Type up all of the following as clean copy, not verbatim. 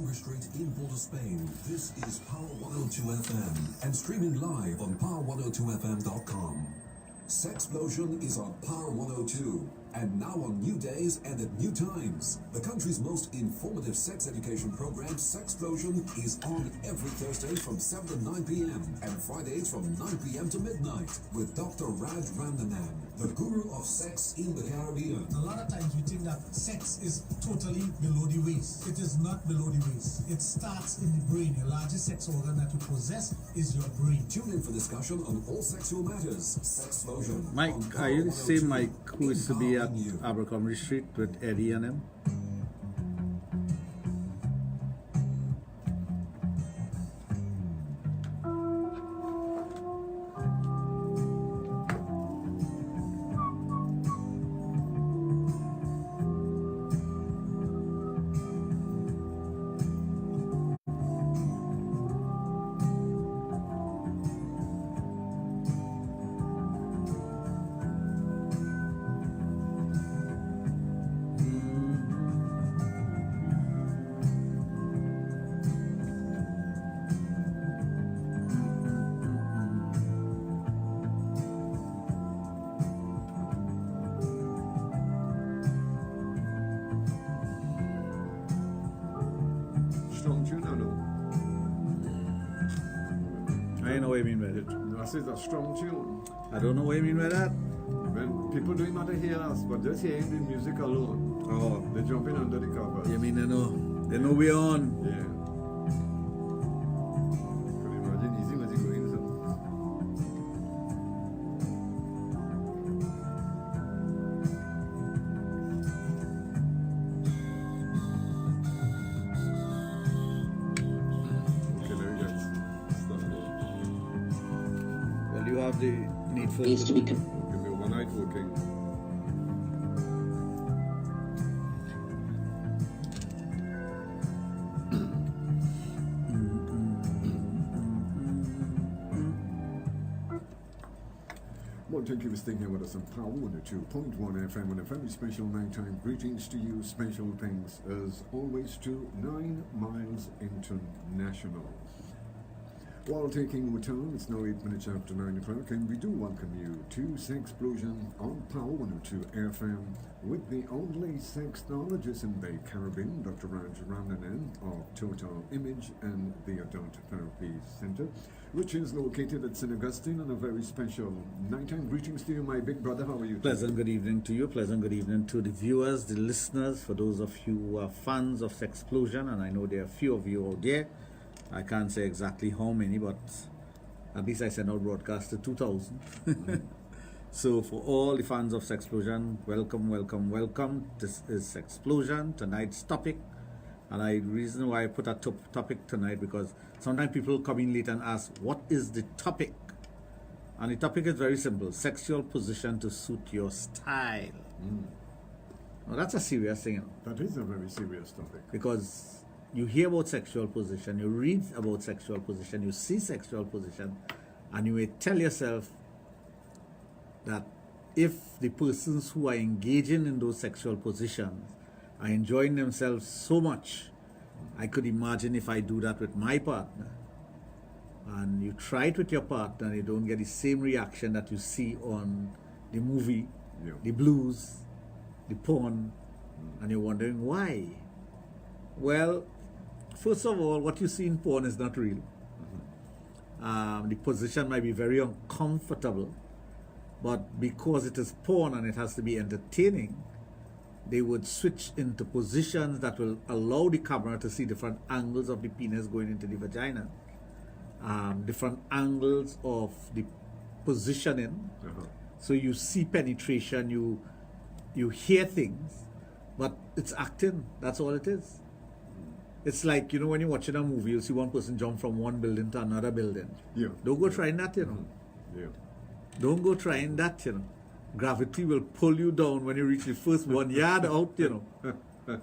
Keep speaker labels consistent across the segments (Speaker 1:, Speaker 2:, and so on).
Speaker 1: Street in Border, Spain. This is Power 102 FM and streaming live on power102fm.com. Sexplosion is on Power 102 and now on new days and at new times. The country's most informative sex education program, Sexplosion, is on every Thursday from 7 to 9 p.m. and Fridays from 9 p.m. to midnight with Dr. Raj, the guru of sex in the Caribbean.
Speaker 2: A lot of times we think that sex is totally below the waist. It is not below the waist. It starts in the brain. The largest sex organ that you possess is your brain.
Speaker 1: Tune in for discussion on all sexual matters. Sexplosion.
Speaker 3: Mike, are you the same Mike who used to be at Abercrombie Street with Eddie and him?
Speaker 4: Strong tune, I know.
Speaker 3: I know what you mean by it.
Speaker 4: I say it's a strong tune.
Speaker 3: I don't know what you mean by that.
Speaker 4: When people don't matter hear us, but just hearing the music alone,
Speaker 3: Oh,
Speaker 4: they're jumping under the covers.
Speaker 3: you mean they know we're on.
Speaker 4: Yeah. Could imagine easy when you go in. Okay, there we go. Start.
Speaker 3: Well, you have the needful.
Speaker 5: Needs to be
Speaker 4: Give me overnight working. Well, thank you for staying here with us on Power 102.1 FM and a very special nighttime greetings to you. Special thanks as always to 9 Miles International. While taking your time, it's now 8 minutes after 9 o'clock, and we do welcome you to Sexplosion on Power 102 FM with the only sexologist in the Caribbean, Dr. Raj of Total Image and the Adult Therapy Center, which is located at St. Augustine, and a very special nighttime greetings to you, my big brother. How are you?
Speaker 3: Pleasant good evening to you. Pleasant good evening to the viewers, the listeners, for those of you who are fans of Sexplosion, and I know there are a few of you out there. I can't say exactly how many, but at least I sent out broadcast to 2,000. So for all the fans of Sexplosion, welcome, welcome, welcome. This is Sexplosion, tonight's topic. And the reason why I put that topic tonight, because sometimes people come in late and ask, what is the topic? And the topic is very simple: sexual position to suit your style. Now that's a serious thing, you know,
Speaker 4: That is a very serious topic.
Speaker 3: because you hear about sexual position, you read about sexual position, you see sexual position, and you may tell yourself that if the persons who are engaging in those sexual positions are enjoying themselves so much, I could imagine if I do that with my partner, and you try it with your partner and you don't get the same reaction that you see on the movie,
Speaker 4: Yeah.
Speaker 3: the blues, the porn, and you're wondering why. Well, first of all, what you see in porn is not real. The position might be very uncomfortable, but because it is porn and it has to be entertaining, they would switch into positions that will allow the camera to see different angles of the penis going into the vagina, different angles of the positioning. So you see penetration, you hear things, but it's acting. That's all it is. It's like, you know, when you're watching a movie, you see one person jump from one building to another building.
Speaker 4: Yeah.
Speaker 3: Don't go trying that, you know.
Speaker 4: Yeah.
Speaker 3: Don't go trying that, you know. Gravity will pull you down when you reach the first 1 yard out, you know.
Speaker 4: Yeah.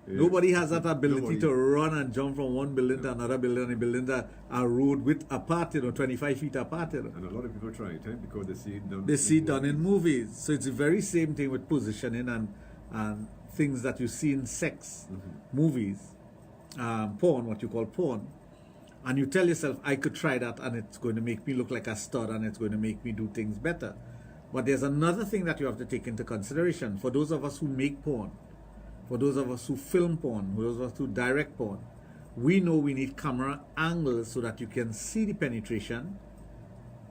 Speaker 3: Nobody has that ability
Speaker 4: Nobody.
Speaker 3: to run and jump from one building to another building, and a building that are road width apart, you know, 25 feet apart, you know.
Speaker 4: And a lot of people try it, because they see it done.
Speaker 3: They see it done in movies. So it's the very same thing with positioning and things that you see in sex movies. porn, what you call porn, and you tell yourself, I could try that and it's going to make me look like a stud and it's going to make me do things better. But there's another thing that you have to take into consideration. For those of us who make porn, for those of us who film porn, for those of us who direct porn, we know we need camera angles so that you can see the penetration.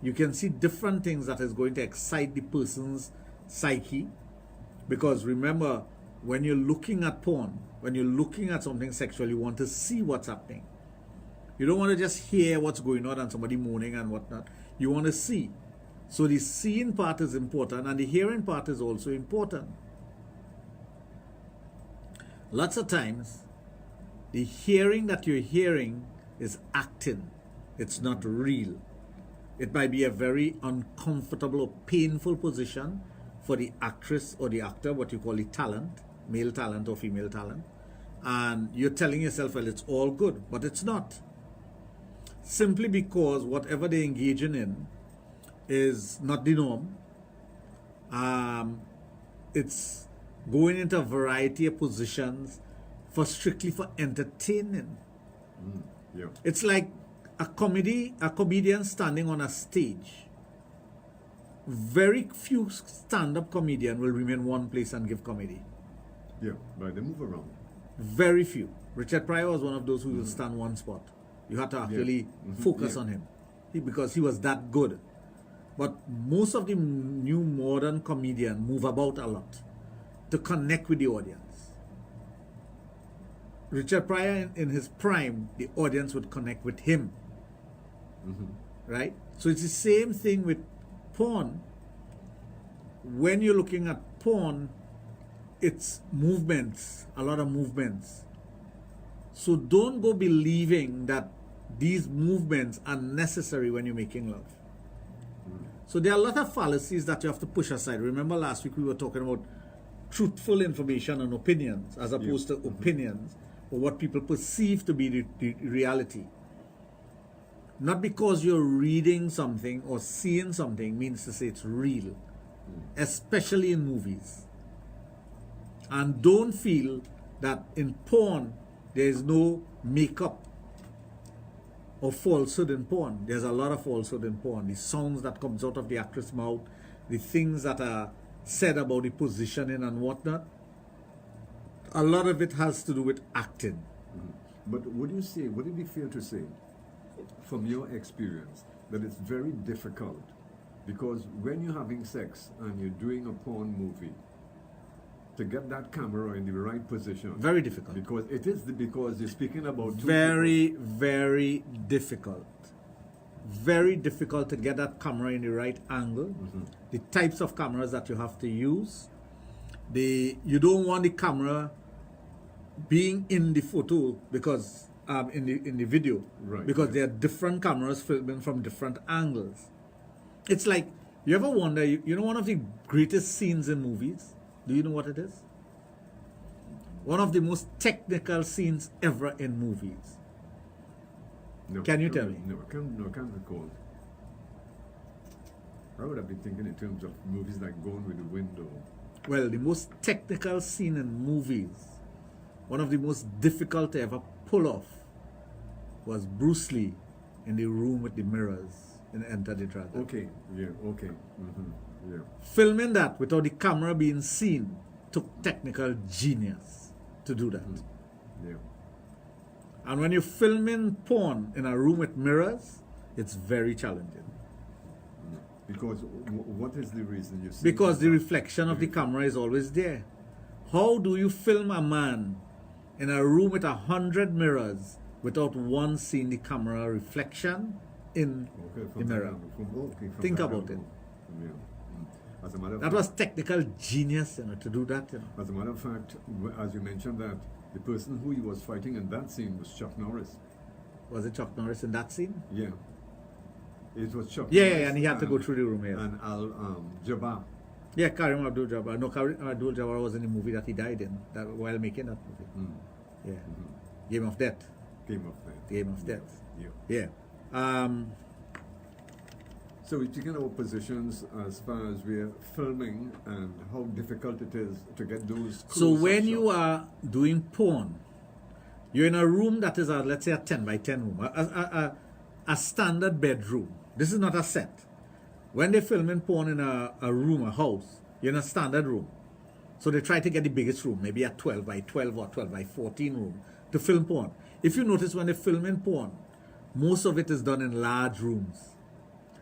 Speaker 3: You can see different things that is going to excite the person's psyche. Because remember, when you're looking at porn, when you're looking at something sexual, you want to see what's happening. You don't want to just hear what's going on and somebody moaning and whatnot. You want to see. So the seeing part is important and the hearing part is also important. Lots of times, the hearing that you're hearing is acting. It's not real. It might be a very uncomfortable or painful position for the actress or the actor, what you call the talent, male talent or female talent. And you're telling yourself, well, it's all good, but it's not. Simply because whatever they're engaging in is not the norm. It's going into a variety of positions strictly for entertaining.
Speaker 4: Yeah.
Speaker 3: It's like a comedian standing on a stage. Very few stand-up comedians will remain one place and give comedy.
Speaker 4: Yeah, but they move around.
Speaker 3: Very few. Richard Pryor was one of those who will stand one spot. You had to actually focus on him because he was that good. But most of the new modern comedians move about a lot to connect with the audience. Richard Pryor in his prime, the audience would connect with him. Right? So it's the same thing with porn. When you're looking at porn, it's movements, a lot of movements. So don't go believing that these movements are necessary when you're making love. So there are a lot of fallacies that you have to push aside. Remember last week we were talking about truthful information and opinions as opposed to opinions or what people perceive to be the reality. Not because you're reading something or seeing something means to say it's real, especially in movies. And don't feel that in porn there is no makeup or falsehood in porn. There's a lot of falsehood in porn. The sounds that comes out of the actress' mouth, the things that are said about the positioning and whatnot, a lot of it has to do with acting.
Speaker 4: But would it be fair to say, from your experience, that it's very difficult because when you're having sex and you're doing a porn movie, to get that camera in the right position?
Speaker 3: Very difficult.
Speaker 4: Because you're speaking about
Speaker 3: very difficult. Very difficult to get that camera in the right angle. The types of cameras that you have to use. You don't want the camera being in the photo because in the video, because there are different cameras filming from different angles. It's like, you ever wonder, you know one of the greatest scenes in movies? Do you know what it is? One of the most technical scenes ever in movies.
Speaker 4: No,
Speaker 3: Can you tell me?
Speaker 4: No, I can't recall. I would have been thinking in terms of movies like Gone with the Wind.
Speaker 3: Well, the most technical scene in movies, one of the most difficult to ever pull off, was Bruce Lee in the room with the mirrors in Enter the Dragon.
Speaker 4: Okay, yeah, okay. Yeah.
Speaker 3: Filming that without the camera being seen took technical genius to do that.
Speaker 4: Yeah.
Speaker 3: And when you're filming porn in a room with mirrors, it's very challenging.
Speaker 4: Because what is the reason you see?
Speaker 3: Because the reflection of the camera is always there. How do you film a man in a room with 100 mirrors without one seeing the camera reflection in the mirror? Think about it.
Speaker 4: Yeah. As a matter of
Speaker 3: That was technical genius, to do that.
Speaker 4: As a matter of fact, as you mentioned that, the person who he was fighting in that scene was Chuck Norris.
Speaker 3: Was it Chuck Norris in that scene?
Speaker 4: Yeah. It was Chuck
Speaker 3: Yeah,
Speaker 4: Norris.
Speaker 3: and he had to go through the room, yes.
Speaker 4: And Jabbar.
Speaker 3: Yeah, Karim Abdul-Jabbar. No, Karim Abdul-Jabbar was in the movie that he died in while making that movie. Yeah. Game of Death.
Speaker 4: Game of Death.
Speaker 3: Game of Death.
Speaker 4: Yeah.
Speaker 3: Yeah.
Speaker 4: So we're taking our positions as far as we're filming and how difficult it is to get those
Speaker 3: So when
Speaker 4: close-up
Speaker 3: you
Speaker 4: shots.
Speaker 3: are doing porn, You're in a room that is, let's say, a 10 by 10 room, a standard bedroom. This is not a set. When they're filming porn in a room, a house, you're in a standard room. So they try to get the biggest room, maybe a 12 by 12 or 12 by 14 room to film porn. If you notice when they're filming porn, most of it is done in large rooms.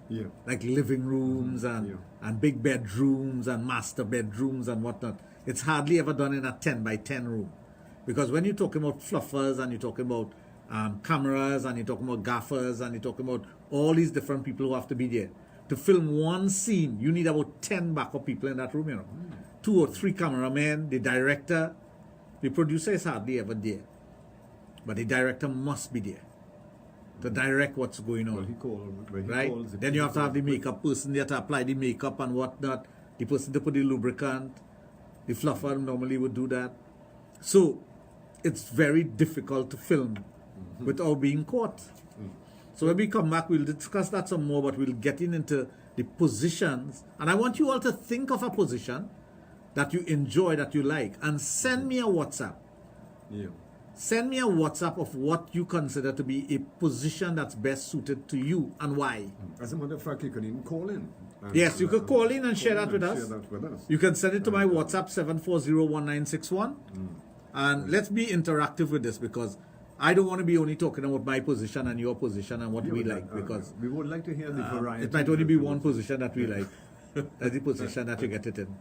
Speaker 4: Yeah.
Speaker 3: Like living rooms and big bedrooms and master bedrooms and whatnot. It's hardly ever done in a 10 by 10 room. Because when you're talking about fluffers and you're talking about cameras and you're talking about gaffers and you're talking about all these different people who have to be there, to film one scene, you need about 10 backup people in that room, you know. 2 or 3 cameramen, the director, the producer is hardly ever there. But the director must be there to direct what's going on. Right? Then you have to have the makeup person there to apply the makeup and whatnot. The person to put the lubricant. The fluffer normally would do that. So it's very difficult to film without being caught. So when we come back, we'll discuss that some more, but we'll get into the positions. And I want you all to think of a position that you enjoy, that you like, and send me a WhatsApp.
Speaker 4: Yeah.
Speaker 3: Send me a WhatsApp of what you consider to be a position that's best suited to you and why.
Speaker 4: As a matter of fact, you can even call in.
Speaker 3: Yes, you could call in and share that with us. You can send it to my WhatsApp 7401961. And let's be interactive with this, because I don't want to be only talking about my position and your position and what we like, because
Speaker 4: we would like to hear the variety.
Speaker 3: it might only be one position that we like. That's the position that you get it in.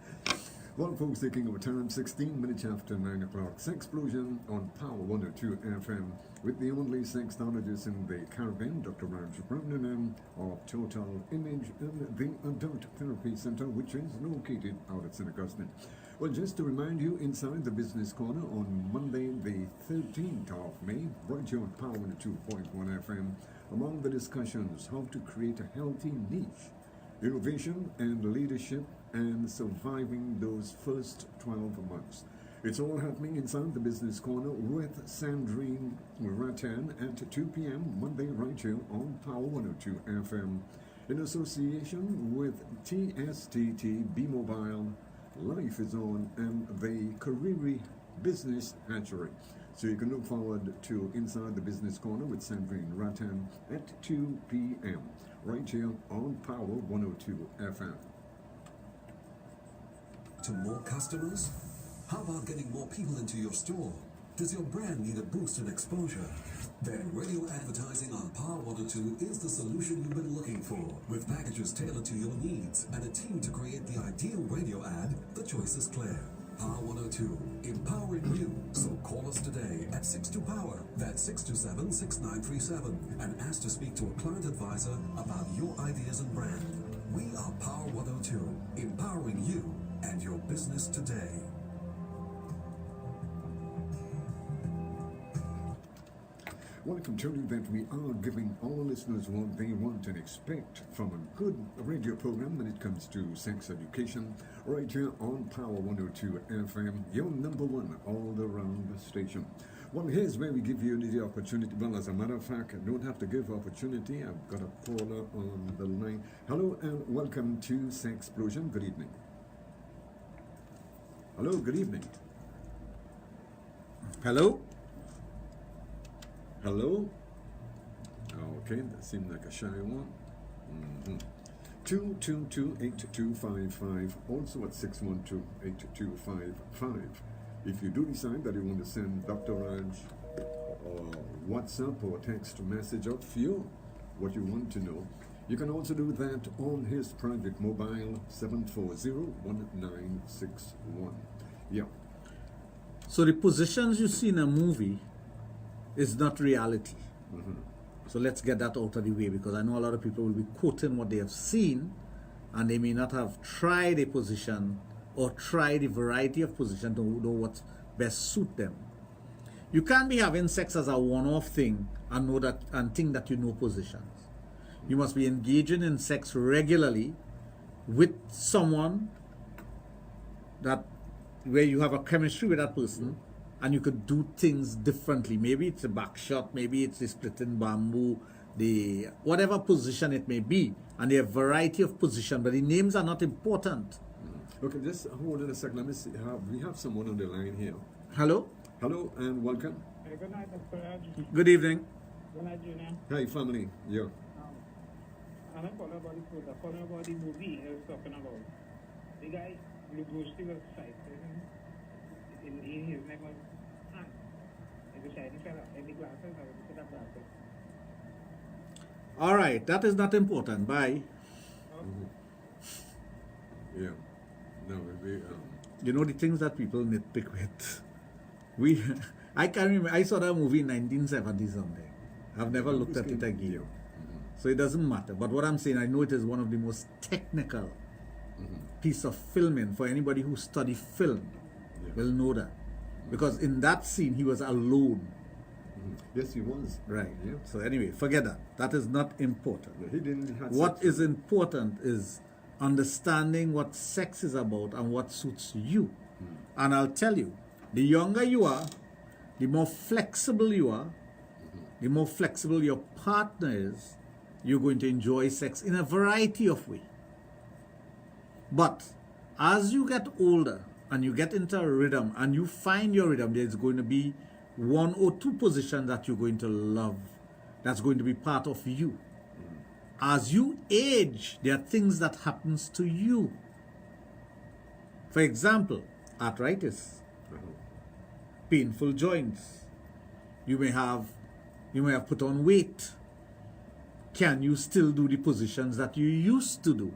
Speaker 4: Well, folks, taking our time, 16 minutes after 9 o'clock. Sexplosion on Power 102 FM with the only sexologist in the Caribbean, Dr. Raj of Total Image and the Adult Therapy Center, which is located out at St. Augustine. Well, just to remind you, inside the Business Corner on Monday, the 13th of May, right here on Power 102.1 FM, among the discussions, how to create a healthy niche, innovation and leadership, and surviving those first 12 months. It's all happening inside the Business Corner with Sandrine Rattan at 2 p.m. Monday right here on Power 102 FM in association with TSTT, B-Mobile, Life is On, and the Kariri Business Hatchery. So you can look forward to Inside the Business Corner with Sandrine Rattan at 2 p.m. right here on Power 102 FM.
Speaker 1: To more customers? How about getting more people into your store? Does your brand need a boost in exposure? Then radio advertising on Power 102 is the solution you've been looking for. With packages tailored to your needs and a team to create the ideal radio ad, the choice is clear. Power 102, empowering you. So call us today at 62-POWER, that's 627-6937, and ask to speak to a client advisor about your ideas and brand. We are Power 102, empowering you and your business today.
Speaker 4: Well, I can tell you that we are giving all listeners what they want and expect from a good radio program when it comes to sex education, right here on Power 102 FM, your number one all-around station. Well, here's where we give you the opportunity. Well, as a matter of fact, I don't have to give opportunity. I've got a caller on the line. Hello and welcome to Sexplosion. Good evening. Hello, good evening.
Speaker 3: Hello?
Speaker 4: Hello? Okay, that seemed like a shy one. 222-8255, also at 612-8255. If you do decide that you want to send Dr. Raj WhatsApp or text message of you, what you want to know, you can also do that on his private mobile, 740-1961. Yeah.
Speaker 3: So the positions you see in a movie is not reality. So let's get that out of the way, because I know a lot of people will be quoting what they have seen and they may not have tried a position or tried a variety of positions to know what's best suit them. You can't be having sex as a one-off thing and know that and think that you know positions. You must be engaging in sex regularly with someone that where you have a chemistry with that person, and you could do things differently. Maybe it's a back shot, maybe it's a splitting bamboo, the whatever position it may be, and there are a variety of positions, but the names are not important.
Speaker 4: Okay, just hold on a second. Let me see. We have someone on the line here.
Speaker 3: Hello?
Speaker 4: Hello and welcome.
Speaker 5: Hey, good night, Dr. Raj.
Speaker 3: Good evening.
Speaker 5: Good night, Junior.
Speaker 4: Hi, family. Yeah.
Speaker 5: I don't follow about the food. I follow about the movie I was talking about. The guy, the ghosty was sighted in his neck was hand. And the shiny fella, and the glasses, I was looking at glasses.
Speaker 3: All right, that is not important. Bye.
Speaker 4: Yeah. No,
Speaker 3: You know the things that people nitpick with. I can't remember. I saw that movie in 1970 something. I've never looked at it again. So it doesn't matter. But what I'm saying, I know it is one of the most technical piece of filming for anybody who study film will know that. Because in that scene, he was alone.
Speaker 4: Yes, he was.
Speaker 3: Right.
Speaker 4: Yeah.
Speaker 3: So anyway, forget that. That is not important.
Speaker 4: He didn't have
Speaker 3: What
Speaker 4: sex
Speaker 3: is important is understanding what sex is about and what suits you. And I'll tell you, the younger you are, the more flexible you are, the more flexible your partner is, you're going to enjoy sex in a variety of ways. But as you get older and you get into a rhythm and you find your rhythm, there's going to be one or two positions that you're going to love, that's going to be part of you. As you age, there are things that happens to you. For example, arthritis, painful joints. You may have put on weight. Can you still do the positions that you used to do?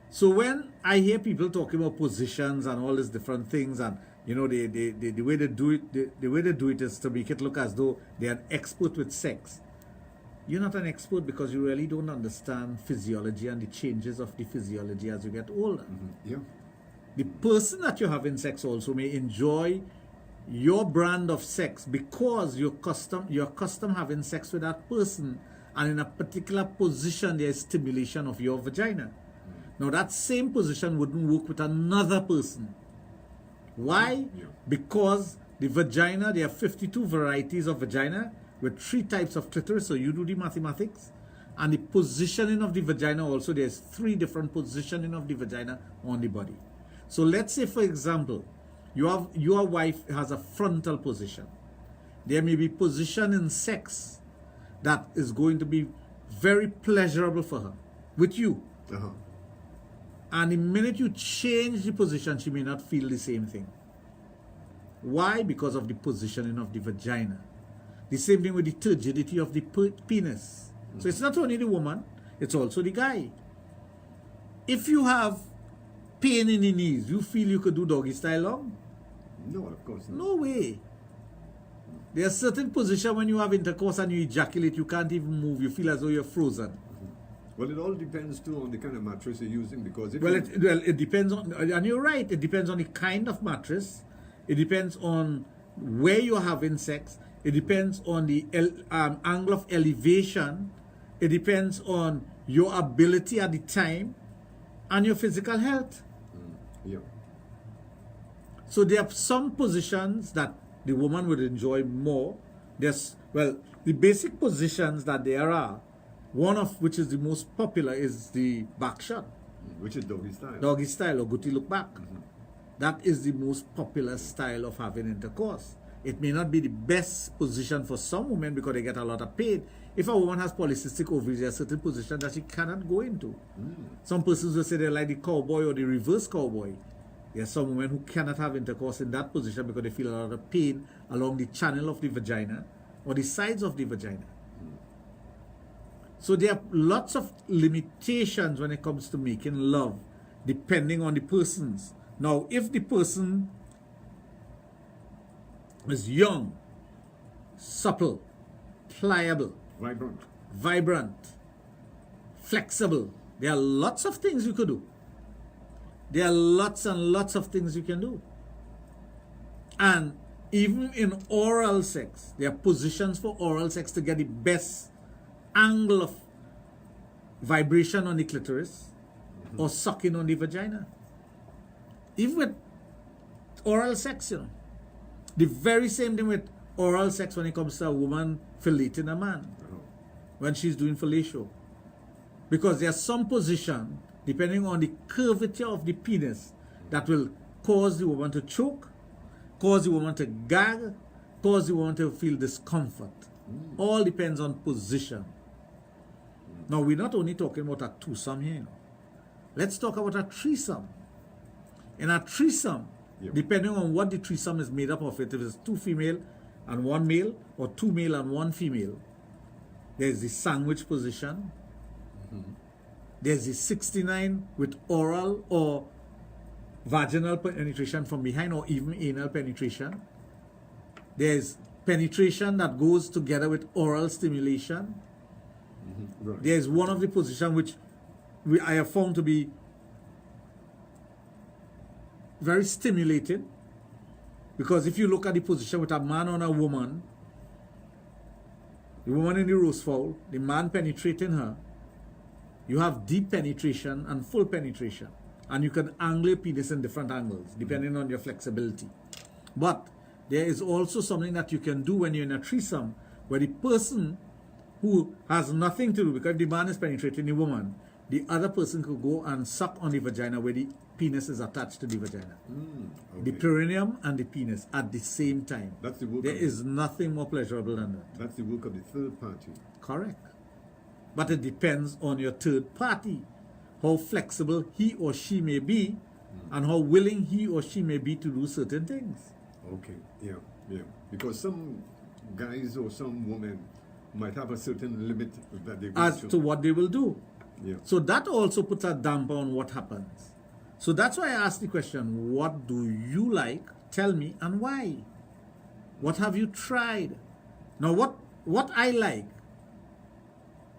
Speaker 3: So when I hear people talking about positions and all these different things, and you know, the way they do it, the way they do it is to make it look as though they're an expert with sex. You're not an expert because you really don't understand physiology and the changes of the physiology as you get older.
Speaker 4: Yeah.
Speaker 3: The person that you're having sex also may enjoy your brand of sex because you're custom having sex with that person, and in a particular position there is stimulation of your vagina. Now that same position wouldn't work with another person. Why?
Speaker 4: Yeah.
Speaker 3: Because the vagina, there are 52 varieties of vagina with 3 types of clitoris, so you do the mathematics. And the positioning of the vagina also, there's 3 different positioning of the vagina on the body. So let's say, for example, your wife has a frontal position. There may be position in sex that is going to be very pleasurable for her with you. And the minute you change the position, she may not feel the same thing. Why? Because of the positioning of the vagina. The same thing with the turgidity of the penis. So it's not only the woman, it's also the guy. If you have pain in the knees, you feel you could do doggy style long?
Speaker 4: No, of course not.
Speaker 3: No way. There are certain positions when you have intercourse and you ejaculate, you can't even move. You feel as though you're frozen.
Speaker 4: Well, it all depends too on the kind of mattress you're using, because if
Speaker 3: it depends on, and you're right, it depends on the kind of mattress. It depends on where you're having sex. It depends on the angle of elevation. It depends on your ability at the time and your physical health.
Speaker 4: yeah.
Speaker 3: So there are some positions that the woman would enjoy more. The basic positions that there are, one of which is the most popular is the back shot.
Speaker 4: Which is doggy style.
Speaker 3: Doggy style or guti look back. That is the most popular style of having intercourse. It may not be the best position for some women because they get a lot of pain. If a woman has polycystic ovaries, there are certain positions that she cannot go into. Some persons will say they like the cowboy or the reverse cowboy. There are some women who cannot have intercourse in that position because they feel a lot of pain along the channel of the vagina or the sides of the vagina. So there are lots of limitations when it comes to making love, depending on the persons. Now, if the person is young, supple, pliable, vibrant, flexible, there are lots of things you could do. There are lots and lots of things you can do. And even in oral sex, there are positions for oral sex to get the best angle of vibration on the clitoris or sucking on the vagina. Even with oral sex, you know. The very same thing with oral sex when it comes to a woman filleting a man when she's doing fellatio. Because there are some position, depending on the curvature of the penis, that will cause the woman to choke, cause the woman to gag, cause the woman to feel discomfort. All depends on position. Now, we're not only talking about a twosome here. Let's talk about a threesome. In a threesome, depending on what the threesome is made up of, if it's 2 female and 1 male, or 2 male and 1 female, there's the sandwich position. There's the 69 with oral or vaginal penetration from behind, or even anal penetration. There's penetration that goes together with oral stimulation.
Speaker 4: Right.
Speaker 3: There's one of the positions which I have found to be very stimulating, because if you look at the position with a man and a woman, the woman in the rose fowl, the man penetrating her, you have deep penetration and full penetration, and you can angle your penis in different angles depending on your flexibility. But there is also something that you can do when you're in a threesome, where the person who has nothing to do, because the man is penetrating the woman, the other person could go and suck on the vagina where the penis is attached to the vagina. The perineum and the penis at the same time.
Speaker 4: That's the work
Speaker 3: There
Speaker 4: of
Speaker 3: is nothing more pleasurable than that.
Speaker 4: That's the work of the third party.
Speaker 3: Correct. But it depends on your third party, how flexible he or she may be, and how willing he or she may be to do certain things.
Speaker 4: Okay, yeah. Because some guys or some women might have a certain limit that they
Speaker 3: As to what they will do.
Speaker 4: Yeah.
Speaker 3: So that also puts a damper on what happens. So that's why I asked the question, what do you like? Tell me, and why? What have you tried? Now, what I like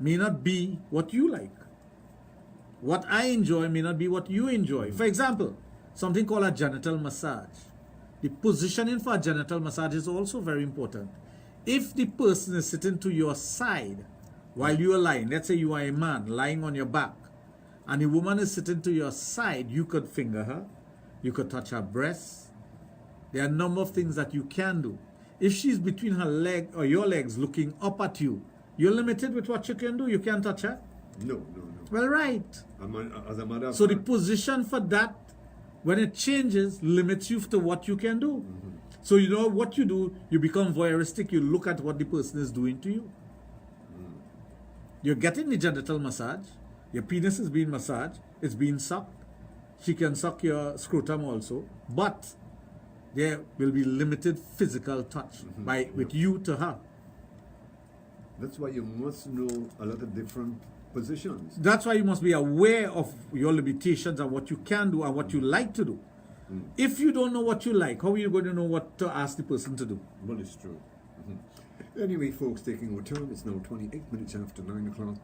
Speaker 3: may not be what you like. What I enjoy may not be what you enjoy. For example, something called a genital massage. The positioning for a genital massage is also very important. If the person is sitting to your side while you are lying, let's say you are a man lying on your back, and the woman is sitting to your side, you could finger her, you could touch her breasts. There are a number of things that you can do. If she's between her leg or your legs looking up at you, you're limited with what you can do. You can't touch her.
Speaker 4: No.
Speaker 3: Well, right.
Speaker 4: As a matter of
Speaker 3: So the
Speaker 4: fact,
Speaker 3: position for that, when it changes, limits you to what you can do. So you know what you do, you become voyeuristic, you look at what the person is doing to you. You're getting the genital massage, your penis is being massaged, it's being sucked. She can suck your scrotum also, but there will be limited physical touch with you to her.
Speaker 4: that's why you must know a lot of different positions.
Speaker 3: That's why you must be aware of your limitations and what you can do and what you like to do. If you don't know what you like, how are you going to know what to ask the person to do?
Speaker 4: Well, it's true. Anyway, folks, taking our time, it's now 28 minutes after 9 o'clock.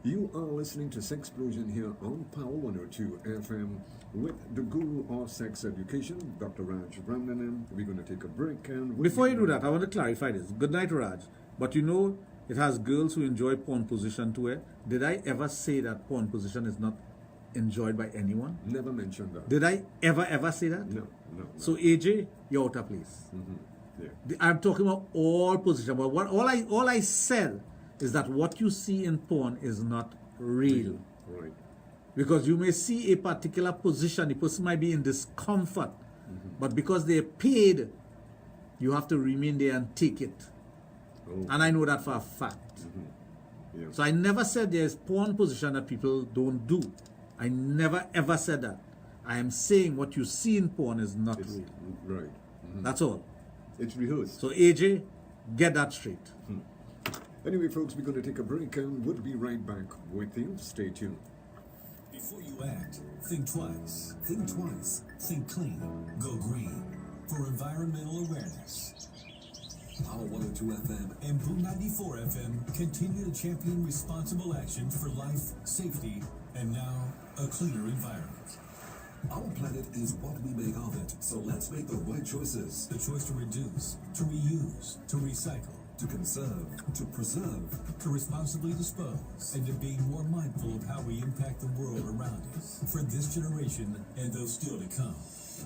Speaker 4: You are listening to Sexplosion here on Power 102 FM with the guru of sex education, Dr. Raj Ramnanan. We're going to take a break. And
Speaker 3: Before you do that, I want to clarify this. Good night, Raj. But you know, it has girls who enjoy porn position too. Did I ever say that porn position is not enjoyed by anyone?
Speaker 4: Never mentioned that.
Speaker 3: Did I ever say that?
Speaker 4: No.
Speaker 3: So AJ, you're out of place.
Speaker 4: Yeah.
Speaker 3: I'm talking about all position. But all I said is that what you see in porn is not real.
Speaker 4: Right.
Speaker 3: Because you may see a particular position, the person might be in discomfort, but because they're paid, you have to remain there and take it.
Speaker 4: Oh.
Speaker 3: And I know that for a fact.
Speaker 4: Yeah.
Speaker 3: So I never said there's porn position that people don't do. I never ever said that. I am saying what you see in porn is not
Speaker 4: It's,
Speaker 3: real.
Speaker 4: right.
Speaker 3: That's all.
Speaker 4: It's rehearsed.
Speaker 3: So AJ, get that straight.
Speaker 4: Anyway, folks, we're going to take a break and we'll be right back with you. Stay tuned.
Speaker 1: Before you act, think twice. Think twice. Think clean. Go green. For environmental awareness. Power 102 FM and Boom 94 FM continue to champion responsible action for life, safety, and now a cleaner environment. Our planet is what we make of it, so let's make the right choices. The choice to reduce, to reuse, to recycle, to conserve, to preserve, to responsibly dispose, and to be more mindful of how we impact the world around us for this generation and those still to come.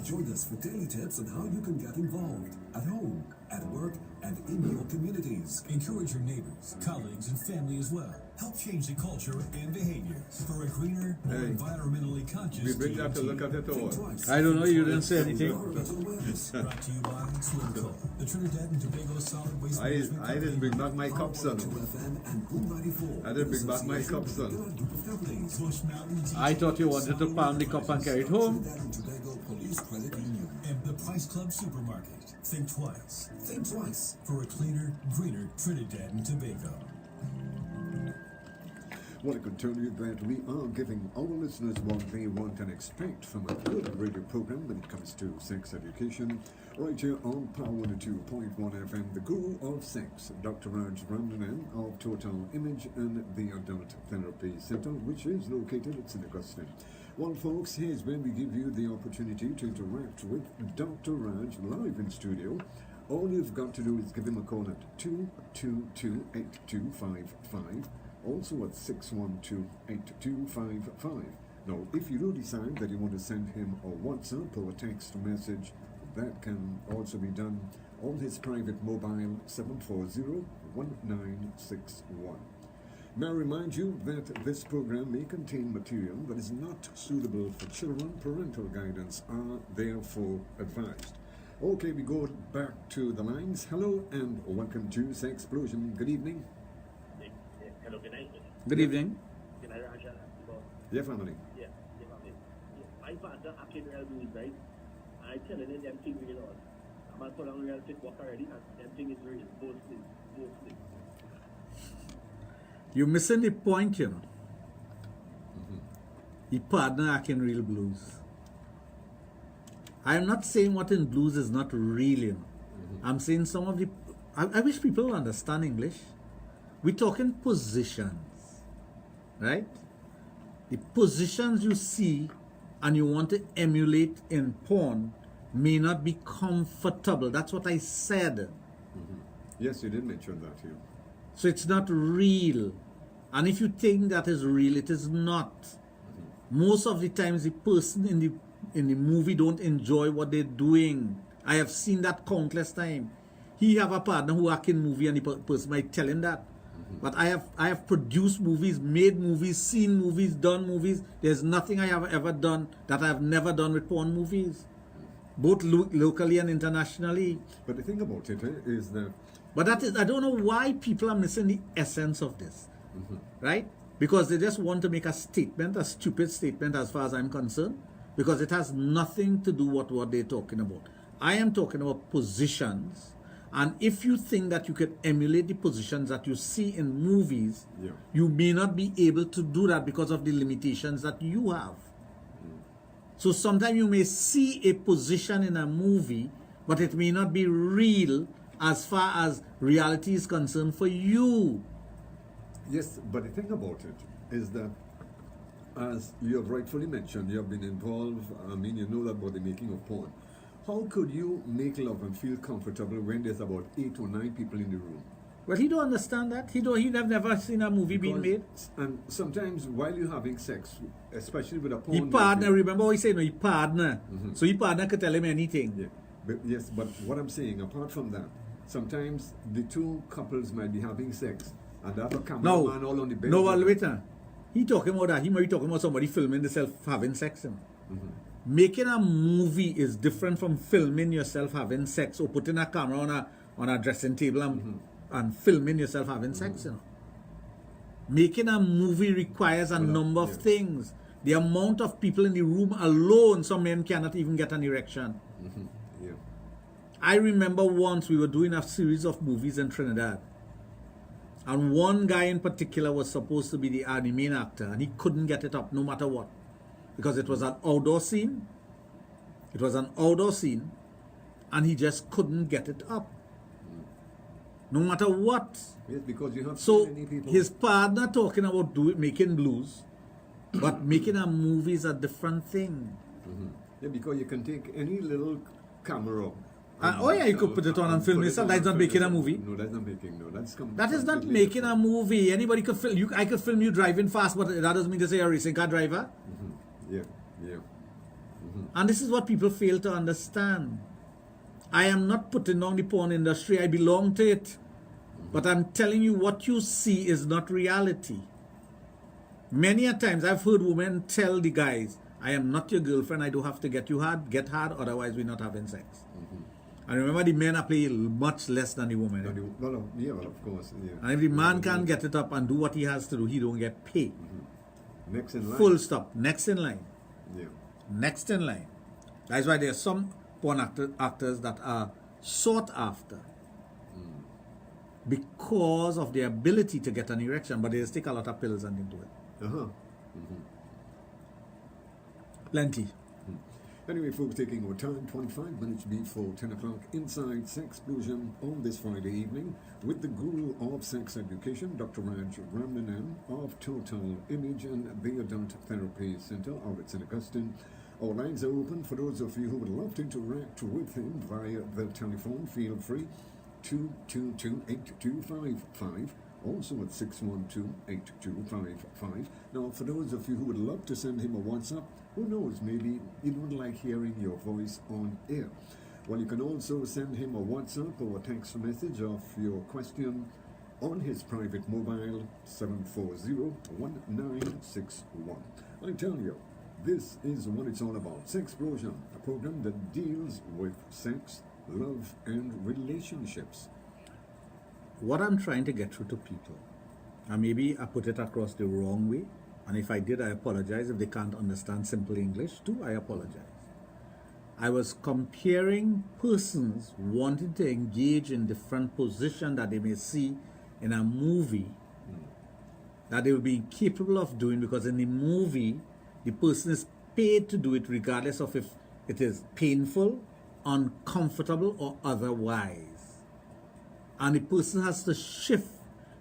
Speaker 1: Join us for daily tips on how you can get involved at home, at work, and in your communities.
Speaker 6: Encourage your neighbors, colleagues, and family as well. Help change the culture and behaviors for a greener, more
Speaker 4: Hey,
Speaker 6: environmentally conscious
Speaker 4: we bring that to
Speaker 6: DMT.
Speaker 4: look at it all.
Speaker 3: I don't know, you didn't say anything.
Speaker 1: Environmental awareness.
Speaker 6: Brought to you by Swimco, the Trinidad and Tobago Solid Waste
Speaker 4: I
Speaker 6: Management
Speaker 4: didn't
Speaker 6: Company.
Speaker 4: bring back my cup, son.
Speaker 1: 102 FM and Boom 94.
Speaker 4: I didn't bring back my
Speaker 1: Association
Speaker 4: cup,
Speaker 1: with
Speaker 4: son.
Speaker 1: the group of companies.
Speaker 6: Bush Mountain Tea
Speaker 3: I thought you wanted to palm the cup and carry it home.
Speaker 1: Trinidad and Tobago Police Credit Union.
Speaker 6: and the Price Club Supermarket. Think twice
Speaker 1: Think twice.
Speaker 6: for a cleaner, greener Trinidad and Tobago.
Speaker 4: Well, I can tell you that we are giving our listeners what they want and expect from a good radio program when it comes to sex education. Right here on Power 102.1 FM, the guru of sex, Dr. Raj of Total Image and the Adult Therapy Center, which is located at St. Augustine. Well, folks, here's where we give you the opportunity to interact with Dr. Raj live in studio. All you've got to do is give him a call at 222-8255. Also at 612-8255. Now, if you do decide that you want to send him a WhatsApp or a text message, that can also be done on his private mobile 740-1961. May I remind you that this program may contain material that is not suitable for children. Parental guidance are therefore advised. Okay, we go back to the lines. Hello and welcome to Sexplosion. Good evening.
Speaker 7: Hello, good night.
Speaker 3: Good evening.
Speaker 7: Good night, Raja.
Speaker 4: Yeah, family.
Speaker 7: Yeah, family. My father acting real good, right? I tell you, them thing real on. I'm not put on real fit work already, and them thing is real. Mostly.
Speaker 3: You're missing the point, you know. The partner acting real blues. I'm not saying what in blues is not real, you know. I'm saying some of the... I wish people understand English. We're talking positions, right? The positions you see and you want to emulate in porn may not be comfortable. That's what I said.
Speaker 4: Yes, you did mention that here.
Speaker 3: So it's not real. And if you think that is real, it is not. Most of the times the person in the movie don't enjoy what they're doing. I have seen that countless times. He have a partner who act in movie and the person might tell him that. But I have produced movies, made movies, seen movies, done movies. There's nothing I have ever done that I have never done with porn movies, both locally and internationally.
Speaker 4: But the thing about it is that...
Speaker 3: But that is, I don't know why people are missing the essence of this, right? Because they just want to make a statement, a stupid statement as far as I'm concerned, because it has nothing to do with what they're talking about. I am talking about positions. And if you think that you can emulate the positions that you see in movies, you may not be able to do that because of the limitations that you have. So sometimes you may see a position in a movie, but it may not be real as far as reality is concerned for you.
Speaker 4: Yes, but the thing about it is that, as you have rightfully mentioned, you have been involved, I mean, you know that about the making of porn. How could you make love and feel comfortable when there's about 8 or 9 people in the room?
Speaker 3: Well, he don't understand that. He'd have never seen a movie being made.
Speaker 4: And sometimes while you're having sex, especially with a porn...
Speaker 3: He partner, remember what he said? No, he partner. So he partner could tell him anything.
Speaker 4: Yeah. But yes, but what I'm saying, apart from that, sometimes the two couples might be having sex and they have a cameraman all on the bed.
Speaker 3: No, well, wait. He talking about that. He might be talking about somebody filming themselves having sex. You know? Making a movie is different from filming yourself having sex or putting a camera on a dressing table and filming yourself having sex. You know? Making a movie requires a number of things. The amount of people in the room alone, some men cannot even get an erection.
Speaker 4: Yeah.
Speaker 3: I remember once we were doing a series of movies in Trinidad. And one guy in particular was supposed to be the main actor, and he couldn't get it up no matter what. Because it was an outdoor scene. It was an outdoor scene, and he just couldn't get it up. No matter what.
Speaker 4: Yes, because you have
Speaker 3: So
Speaker 4: many people.
Speaker 3: his partner talking about making blues, but making a movie is a different thing.
Speaker 4: Yeah, because you can take any little camera.
Speaker 3: You could put it on and film yourself. That's not making a movie.
Speaker 4: No, that's not making. No,
Speaker 3: That is not making a movie. Anybody could film you. I could film you driving fast, but that doesn't mean to say you're a racing car driver.
Speaker 4: Yeah.
Speaker 3: And this is what people fail to understand. I am not putting down the porn industry. I belong to it. But I'm telling you, what you see is not reality. Many a times I've heard women tell the guys, I am not your girlfriend, I do have to get hard, otherwise we're not having sex. And remember, the men are paying much less than the women.
Speaker 4: Well, of course. Yeah.
Speaker 3: And if the man can't get it up and do what he has to do, he don't get paid.
Speaker 4: Next in line.
Speaker 3: Full stop. Next in line.
Speaker 4: Yeah.
Speaker 3: Next in line. That's why there are some porn actors that are sought after because of their ability to get an erection, but they just take a lot of pills and into it. Plenty.
Speaker 4: Anyway, folks, taking our time, 25 minutes before 10 o'clock, inside Sexplosion on this Friday evening with the guru of sex education, Dr. Raj of Total Image and the Adult Therapy Center out at St. Augustine. Our lines are open for those of you who would love to interact with him via the telephone. Feel free, 222-8255. Also at 612-8255. Now, for those of you who would love to send him a WhatsApp, who knows, maybe you don't like hearing your voice on air. Well, you can also send him a WhatsApp or a text message of your question on his private mobile, 740-1961. I tell you, this is what it's all about. Sexplosion, a program that deals with sex, love, and relationships.
Speaker 3: What I'm trying to get through to people, and maybe I put it across the wrong way, and if I did, I apologize. If they can't understand simple English too, I apologize. I was comparing persons wanting to engage in different positions that they may see in a movie that they will be incapable of doing, because in the movie, the person is paid to do it regardless of if it is painful, uncomfortable, or otherwise. And the person has to shift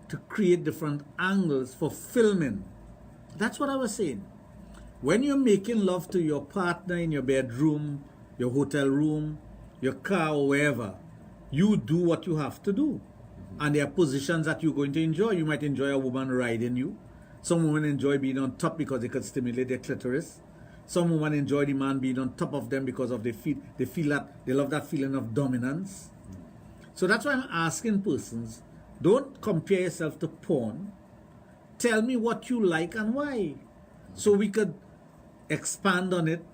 Speaker 3: to create different angles for filming. That's what I was saying. When you're making love to your partner in your bedroom, your hotel room, your car, or wherever, you do what you have to do. And there are positions that you're going to enjoy. You might enjoy a woman riding you. Some women enjoy being on top because they could stimulate their clitoris. Some women enjoy the man being on top of them because of they feel that they love that feeling of dominance. So that's why I'm asking persons, don't compare yourself to porn. Tell me what you like and why. So we could expand on it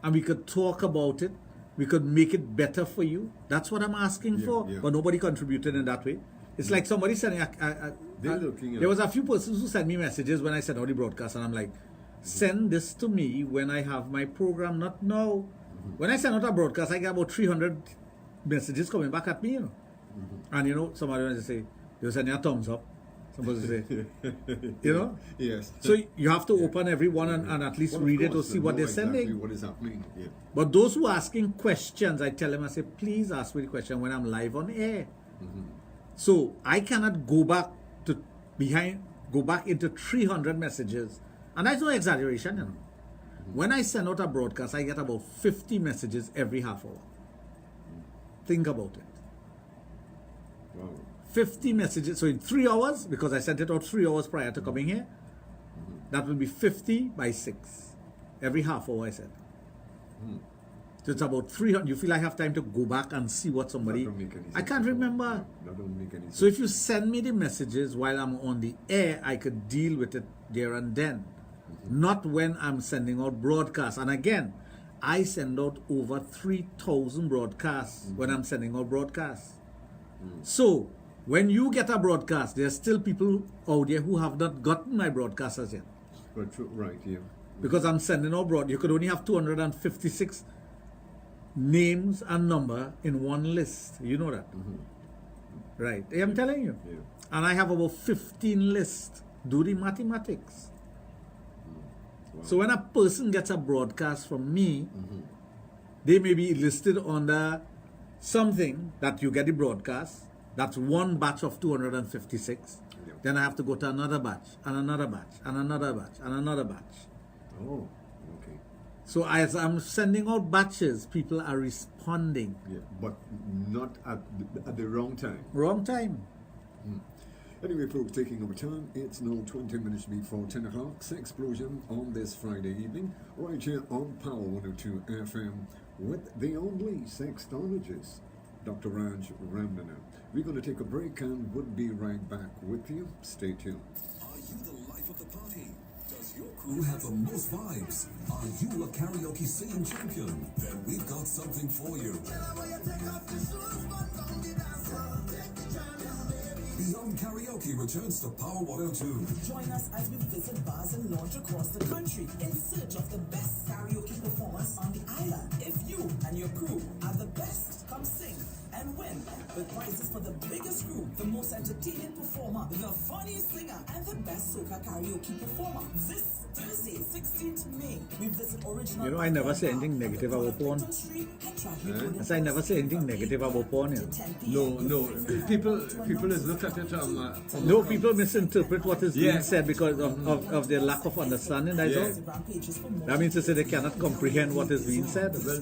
Speaker 3: and we could talk about it. We could make it better for you. That's what I'm asking for.
Speaker 4: Yeah.
Speaker 3: But nobody contributed in that way. It's like somebody sending... there was a few persons who sent me messages when I sent out the broadcast, and I'm like, send this to me when I have my program, not now. When I send out a broadcast, I get about 300 messages coming back at me, you know. And you know, somebody will say, they'll send you a thumbs up. Somebody will say, you know?
Speaker 4: Yes.
Speaker 3: So you have to open every one and at least read it or see what they're sending.
Speaker 4: What is happening. Yeah.
Speaker 3: But those who are asking questions, I tell them, I say, please ask me the question when I'm live on air. So I cannot go back into 300 messages. And that's no exaggeration, you know. When I send out a broadcast, I get about 50 messages every half hour. Think about it.
Speaker 4: Wow.
Speaker 3: 50 messages. So in 3 hours, because I sent it out 3 hours prior to coming here, that will be 50 by 6. Every half hour, I said. So it's about 300. You feel I have time to go back and see what somebody...
Speaker 4: That don't make any sense
Speaker 3: I can't
Speaker 4: at all.
Speaker 3: remember.
Speaker 4: That don't make any sense.
Speaker 3: So if you send me the messages while I'm on the air, I could deal with it there and then. Not when I'm sending out broadcasts. And again, I send out over 3,000 broadcasts when I'm sending out broadcasts. So when you get a broadcast, there's still people out there who have not gotten my broadcast as yet.
Speaker 4: But right, yeah.
Speaker 3: Because I'm sending out broad. You could only have 256 names and number in one list. You know that. Right. I'm telling you.
Speaker 4: Yeah.
Speaker 3: And I have about 15 lists. Do the mathematics.
Speaker 4: Wow.
Speaker 3: So when a person gets a broadcast from me, they may be listed under something that you get the broadcast. That's one batch of 256.
Speaker 4: Yeah.
Speaker 3: Then I have to go to another batch, and another batch, and another batch, and another batch.
Speaker 4: Oh, okay.
Speaker 3: So as I'm sending out batches, people are responding.
Speaker 4: Yeah, but not at the wrong time.
Speaker 3: Wrong time.
Speaker 4: Anyway, folks, taking over time, it's now 20 minutes before 10 o'clock. Sexplosion on this Friday evening, right here on Power 102 FM with the only sexologist Dr. Raj Ramnana. We're going to take a break and we'll be right back with you. Stay tuned.
Speaker 1: Are you the life of the party? Does your crew have the most vibes? Are you a karaoke singing champion? Then we've got something for you. Beyond Karaoke returns to Power 102.
Speaker 8: Join us as we visit bars and lounge across the country in search of the best karaoke performers on the island. If you and your crew are the best, come sing and win with prizes for the biggest group, the most entertaining performer, the funniest singer, and the best soca karaoke performer. This Thursday, 16th May, we visit original.
Speaker 3: You know, I never say anything negative about porn. Yes, I never say anything negative about porn.
Speaker 4: No. People is look at it.
Speaker 3: No, people misinterpret what is being said because of their lack of understanding. That's all. That means to say they cannot comprehend what is being said.
Speaker 4: Well,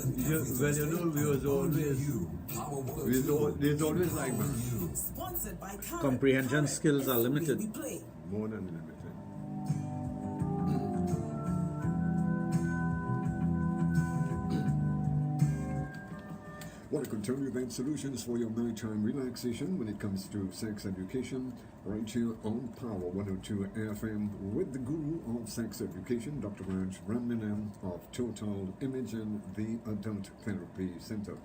Speaker 4: you know, there's always like
Speaker 3: comprehension skills are limited.
Speaker 4: More than limited. Want to continue that solutions for your nighttime relaxation when it comes to sex education, right here on Power 102 FM with the guru of sex education, Dr. Raj Ramnana of Total Image and the Adult Therapy Center.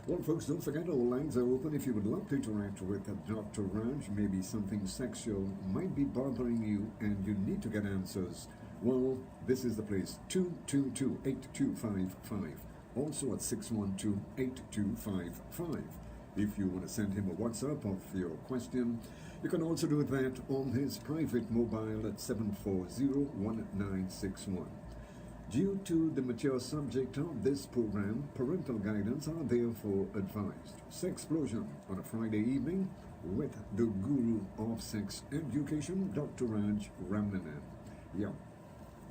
Speaker 4: Well, folks, don't forget all lines are open if you would love to interact with Dr. Raj. Maybe something sexual might be bothering you and you need to get answers. Well, this is the place, 222-8255. Also at 612-8255. If you want to send him a WhatsApp of your question, you can also do that on his private mobile at 740-1961. Due to the mature subject of this program, parental guidance are therefore advised. Sexplosion on a Friday evening with the guru of sex education, Dr. Raj Ramnana. Yeah.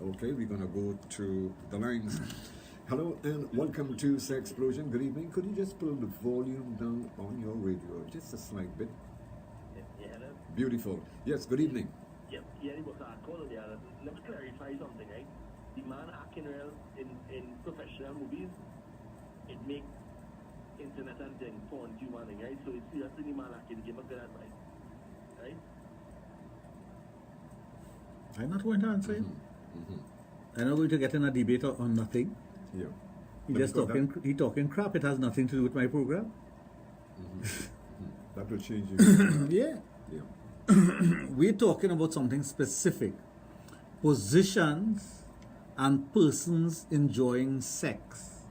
Speaker 4: Okay, we're going to go to the lines. Hello and welcome to Sexplosion. Good evening. Could you just pull the volume down on your radio just a slight bit?
Speaker 7: Yeah, hello.
Speaker 4: Beautiful. Yes, good evening.
Speaker 7: Yeah, it was a call there. Let's clarify something, right? The man acting real in professional movies, it makes internet and thing porn humaning, right? So it's seriously the man acting, give a good advice, right?
Speaker 3: I'm not going to answer him. I'm not going to get in a debate on nothing.
Speaker 4: Yeah.
Speaker 3: He talking crap. It has nothing to do with my program.
Speaker 4: That will change it.
Speaker 3: Yeah. We're talking about something specific. Positions and persons enjoying sex.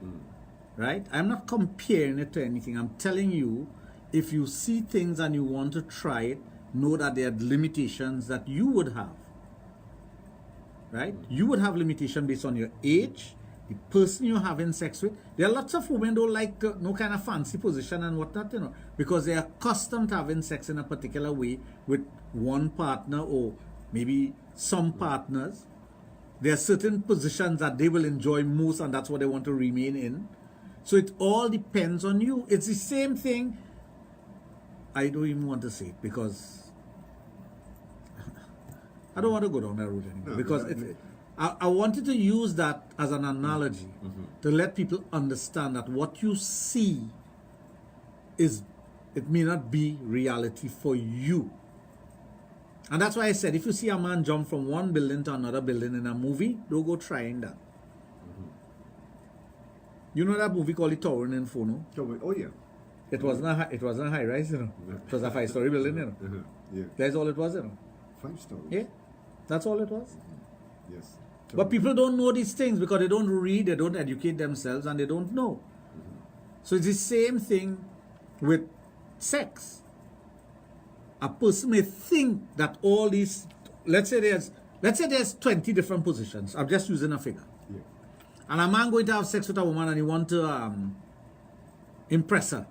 Speaker 3: Right? I'm not comparing it to anything. I'm telling you, if you see things and you want to try it, know that there are limitations that you would have. Right? You would have limitation based on your age, the person you're having sex with. There are lots of women don't like no kind of fancy position and whatnot, you know, because they are accustomed to having sex in a particular way with one partner or maybe some partners. There are certain positions that they will enjoy most and that's what they want to remain in. So it all depends on you. It's the same thing. I don't even want to say it because I don't want to go down that road anymore. Because I wanted to use that as an analogy to let people understand that what you see it may not be reality for you. And that's why I said, if you see a man jump from one building to another building in a movie, don't go trying that. You know that movie called The Towering Inferno?
Speaker 4: Oh, yeah.
Speaker 3: It wasn't a high rise, you know. It was a 5-story building, you know.
Speaker 4: Yeah.
Speaker 3: That's all it was, you know.
Speaker 4: 5 stories.
Speaker 3: Yeah, that's all it was.
Speaker 4: Yes.
Speaker 3: But people don't know these things because they don't read, they don't educate themselves, and they don't know. So it's the same thing with sex. A person may think that all these, let's say there's 20 different positions. I'm just using a figure.
Speaker 4: Yeah.
Speaker 3: And a man going to have sex with a woman and he want to impress her.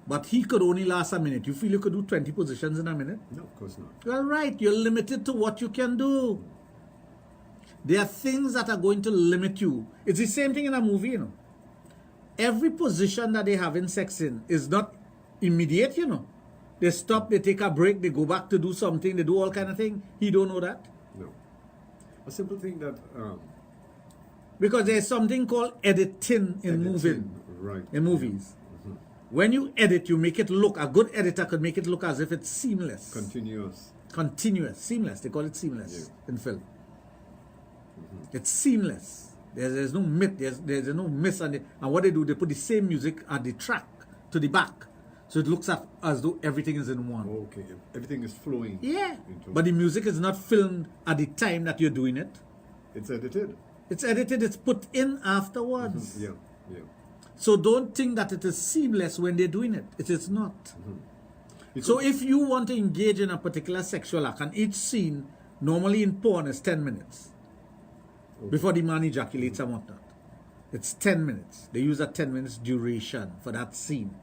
Speaker 3: But he could only last a minute. You feel you could do 20 positions in a minute?
Speaker 4: No, of course not.
Speaker 3: Well, right. You're limited to what you can do. There are things that are going to limit you. It's the same thing in a movie, you know. Every position that they have in sex in is not immediate, you know. They stop, they take a break, they go back to do something, they do all kind of thing. He don't know that.
Speaker 4: No. A simple thing that...
Speaker 3: because there's something called editing in movies.
Speaker 4: Right.
Speaker 3: In movies. When you edit, you make it look, a good editor could make it look as if it's seamless. Continuous, seamless. They call it seamless in film. It's seamless. There's no myth, there's no miss. And what they do, they put the same music at the track to the back. So it looks as though everything is in one.
Speaker 4: Okay, everything is flowing.
Speaker 3: Yeah, but the music is not filmed at the time that you're doing it.
Speaker 4: It's edited.
Speaker 3: It's edited, it's put in afterwards.
Speaker 4: Yeah.
Speaker 3: So don't think that it is seamless when they're doing it. It is not. So if you want to engage in a particular sexual act, and each scene, normally in porn, is 10 minutes. Before the man ejaculates and whatnot. It's 10 minutes. They use a 10 minutes duration for that scene.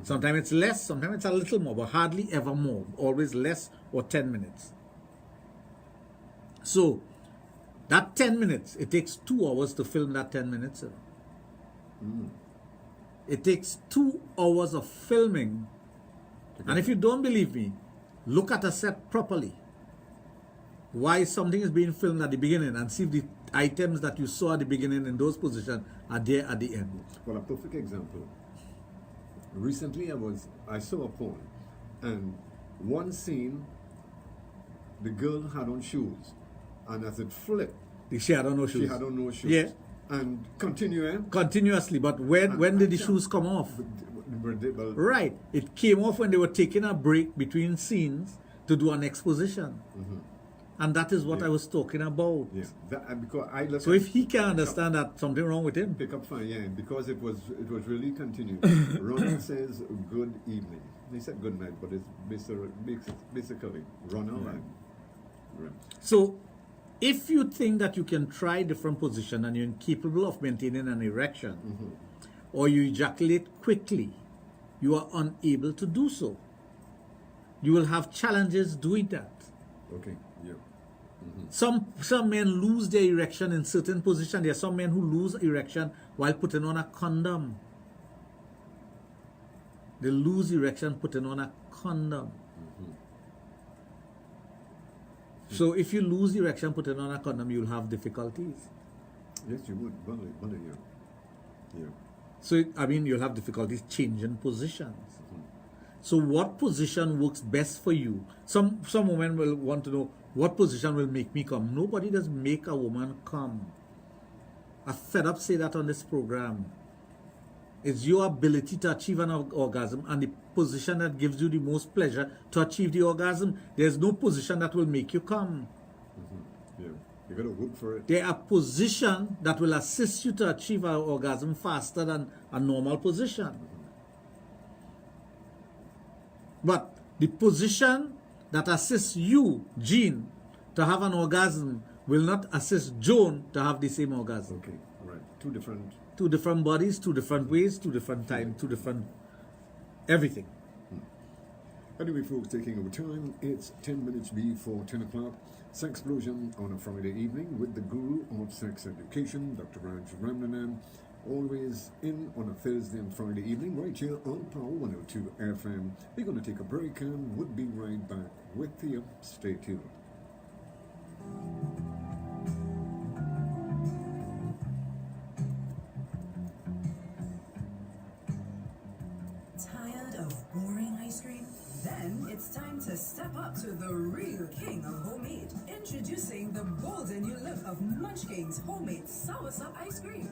Speaker 3: Sometimes it's less, sometimes it's a little more, but hardly ever more. Always less or 10 minutes. So, that 10 minutes, it takes 2 hours to film that 10 minutes. It takes 2 hours of filming. And if you don't believe me, look at a set properly. Why something is being filmed at the beginning, and see if the items that you saw at the beginning in those positions are there at the end.
Speaker 4: Well, a perfect example. Recently I saw a porn, and one scene, the girl had on shoes, and as it flipped,
Speaker 3: she had on no shoes.
Speaker 4: She had on no shoes.
Speaker 3: Yeah.
Speaker 4: And continuously, but when did the shoes come off? Right.
Speaker 3: It came off when they were taking a break between scenes to do an exposition. And that is what I was talking about.
Speaker 4: Because
Speaker 3: so if he can understand that, something wrong with him.
Speaker 4: Pick up fine, yeah, because it was really continuous. Ronald says good evening. He said good night, but it's basically Ronald. Right.
Speaker 3: So if you think that you can try different positions and you're incapable of maintaining an erection, or you ejaculate quickly, you are unable to do so. You will have challenges doing that.
Speaker 4: Okay, yeah.
Speaker 3: Some men lose their erection in certain positions. There are some men who lose erection while putting on a condom. They lose erection putting on a condom. So if you lose erection putting on a condom, you'll have difficulties.
Speaker 4: Yes, you would. Yeah.
Speaker 3: So you'll have difficulties changing positions. So what position works best for you? Some women will want to know, what position will make me come? Nobody does make a woman come. I fed up say that on this program. It's your ability to achieve an orgasm and the position that gives you the most pleasure to achieve the orgasm. There's no position that will make you come.
Speaker 4: Yeah, you got to work for it.
Speaker 3: There are positions that will assist you to achieve an orgasm faster than a normal position. But the position that assists you, Jean, to have an orgasm will not assist Joan to have the same orgasm.
Speaker 4: Okay, right. Two
Speaker 3: different bodies, 2 different ways, 2 different time, 2 different everything.
Speaker 4: Anyway, folks, taking over time, it's 10 minutes before 10 o'clock. Sexplosion on a Friday evening with the guru of sex education, Dr. Raj Ramnanan. Always in on a Thursday and Friday evening, right here on Power 102 FM. We're going to take a break and we'll be right back with you. Stay tuned.
Speaker 8: Tired of boring ice cream? Then it's time to step up to the real king of homemade. Introducing the golden new look of Munchkins homemade soursop ice cream.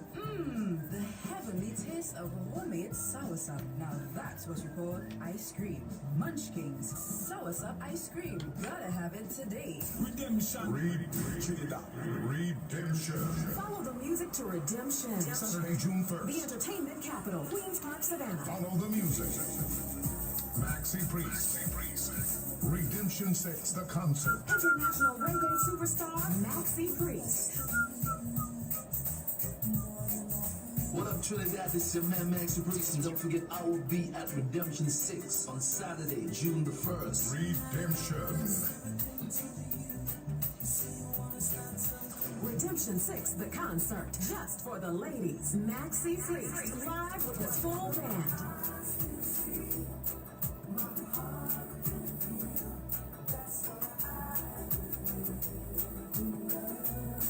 Speaker 8: The heavenly taste of homemade soursop. Now that's what you call ice cream. Munchkins soursop ice cream. Gotta have it today.
Speaker 6: Redemption. Redemption.
Speaker 9: Follow the music to Redemption.
Speaker 6: Saturday, June 1st.
Speaker 9: The entertainment capital, Queens Park, Savannah.
Speaker 6: Follow the music. Maxi Priest. Redemption 6, the concert.
Speaker 9: International reggae superstar, Maxi Priest.
Speaker 10: What up, Trinidad? This is your man, Maxi Priest. And don't forget, I will be at Redemption 6 on Saturday, June the 1st.
Speaker 6: Redemption.
Speaker 9: Redemption 6, the concert. Just for the ladies. Maxi Priest, live with his full band.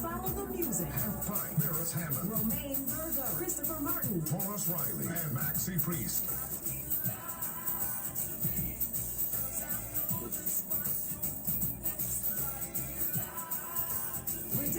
Speaker 9: Follow the music.
Speaker 6: Have fun. Barris Hammond,
Speaker 9: Romaine Virgo, Christopher Martin,
Speaker 6: Taurus Riley, and Maxi Priest.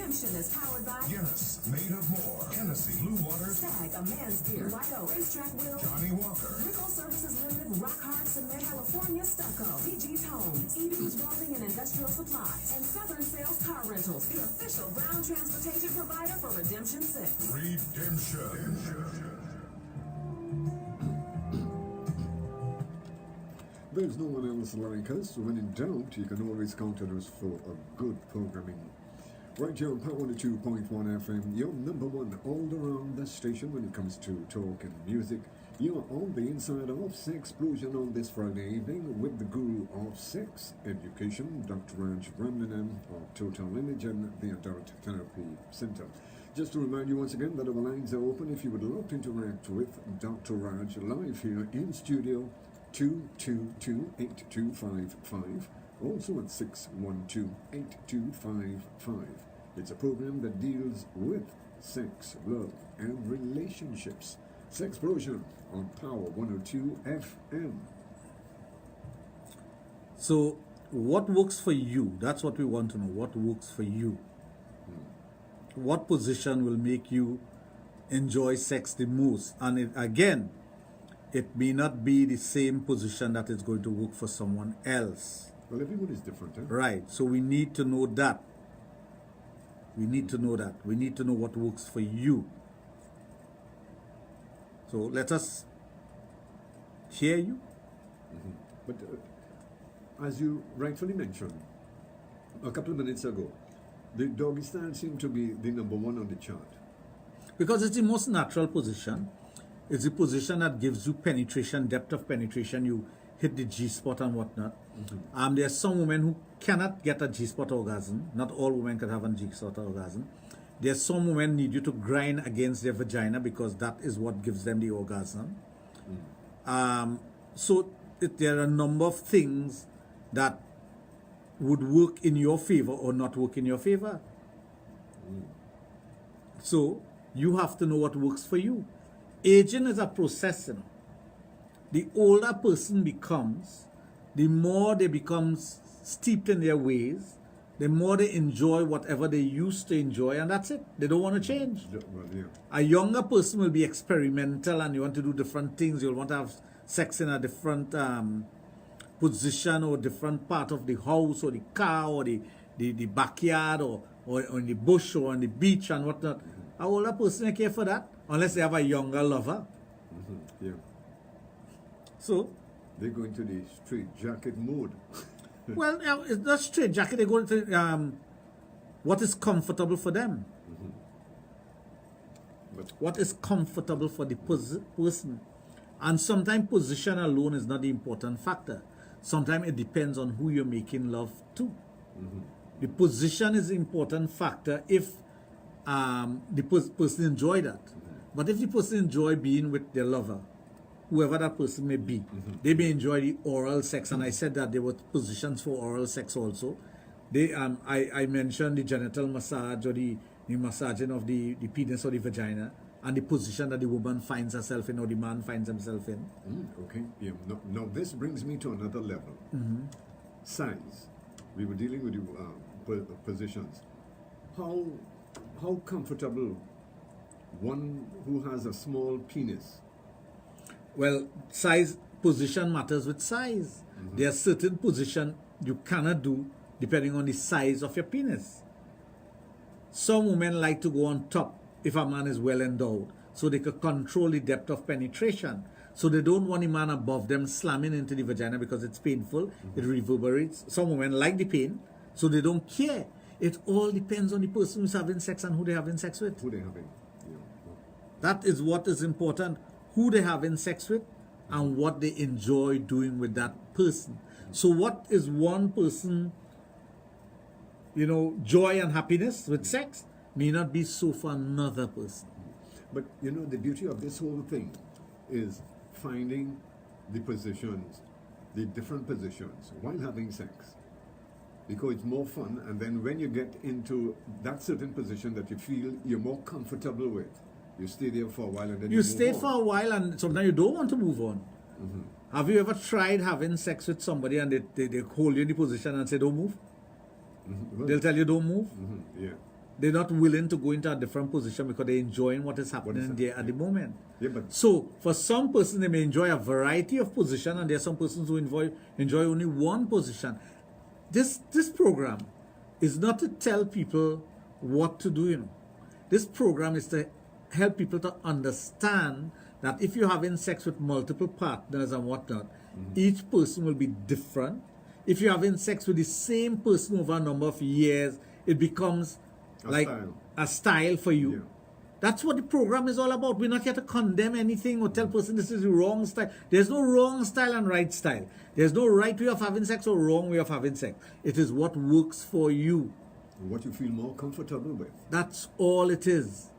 Speaker 9: Redemption is powered by
Speaker 6: Guinness, made of more. Hennessy, Blue Water,
Speaker 9: Stag, a man's gear, White Oak, Racetrack Wheel,
Speaker 6: Johnny Walker.
Speaker 9: Rickle Services Limited, Rock Hard Cement, California Stucco, DG's Homes, EB's Welding and Industrial Supplies, and Southern Sales Car Rentals, the official ground transportation provider for Redemption 6.
Speaker 6: Redemption.
Speaker 4: There's no one else like us, so when in doubt, you can always count on us for a good programming. Right here on Power 102.1 FM, your number one all-around the station when it comes to talk and music. You're on the inside of Sexplosion on this Friday evening with the guru of sex education, Dr. Raj of Total Image and the Adult Therapy Center. Just to remind you once again that our lines are open if you would love to interact with Dr. Raj live here in studio. 222-8255, also at 612-8255. It's a program that deals with sex, love, and relationships. Sexplosion on Power 102 FM.
Speaker 3: So, what works for you? That's what we want to know. What works for you? What position will make you enjoy sex the most? And again, it may not be the same position that is going to work for someone else.
Speaker 4: Well, everyone is different, eh?
Speaker 3: Right. So we need to know that. We need to know that. We need to know what works for you. So let us hear you.
Speaker 4: But as you rightfully mentioned a couple of minutes ago, the doggy style seemed to be the number one on the chart.
Speaker 3: Because it's the most natural position. It's the position that gives you penetration, depth of penetration. You hit the G-spot and whatnot. There are some women who cannot get a G-spot orgasm. Not all women can have a G-spot orgasm. There are some women need you to grind against their vagina because that is what gives them the orgasm. There are a number of things that would work in your favor or not work in your favor. So you have to know what works for you. Aging is a process, you know. The older a person becomes, the more they become steeped in their ways, the more they enjoy whatever they used to enjoy, and that's it. They don't want to change.
Speaker 4: Well, yeah.
Speaker 3: A younger person will be experimental and you want to do different things. You'll want to have sex in a different position or different part of the house or the car or the backyard or in the bush or on the beach and whatnot. An older person don't care for that unless they have a younger lover.
Speaker 4: Yeah.
Speaker 3: So
Speaker 4: they go into the straight jacket mode.
Speaker 3: Well, it's not straight jacket. They go into what is comfortable for them. What is comfortable for the person. And sometimes position alone is not the important factor. Sometimes it depends on who you're making love to. The position is the important factor if the person enjoy that. But if the person enjoy being with their lover, whoever that person may be, they may enjoy the oral sex. And I said that there were positions for oral sex also. I mentioned the genital massage or the massaging of the penis or the vagina, and the position that the woman finds herself in or the man finds himself in.
Speaker 4: Okay. Yeah. Now this brings me to another level. Size. We were dealing with the positions. How comfortable one who has a small penis?
Speaker 3: Well, size, position matters with size. There are certain positions you cannot do depending on the size of your penis. Some women like to go on top if a man is well endowed, so they can control the depth of penetration. So they don't want a man above them slamming into the vagina because it's painful, it reverberates. Some women like the pain, so they don't care. It all depends on the person who's having sex and who they're having sex with.
Speaker 4: Who they're having. Yeah.
Speaker 3: That is what is important. Who they're having sex with and what they enjoy doing with that person. So what is one person, joy and happiness with sex may not be so for another person.
Speaker 4: But the beauty of this whole thing is finding the positions, the different positions while having sex. Because it's more fun, and then when you get into that certain position that you feel you're more comfortable with, you stay there for a while and then you
Speaker 3: stay
Speaker 4: move on.
Speaker 3: for a while and sometimes you don't want to move on. Have you ever tried having sex with somebody and they hold you in the position and say don't move?
Speaker 4: Well,
Speaker 3: they'll tell you don't move?
Speaker 4: Yeah.
Speaker 3: they're not willing to go into a different position because they're enjoying what is happening there at the moment.
Speaker 4: Yeah, but
Speaker 3: So for some person, they may enjoy a variety of position, and there are some persons who enjoy only one position. This program is not to tell people what to do, you know. This program is to help people to understand that if you're having sex with multiple partners and whatnot, each person will be different. If you're having sex with the same person over a number of years, it becomes a style for you.
Speaker 4: Yeah.
Speaker 3: That's what the program is all about. We're not here to condemn anything or tell person this is the wrong style. There's no wrong style and right style. There's no right way of having sex or wrong way of having sex. It is what works for you.
Speaker 4: what you feel more comfortable with.
Speaker 3: That's all it is.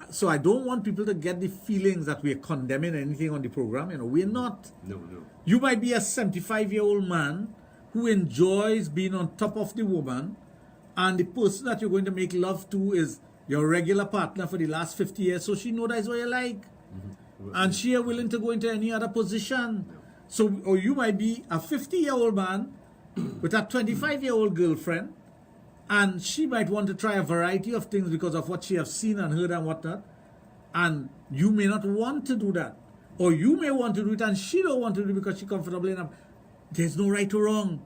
Speaker 3: So I don't want people to get the feelings that we're condemning anything on the program. You know, we're not.
Speaker 4: No.
Speaker 3: You might be a 75-year-old man who enjoys being on top of the woman, and the person that you're going to make love to is your regular partner for the last 50 years, so she knows that's what you like. And she is willing to go into any other position. So, or you might be a 50-year-old man with a 25-year-old girlfriend, and she might want to try a variety of things because of what she has seen and heard and whatnot. And you may not want to do that. Or you may want to do it and she don't want to do it because she's comfortable enough. There's no right or wrong.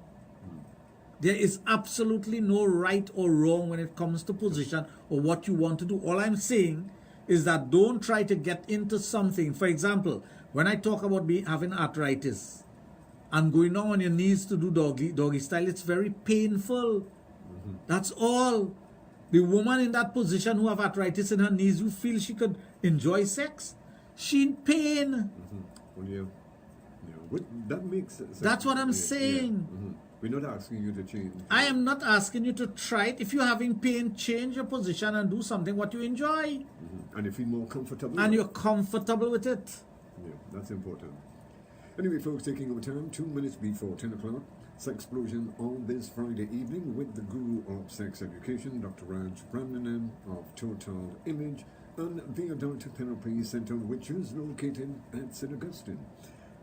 Speaker 3: There is absolutely no right or wrong when it comes to position or what you want to do. All I'm saying is that don't try to get into something. For example, when I talk about having arthritis and going down on your knees to do doggy style, it's very painful. That's all. The woman in that position who have arthritis in her knees, you feel she could enjoy sex? She in pain.
Speaker 4: Well, that makes sense.
Speaker 3: That's what I'm saying.
Speaker 4: We're not asking you to change.
Speaker 3: I am not asking you to try it. If you're having pain, change your position and do something what you enjoy.
Speaker 4: And you feel more comfortable.
Speaker 3: And you're comfortable with it.
Speaker 4: Yeah, that's important. Anyway, folks, taking over time, 2 minutes before 10 o'clock. Sexplosion on this Friday evening with the guru of sex education, Dr. Raj of Total Image and the Adult Therapy Center, which is located at St. Augustine.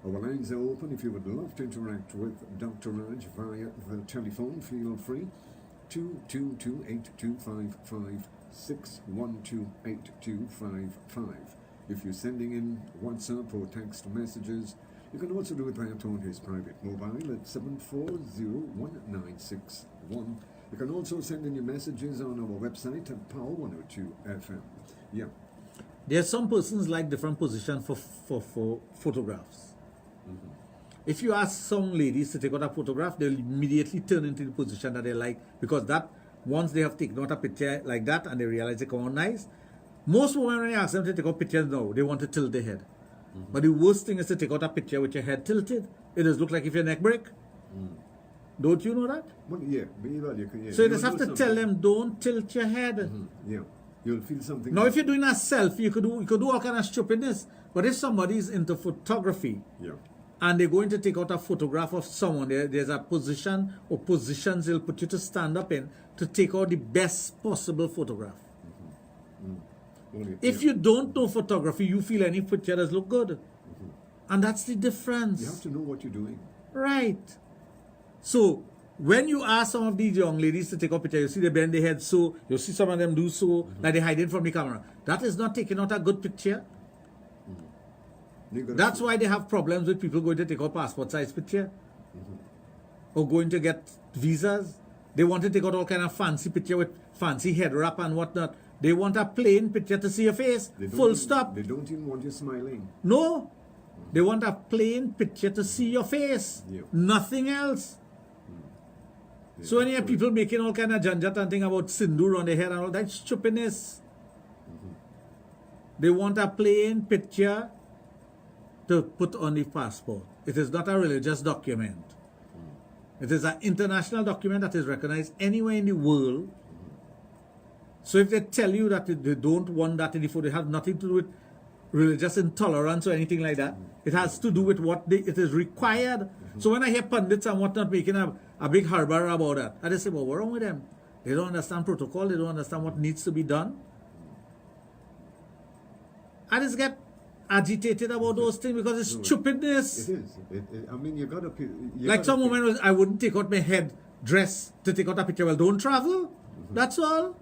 Speaker 4: Our lines are open. If you would love to interact with Dr. Raj via the telephone, feel free. 222-8255, 612-8255. If you're sending in WhatsApp or text messages, you can also do it that on his private mobile at 7401961. You can also send in your messages on our website at Power 102 FM. Yeah.
Speaker 3: There's some persons like different position for photographs. If you ask some ladies to take out a photograph, they'll immediately turn into the position that they like, because that once they have taken out a picture like that and they realize they come out nice, most women, when you ask them to take out pictures now, they want to tilt their head. But the worst thing is to take out a picture with your head tilted. It does look like if your neck break. Don't you know that?
Speaker 4: Well, yeah.
Speaker 3: So you just have to tell them, don't tilt your head.
Speaker 4: Yeah. You'll feel something.
Speaker 3: Now, if you're doing a selfie, you could do all kind of stupidness. But if somebody is into photography, and they're going to take out a photograph of someone, there's a position or positions they'll put you to stand up in to take out the best possible photograph. If you don't know photography, you feel any picture does look good. And that's the difference.
Speaker 4: You have to know what you're doing.
Speaker 3: Right. So, when you ask some of these young ladies to take a picture, you see they bend their head so, you see some of them do so, like they hide it from the camera. That is not taking out a good picture. That's why they have problems with people going to take out passport size picture. Or going to get visas. They want to take out all kind of fancy picture with fancy head wrap and whatnot. They want a plain picture to see your face. Full stop.
Speaker 4: They don't even want you smiling.
Speaker 3: No. They want a plain picture to see your face. Nothing else. So when you have people making all kind of janjat and thing about sindoor on their head and all that stupidness. They want a plain picture to put on the passport. It is not a religious document. It is an international document that is recognized anywhere in the world. So if they tell you that they don't want that in the photo, it has nothing to do with religious intolerance or anything like that. It has to do with what it is required. So when I hear pundits and whatnot making a big harbor about that, I just say, well, what's wrong with them? They don't understand protocol. They don't understand what needs to be done. I just get agitated about those things because it's stupidness.
Speaker 4: It is. I mean, you gotta.
Speaker 3: Like some woman, I wouldn't take out my head dress to take out a picture. Well, don't travel. That's all.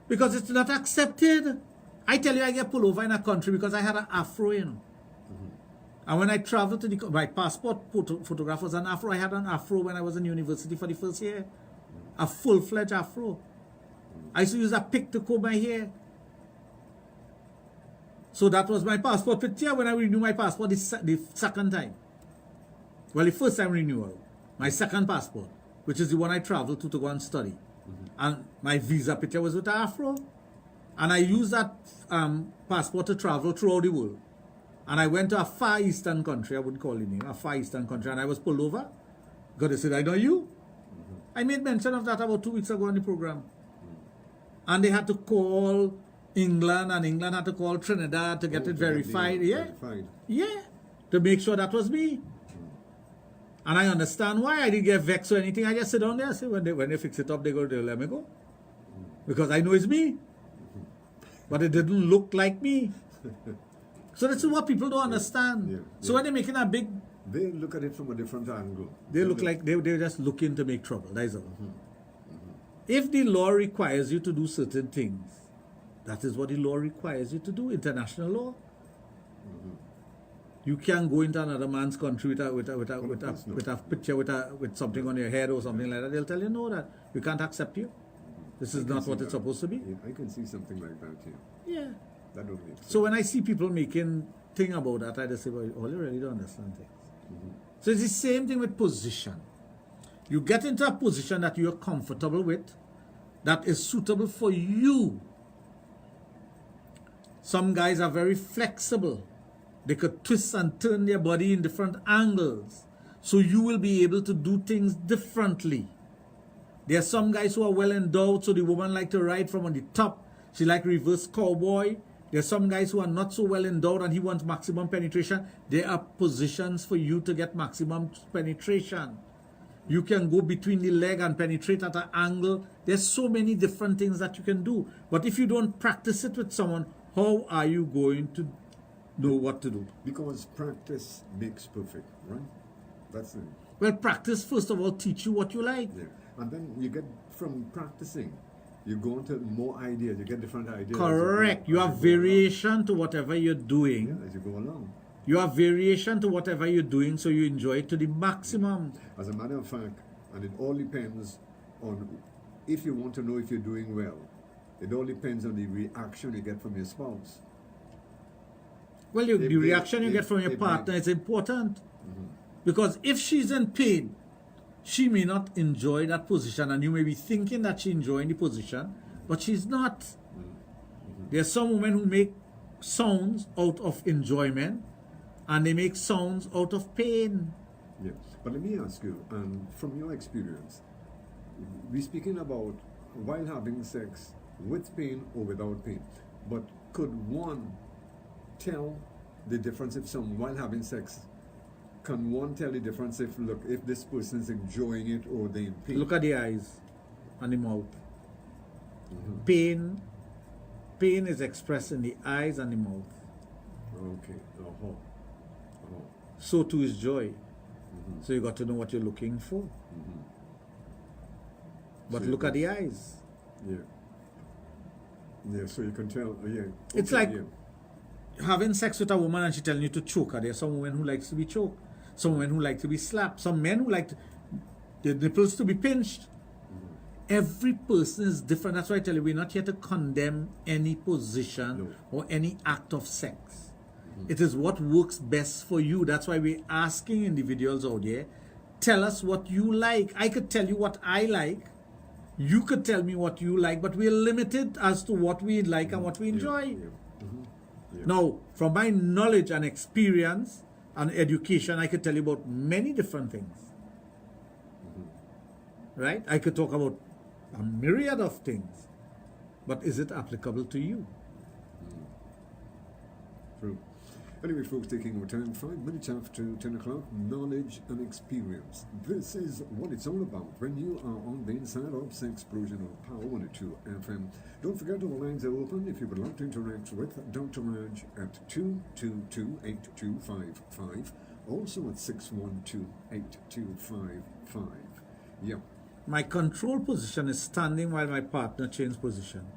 Speaker 3: Because it's not accepted. I tell you, I get pulled over in a country because I had an afro, you know. And when I traveled to my passport photograph was an afro. I had an afro when I was in university for the first year. A full-fledged afro. I used to use a pick to comb my hair. So that was my passport picture when I renewed my passport the second time. Well, the first time renewal. My second passport, which is the one I traveled to go and study. And my visa picture was with an afro. And I used that passport to travel throughout the world. And I went to a far eastern country, I wouldn't call it name, a far eastern country, and I was pulled over. God, they said, I know you. I made mention of that about 2 weeks ago on the program. And they had to call England, and England had to call Trinidad to get it verified. Yeah, to make sure that was me. And I understand why. I didn't get vexed or anything. I just sit down there. I say, when they fix it up, they'll let me go. Because I know it's me. But it didn't look like me. So this is what people don't understand. So when they're making a big...
Speaker 4: They look at it from a different angle.
Speaker 3: They look like they're just looking to make trouble. That is all. If the law requires you to do certain things, that is what the law requires you to do, international law. You can't go into another man's country with a picture with something on your head or something like that. They'll tell you no, that we can't accept you. This is not what it's supposed to be.
Speaker 4: I can see something like that here.
Speaker 3: Yeah.
Speaker 4: That don't make sense.
Speaker 3: So when I see people making thing about that, I just say, well, you really don't understand things. So it's the same thing with position. You get into a position that you're comfortable with, that is suitable for you. Some guys are very flexible. They could twist and turn their body in different angles. So you will be able to do things differently. There are some guys who are well endowed, so the woman like to ride from on the top. She like reverse cowboy. There are some guys who are not so well endowed and he wants maximum penetration. There are positions for you to get maximum penetration. You can go between the leg and penetrate at an angle. There's so many different things that you can do. But if you don't practice it with someone, how are you going to know what to do?
Speaker 4: Because practice makes perfect, right? That's it.
Speaker 3: Well, practice, first of all, teach you what you like.
Speaker 4: Yeah. And then you get from practicing, you go into more ideas, you get different ideas.
Speaker 3: Correct. You have variation to whatever you're doing.
Speaker 4: Yeah, as you go along.
Speaker 3: You have variation to whatever you're doing, so you enjoy it to the maximum.
Speaker 4: As a matter of fact, and it all depends on, if you want to know if you're doing well, it all depends on the reaction you get from your spouse.
Speaker 3: Well, the reaction you get from your partner is important. Because if she's in pain, she may not enjoy that position, and you may be thinking that she's enjoying the position, but she's not. There are some women who make sounds out of enjoyment, and they make sounds out of pain.
Speaker 4: Yeah, but let me ask you, from your experience, we're speaking about while having sex, with pain or without pain, but could one tell the difference if while having sex, can one tell the difference if this person is enjoying it or they're in pain?
Speaker 3: Look at the eyes and the mouth. Pain is expressed in the eyes and the mouth.
Speaker 4: Okay.
Speaker 3: So too is joy. So you got to know what you're looking for. But look at the eyes.
Speaker 4: Yeah, so you can tell.
Speaker 3: It's like having sex with a woman and she telling you to choke her. There are some women who likes to be choked. Some women who like to be slapped. Some men who like the nipples to be pinched. Every person is different. That's why I tell you, we're not here to condemn any position or any act of sex. It is what works best for you. That's why we're asking individuals out there, tell us what you like. I could tell you what I like. You could tell me what you like, but we're limited as to what we like and what we enjoy. Now, from my knowledge and experience and education, I could tell you about many different things. Right? I could talk about a myriad of things. But is it applicable to you?
Speaker 4: True. Anyway, folks, taking our time, 5 minutes after 10 o'clock, knowledge and experience. This is what it's all about when you are on the inside of Sexplosion on Power 102 FM. Don't forget all the lines are open if you would like to interact with Dr. Raj at 222-8255, also at 612-8255. Yeah.
Speaker 3: My control position is standing while my partner changes position.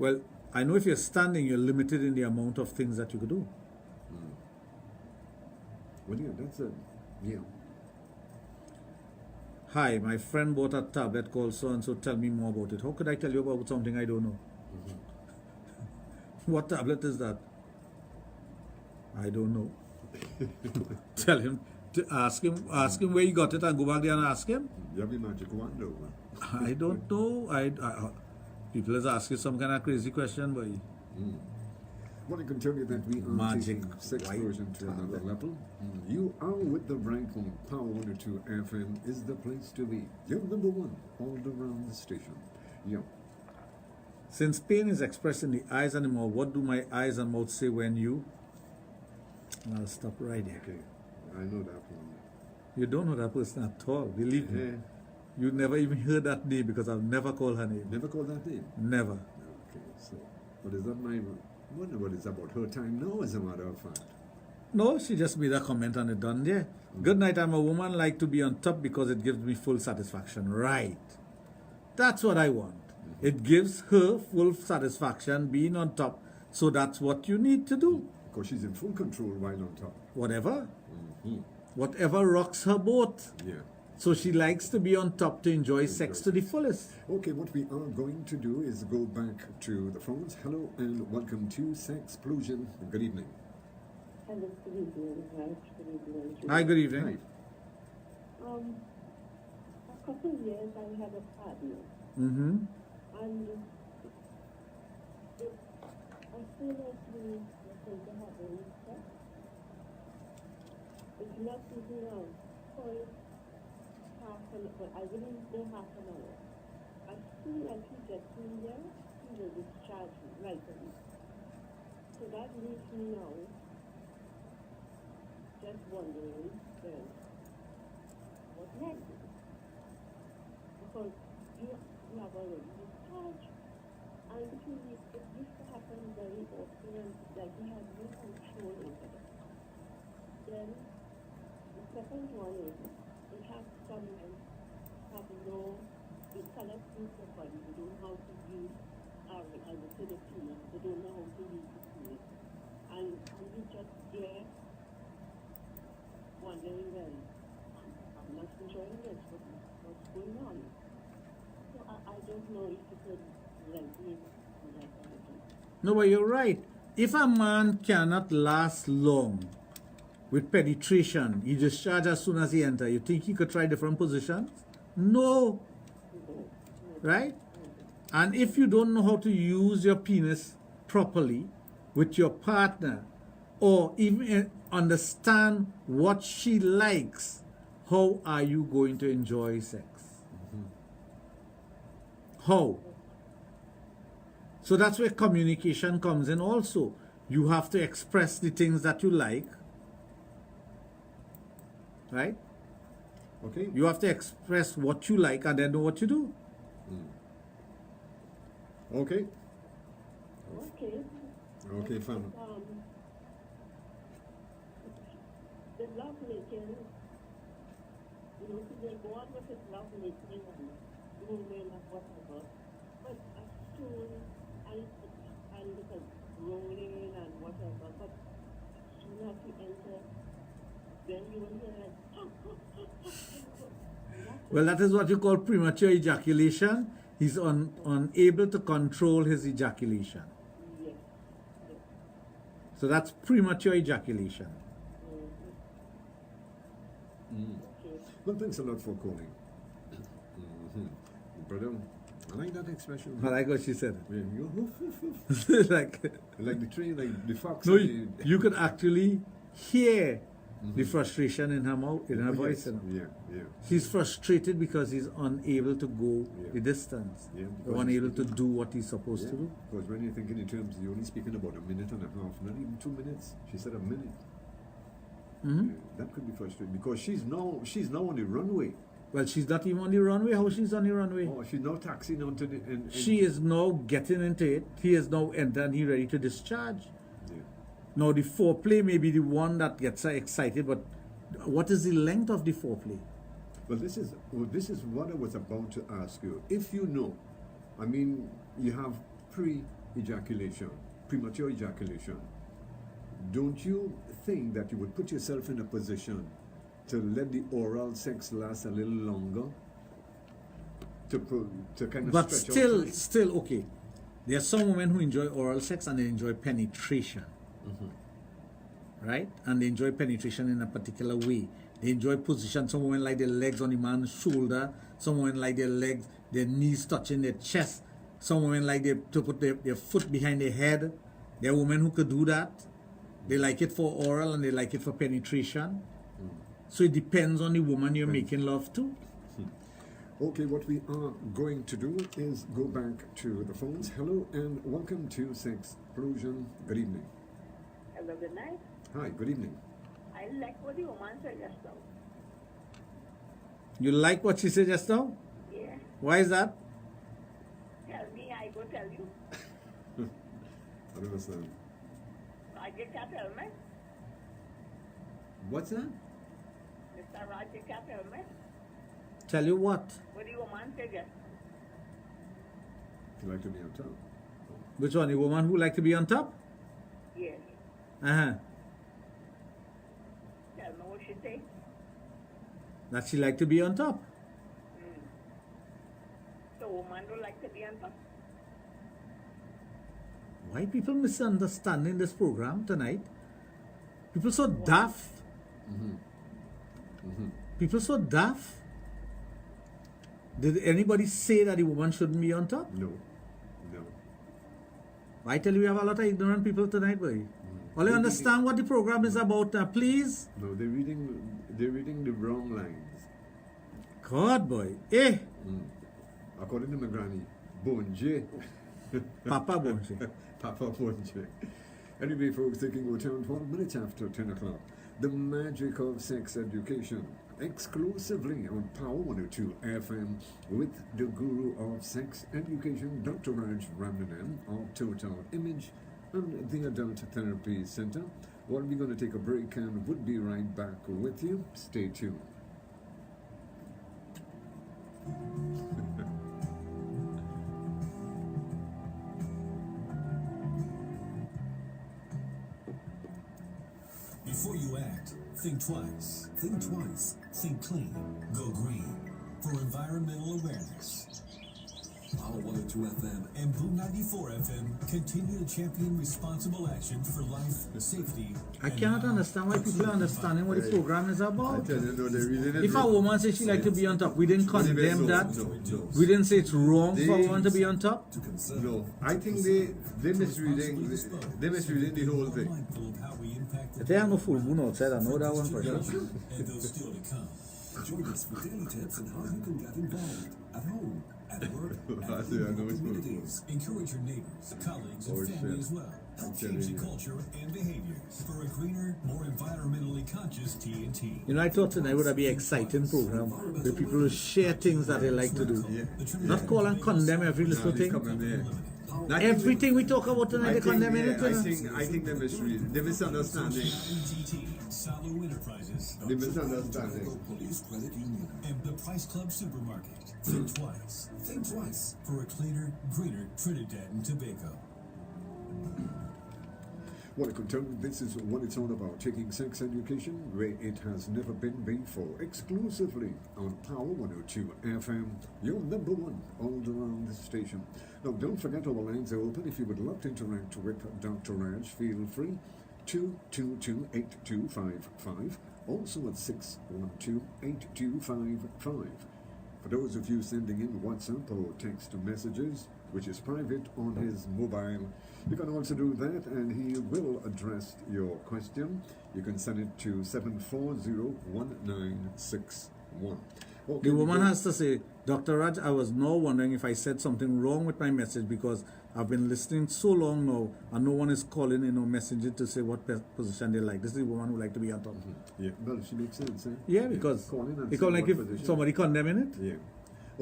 Speaker 3: Well, I know if you're standing, you're limited in the amount of things that you could do.
Speaker 4: Well, yeah, that's a, yeah.
Speaker 3: Hi, my friend bought a tablet called so-and-so, tell me more about it. How could I tell you about something I don't know? What tablet is that? I don't know. Tell him, ask him where he got it and go back there and ask him.
Speaker 4: You have a magic wand, though.
Speaker 3: I don't know. People is asking some kind of crazy question, boy.
Speaker 4: Well, I can tell you that we are
Speaker 3: Magic
Speaker 4: taking Sexplosion to another level. You are with the right one. Power 102 FM is the place to be. You're number one all around the station. Yeah.
Speaker 3: Since pain is expressed in the eyes and the mouth, what do my eyes and mouth say when you... I'll stop right there.
Speaker 4: Okay. I know that one.
Speaker 3: You don't know that person at all, believe me.
Speaker 4: Yeah.
Speaker 3: You never even heard that name because I've never called her name.
Speaker 4: Never called that name?
Speaker 3: Never.
Speaker 4: Okay, so what is that my... I wonder what it's about her time now, as a matter of fact.
Speaker 3: No, she just made a comment on it done there. Good night, I'm a woman, like to be on top because it gives me full satisfaction. Right. That's what I want. It gives her full satisfaction being on top. So that's what you need to do.
Speaker 4: Because she's in full control while on top.
Speaker 3: Whatever. Whatever rocks her boat.
Speaker 4: Yeah.
Speaker 3: So she likes to be on top to enjoy sex to the fullest.
Speaker 4: Okay, what we are going to do is go back to the phones. Hello and welcome to Sexplosion. Good evening.
Speaker 11: Hello, good evening, Raj. Good evening.
Speaker 3: Hi, good evening.
Speaker 4: Hi.
Speaker 11: A couple of years I had a partner,
Speaker 3: Mm-hmm.
Speaker 11: and I feel like we were going to have any sex. It's not even now. For half an hour, I wouldn't go half an hour. As soon as he gets in there, he will discharge me right away. So that leaves me now just wondering then what next? Because you have already discharged. And it used to happen very often, like he has no control over it. Then the second one is we have some have no, they cannot use the body, they don't know how to use I would say the penis, they don't know how to use the penis. And we just there wondering then, I'm not enjoying this, what's going on? So I don't know if you could like me like that.
Speaker 3: No, but you're right. If a man cannot last long with penetration, he discharge as soon as he enter, you think he could try different positions? No. Right? And if you don't know how to use your penis properly with your partner, or even understand what she likes, how are you going to enjoy sex? How? So that's where communication comes in also. You have to express the things that you like. Right?
Speaker 4: Okay.
Speaker 3: You have to express what you like and then know what you do.
Speaker 4: Okay.
Speaker 11: Okay.
Speaker 4: Okay, fine.
Speaker 11: The love making, they go on with his love making and moving and whatever. But as soon and because rolling and whatever, but as soon as you enter, then you will hear
Speaker 3: Well, that is what you call premature ejaculation. He's unable to control his ejaculation.
Speaker 11: Yes.
Speaker 3: So that's premature ejaculation.
Speaker 4: Well, thanks a lot for calling. Brother, I like that expression.
Speaker 3: I like what she said.
Speaker 4: Yeah, you
Speaker 3: like
Speaker 4: the tree, like the fox.
Speaker 3: No, you could actually hear the frustration in her mouth, in her voice.
Speaker 4: Yes. Yeah, yeah.
Speaker 3: He's frustrated because he's unable to go the distance, or unable to do what he's supposed to do.
Speaker 4: Because when you're thinking in terms, you're only speaking about a minute and a half, not even 2 minutes. She said a minute. That could be frustrating because she's now on the runway.
Speaker 3: Well, she's not even on the runway. How she's on the runway?
Speaker 4: Oh, she's now taxiing onto the.
Speaker 3: She is now getting into it. He is now entered. He's ready to discharge.
Speaker 4: Yeah.
Speaker 3: Now the foreplay may be the one that gets her excited, but what is the length of the foreplay?
Speaker 4: Well, this is what I was about to ask you. If you know, I mean, you have ejaculation, premature ejaculation, don't you think that you would put yourself in a position to let the oral sex last a little longer? To kind of
Speaker 3: But
Speaker 4: stretch out time?
Speaker 3: still, okay. There are some women who enjoy oral sex and they enjoy penetration. Right? And they enjoy penetration in a particular way. They enjoy position. Some women like their legs on the man's shoulder. Some women like their knees touching their chest. Some women like to put their foot behind their head. There are women who could do that. They like it for oral and they like it for penetration. So it depends on the woman you're making love to.
Speaker 4: Okay, what we are going to do is go back to the phones. Hello and welcome to Sexplosion. Good evening.
Speaker 11: Hello, good night.
Speaker 4: Hi, good evening.
Speaker 11: I like what the woman said just now.
Speaker 3: You like what she said just now?
Speaker 11: Yeah.
Speaker 3: Why is that?
Speaker 11: Tell me, I go tell you.
Speaker 4: I don't understand.
Speaker 11: I get can't tell me.
Speaker 4: What's that?
Speaker 11: Mr. Raj, you can't tell me.
Speaker 3: Tell you what?
Speaker 11: What the woman said just
Speaker 4: If you like to be on top.
Speaker 3: Which one? The woman who like to be on top?
Speaker 11: yes.
Speaker 3: Uh-huh.
Speaker 11: Tell me what she say.
Speaker 3: That she like to be on top.
Speaker 11: So woman don't like to be on top.
Speaker 3: Why people misunderstanding this program tonight? People so daft. People so daft. Did anybody say that the woman shouldn't be on top?
Speaker 4: No. No.
Speaker 3: I tell you, we have a lot of ignorant people tonight, boy. All you understand what the program is about now, please?
Speaker 4: No, they're reading the wrong lines.
Speaker 3: God, boy. Eh?
Speaker 4: According to my granny, Bonje.
Speaker 3: Papa Bonje.
Speaker 4: Papa Bonje. Anyway, folks, taking over town 12 minutes after 10 o'clock. The magic of sex education. Exclusively on Power 102 FM with the guru of sex education, Dr. Raj Ramanan of Total Image and the Adult Therapy Center. Well, we're going to take a break and would be right back with you. Stay tuned.
Speaker 6: Before you act, think twice.
Speaker 1: Think twice.
Speaker 6: Think clean. Go green. For environmental awareness.
Speaker 1: Power 102 FM
Speaker 6: And Boom 94 FM continue to champion responsible action for life, safety,
Speaker 3: I cannot understand why people are understanding what the program is
Speaker 4: I
Speaker 3: about.
Speaker 4: tell you, no, they're reading it
Speaker 3: If a
Speaker 4: wrong.
Speaker 3: woman says she like to be on top, we didn't condemn that.
Speaker 4: No.
Speaker 3: We didn't say it's wrong for a
Speaker 4: They-
Speaker 3: woman to be on top.
Speaker 1: to conserve.
Speaker 4: No, I think they're misreading the whole thing.
Speaker 6: mindful of how we impact the
Speaker 3: They have no full moon outside, I know that one for sure.
Speaker 6: and those still to come.
Speaker 1: Join us for daily tips on how you can get involved at home, at work,
Speaker 4: I
Speaker 1: and
Speaker 4: see, I
Speaker 1: in
Speaker 4: know
Speaker 1: your
Speaker 4: it's good.
Speaker 1: communities.
Speaker 6: Encourage your neighbors, colleagues, and
Speaker 4: Oh,
Speaker 6: family
Speaker 4: shit.
Speaker 6: as well. Help
Speaker 4: I'm
Speaker 6: change the
Speaker 4: telling you.
Speaker 6: culture and behaviors for a greener, more environmentally conscious TNT.
Speaker 3: You know, I thought tonight would be an exciting program where people will share things that they like to do. Not call and condemn every little thing. Everything we talk about tonight, they condemn it.
Speaker 4: I think they're misreading. They're misunderstanding.
Speaker 6: EGT, Salo Enterprises,
Speaker 4: They're misunderstanding.
Speaker 1: Police Credit Union.
Speaker 6: and the Price Club Supermarket. Think twice
Speaker 1: Think twice.
Speaker 6: for a cleaner, greener Trinidad and Tobago.
Speaker 4: Well, I could tell you this is what it's all about, taking sex education where it has never been before, exclusively on Power 102 FM, your number one all around the station. Now, don't forget our lines are open. If you would love to interact with Dr. Raj, feel free. 222-8255, also at 612-8255. For those of you sending in WhatsApp or text messages, which is private on his mobile, you can also do that and he will address your question. You can send it to 740-1961. Okay,
Speaker 3: The woman has to say, Dr. Raj, I was now wondering if I said something wrong with my message because I've been listening so long now and no one is calling in or messaging to say what position they like. This is the woman who like to be on top.
Speaker 4: Yeah, well, she makes sense, eh?
Speaker 3: Yeah, because
Speaker 4: Call in and
Speaker 3: they
Speaker 4: say
Speaker 3: call like
Speaker 4: what
Speaker 3: if
Speaker 4: position.
Speaker 3: somebody condemning it.
Speaker 4: Yeah.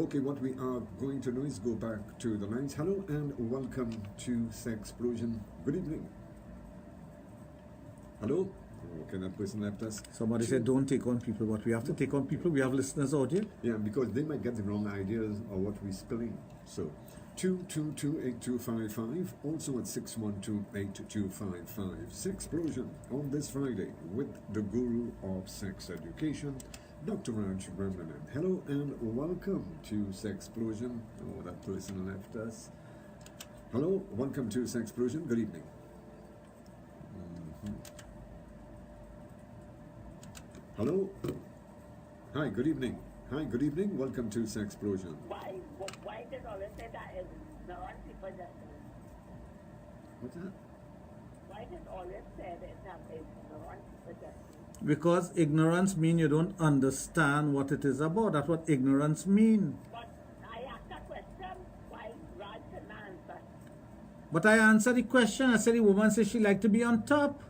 Speaker 4: Okay, what we are going to do is go back to the lines. Hello and welcome to Sexplosion. Good evening. Hello? Okay, that person left us.
Speaker 3: Somebody said don't take on people, but we have to take on people. We have listeners out here.
Speaker 4: Yeah, because they might get the wrong ideas of what we're spilling. So, 222-8255, also at 612-8255. Sexplosion on this Friday with the guru of sex education, Dr. Raj. Hello and welcome to Sexplosion. Oh, that person left us. Hello, welcome to Sexplosion. Good evening. Hello. Hi, good evening. Hi, good evening. Welcome to Sexplosion.
Speaker 12: Why did always say that ignorant people just...
Speaker 4: What's that?
Speaker 12: Why did always say that ignorant people just...
Speaker 3: Because ignorance means you don't understand what it is about. That's what ignorance means.
Speaker 12: But I asked a question, why Raj didn't answer?
Speaker 3: But I answered the question. I said the woman says she like to be on top.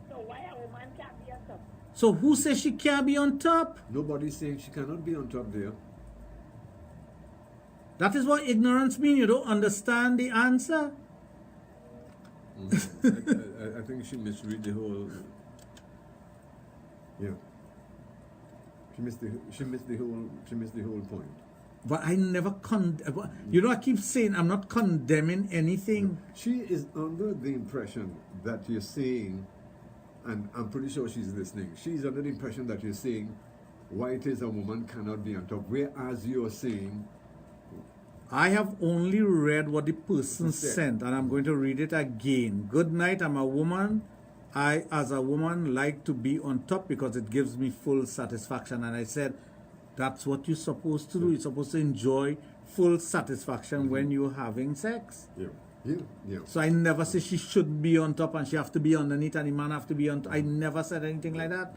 Speaker 12: So why a woman can't be on top?
Speaker 3: So who says she can't be on top?
Speaker 4: Nobody's saying she cannot be on top there.
Speaker 3: That is what ignorance means. You don't understand the answer.
Speaker 4: I think she misread the whole... Yeah. She missed the whole point.
Speaker 3: But I never you know, I keep saying I'm not condemning anything.
Speaker 4: No. She is under the impression that you're saying, and I'm pretty sure she's listening, she's under the impression that you're saying why it is a woman cannot be on top, whereas you're saying...
Speaker 3: I have only read what the person sent, and I'm going to read it again. Good night, I'm a woman. I, as a woman, like to be on top because it gives me full satisfaction. And I said, that's what you're supposed to do. You're supposed to enjoy full satisfaction when you're having sex.
Speaker 4: Yeah.
Speaker 3: So I never say she should be on top and she have to be underneath and the man have to be on top. I never said anything like that.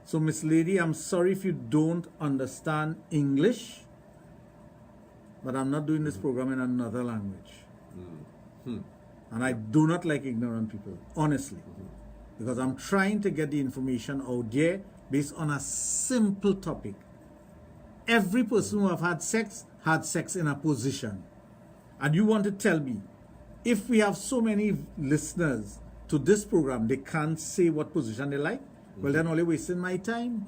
Speaker 3: So, Miss Lady, I'm sorry if you don't understand English, but I'm not doing this program in another language. And I do not like ignorant people, honestly. Because I'm trying to get the information out there based on a simple topic. Every person who have had sex in a position. And you want to tell me, if we have so many listeners to this program, they can't say what position they like, well, then only wasting my time.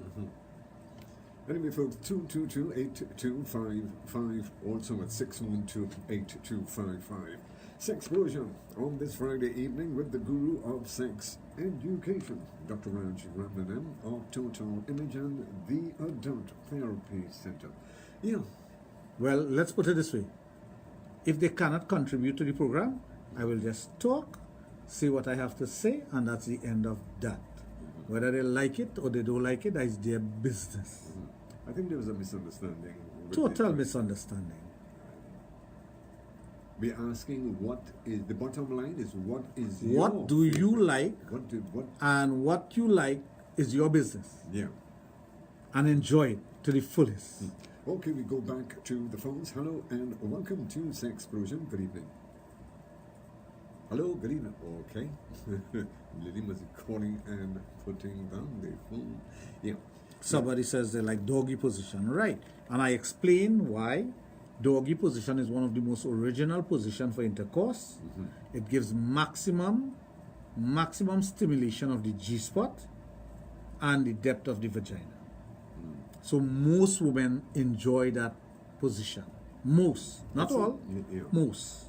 Speaker 4: Anyway, folks, 222-8255, also at 612-8255. Sexplosion on this Friday evening with the guru of sex education, Dr. Raj of Total Image and the Adult Therapy Center. Yeah.
Speaker 3: Well, let's put it this way. If they cannot contribute to the program, I will just talk, say what I have to say, and that's the end of that. Whether they like it or they don't like it, that is their business.
Speaker 4: I think there was a misunderstanding.
Speaker 3: Total misunderstanding.
Speaker 4: We're asking what is the bottom line is what is
Speaker 3: what do
Speaker 4: favorite?
Speaker 3: You like
Speaker 4: what
Speaker 3: and what you like is your business.
Speaker 4: Yeah.
Speaker 3: And enjoy it to the fullest.
Speaker 4: Okay, we go back to the phones. Hello and welcome to Sexplosion. Good evening. Hello, good evening. Okay. Lily was calling and putting down the phone. Yeah.
Speaker 3: Somebody says they like doggy position. Right. And I explain why. Doggy position is one of the most original positions for intercourse. It gives maximum stimulation of the G-spot and the depth of the vagina. So most women enjoy that position. Most, not all, most.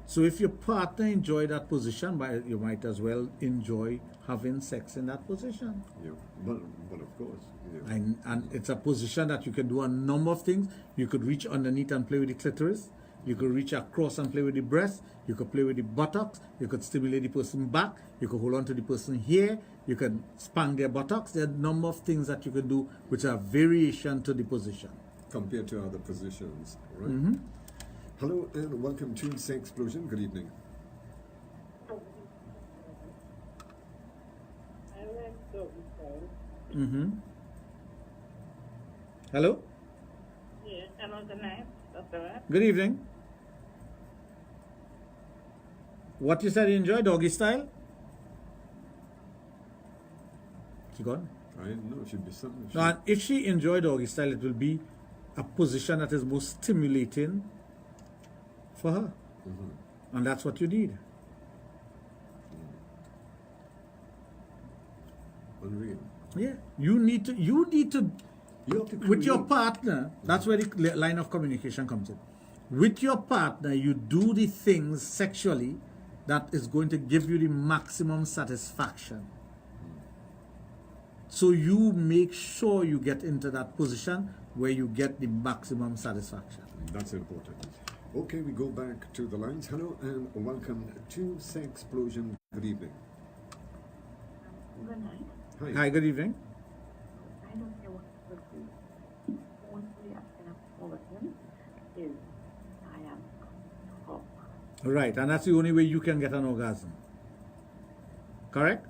Speaker 3: So if your partner enjoy that position, you might as well enjoy having sex in that position.
Speaker 4: Yeah, but of course. Yeah.
Speaker 3: And it's a position that you can do a number of things. You could reach underneath and play with the clitoris. You could reach across and play with the breast. You could play with the buttocks. You could stimulate the person back. You could hold on to the person here. You can spank their buttocks. There are a number of things that you can do which are variation to the position.
Speaker 4: Compared to other positions, right? Hello and welcome to Sexplosion. Good evening.
Speaker 11: I like doggy style.
Speaker 3: Hello?
Speaker 12: Yeah, hello, good night, Dr. Raj.
Speaker 3: Good evening. What you said you enjoy, doggy style? She gone?
Speaker 4: I didn't know. It should be something.
Speaker 3: No, and if she enjoy doggy style, it will be a position that is most stimulating for her. And that's what you need.
Speaker 4: Unreal.
Speaker 3: Yeah, you need to
Speaker 4: You have to
Speaker 3: with your
Speaker 4: create.
Speaker 3: partner. That's where the line of communication comes in. With your partner, you do the things sexually that is going to give you the maximum satisfaction. So you make sure you get into that position where you get the maximum satisfaction.
Speaker 4: That's important. Okay, we go back to the lines. Hello and welcome to Sexplosion. Good evening.
Speaker 12: Good night.
Speaker 4: Hi.
Speaker 3: Hi, good evening.
Speaker 12: I don't know what would be mostly an orgasm is I am top.
Speaker 3: Right, and that's the only way you can get an orgasm. Correct?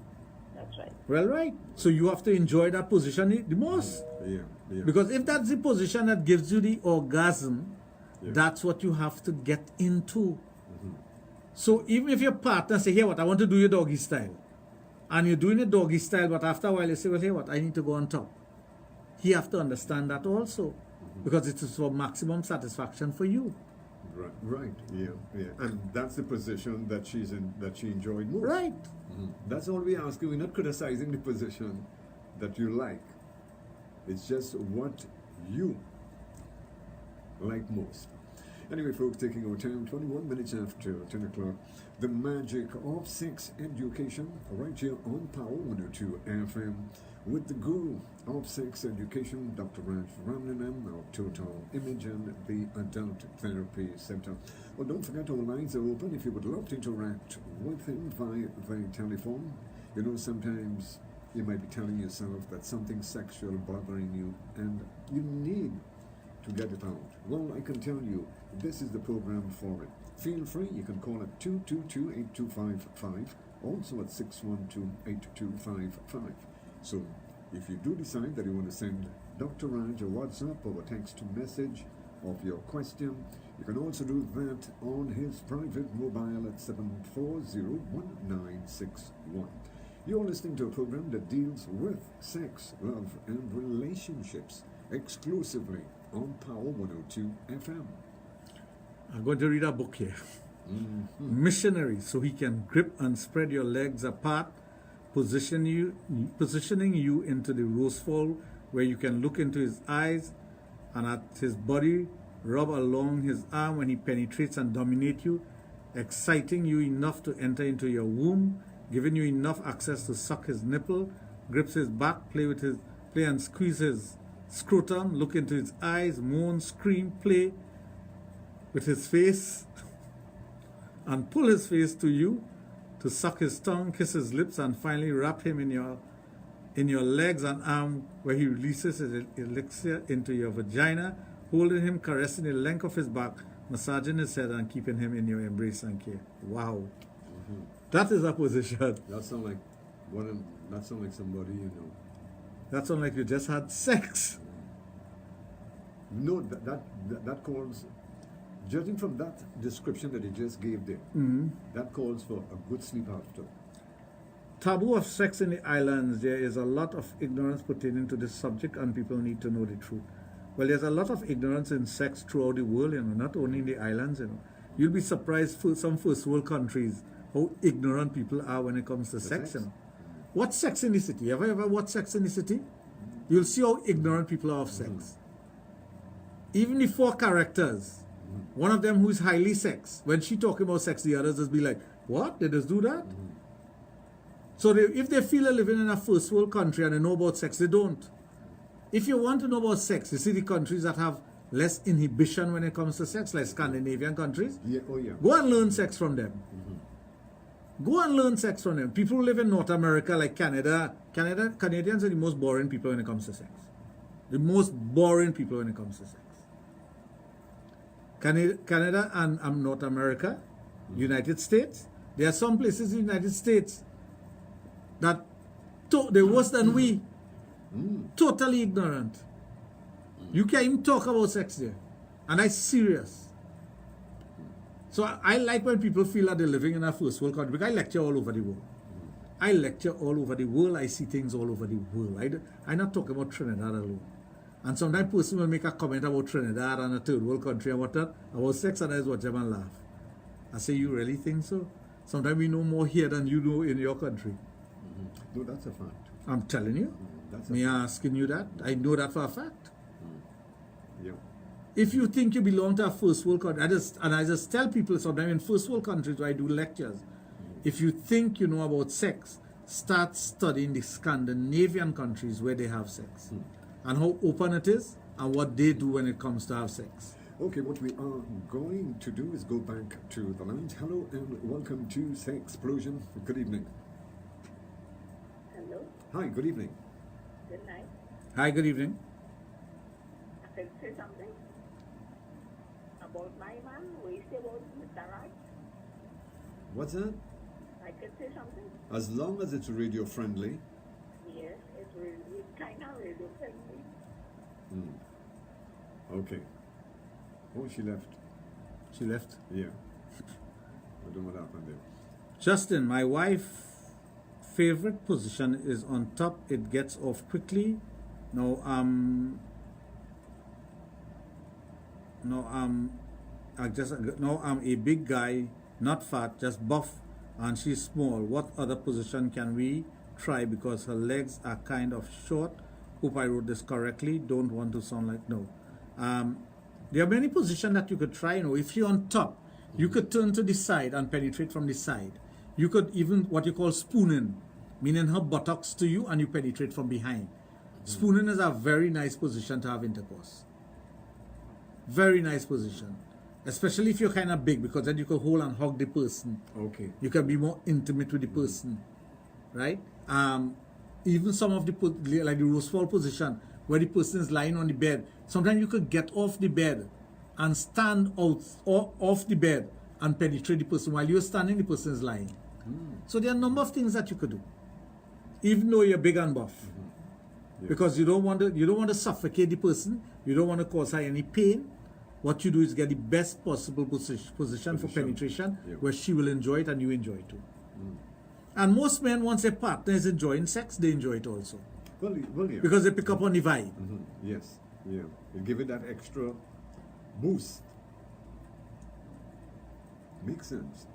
Speaker 12: That's right.
Speaker 3: Well, right. So you have to enjoy that position the most.
Speaker 4: Yeah, yeah.
Speaker 3: Because if that's the position that gives you the orgasm, that's what you have to get into. So even if your partner say, "Hey, what, I want to do your doggy style," and you're doing a doggy style, but after a while you say, "Well, hey, what, I need to go on top." He have to understand that also, because it is for maximum satisfaction for you.
Speaker 4: Right, yeah. And that's the position that she's in, that she enjoyed most.
Speaker 3: Right.
Speaker 4: That's all we ask you. We're not criticizing the position that you like. It's just what you like most. Anyway, folks, taking our time, 21 minutes after 10 o'clock. The magic of sex education, right here on Power 102 FM, with the guru of sex education, Dr. Raj Ramnanam, our Total Image and the Adult Therapy Center. Well, don't forget all lines are open if you would love to interact with him via the telephone. You know, sometimes you might be telling yourself that something sexual bothering you and you need to get it out. Well, I can tell you, this is the program for it. Feel free, you can call at 222-8255, also at 612-8255. So, if you do decide that you want to send Dr. Raj a WhatsApp or a text message of your question, you can also do that on his private mobile at 740-1961. You're listening to a program that deals with sex, love, and relationships exclusively on Power 102 FM.
Speaker 3: I'm going to read a book here. Missionary, so he can grip and spread your legs apart, positioning you into the roseful where you can look into his eyes and at his body, rub along his arm when he penetrates and dominate you, exciting you enough to enter into your womb, giving you enough access to suck his nipple, grips his back, play and squeeze his scrotum, look into his eyes, moan, scream, play with his face, and pull his face to you, to suck his tongue, kiss his lips, and finally wrap him in your legs and arm where he releases his elixir into your vagina, holding him, caressing the length of his back, massaging his head, and keeping him in your embrace and care. Wow. That is a position.
Speaker 4: That sounds like somebody, you know.
Speaker 3: That sounds like you just had sex.
Speaker 4: No, that calls, judging from that description that he just gave there, that calls for a good sleep after.
Speaker 3: Taboo of sex in the islands. There is a lot of ignorance pertaining to this subject, and people need to know the truth. Well, there's a lot of ignorance in sex throughout the world, you know, not only in the islands, you know. You'll be surprised for some first world countries how ignorant people are when it comes to sex, you know. What's Sex in the City? Have you ever watched Sex in the City? You'll see how ignorant people are of sex. Even the four characters, one of them who is highly sex, when she talking about sex, the others just be like, what? They just do that? So if they feel they're living in a first world country and they know about sex, they don't. If you want to know about sex, you see the countries that have less inhibition when it comes to sex, like Scandinavian countries.
Speaker 4: Yeah,
Speaker 3: Go and learn sex from them. Go and learn sex from them. People who live in North America, like Canadians are the most boring people when it comes to sex. The most boring people when it comes to sex. Canada and North America, United States, there are some places in the United States that they're worse than we. Totally ignorant. You can't even talk about sex there. And I'm serious. So I like when people feel that they're living in a first world country, because I lecture all over the world. I lecture all over the world. I see things all over the world. I'm not talking about Trinidad alone. And sometimes person will make a comment about Trinidad and a third world country and whatnot, about sex, and I just watch them and laugh. I say, you really think so? Sometimes we know more here than you know in your country.
Speaker 4: No, that's a fact.
Speaker 3: I'm telling you. Me asking you that. I know that for a fact.
Speaker 4: Yeah.
Speaker 3: If you think you belong to a first world country, I just tell people sometimes in first world countries where I do lectures, if you think you know about sex, start studying the Scandinavian countries where they have sex and how open it is and what they do when it comes to have sex.
Speaker 4: Okay, what we are going to do is go back to the lines. Hello and welcome to Sexplosion. Good evening.
Speaker 12: Hello.
Speaker 4: Hi, good evening.
Speaker 12: Good night.
Speaker 3: Hi, good evening.
Speaker 12: I can say something about my man. What you say about Mr. Raj?
Speaker 4: What's that?
Speaker 12: I can say something.
Speaker 4: As long as it's radio friendly.
Speaker 12: Yes, it's really kind of radio friendly.
Speaker 4: Okay. Oh, she left.
Speaker 3: She left?
Speaker 4: Yeah. I don't know what happened there.
Speaker 3: Justin, my wife's favorite position is on top. It gets off quickly. No, I'm a big guy, not fat, just buff, and she's small. What other position can we try? Because her legs are kind of short. Hope I wrote this correctly. Don't want to sound like no. There are many positions that you could try. You know, if you're on top, you could turn to the side and penetrate from the side. You could even what you call spooning, meaning her buttocks to you and you penetrate from behind. Spooning is a very nice position to have intercourse. Very nice position. Especially if you're kind of big, because then you can hold and hug the person.
Speaker 4: Okay.
Speaker 3: You can be more intimate with the person. Right? Even some of the, like the rosefall position, where the person is lying on the bed, sometimes you could get off the bed and stand out off the bed and penetrate the person. While you're standing, the person is lying. So there are a number of things that you could do, even though you're big and buff.
Speaker 4: Yeah.
Speaker 3: Because you don't want to suffocate the person. You don't want to cause her any pain. What you do is get the best possible position for penetration, where she will enjoy it and you enjoy it too. And most men, once their partner is enjoying sex, they enjoy it also.
Speaker 4: Well, yeah.
Speaker 3: Because they pick up on the vibe.
Speaker 4: Yes, yeah. You give it that extra boost. Makes sense.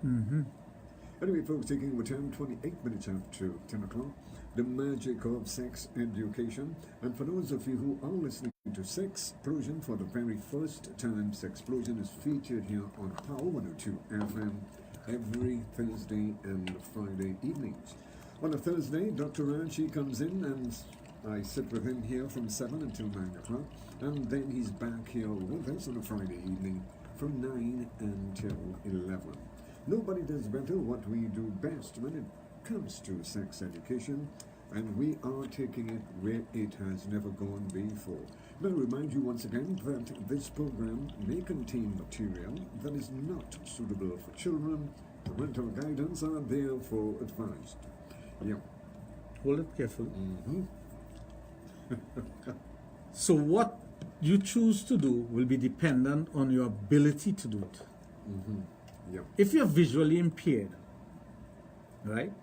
Speaker 4: Anyway, folks, taking our time, 28 minutes after 10 o'clock. The magic of sex education. And for those of you who are listening to Sexplosion for the very first time, Sexplosion is featured here on Power 102 FM every Thursday and Friday evenings. On a Thursday, Dr. Raj, he comes in and I sit with him here from 7 until 9 o'clock. And then he's back here with us on a Friday evening from 9 until 11. Nobody does better what we do best when it comes to sex education, and we are taking it where it has never gone before. Let me remind you once again that this program may contain material that is not suitable for children. Parental guidance are therefore advised. Yeah.
Speaker 3: Hold it carefully. So what you choose to do will be dependent on your ability to do it.
Speaker 4: Yeah.
Speaker 3: If you're visually impaired, right,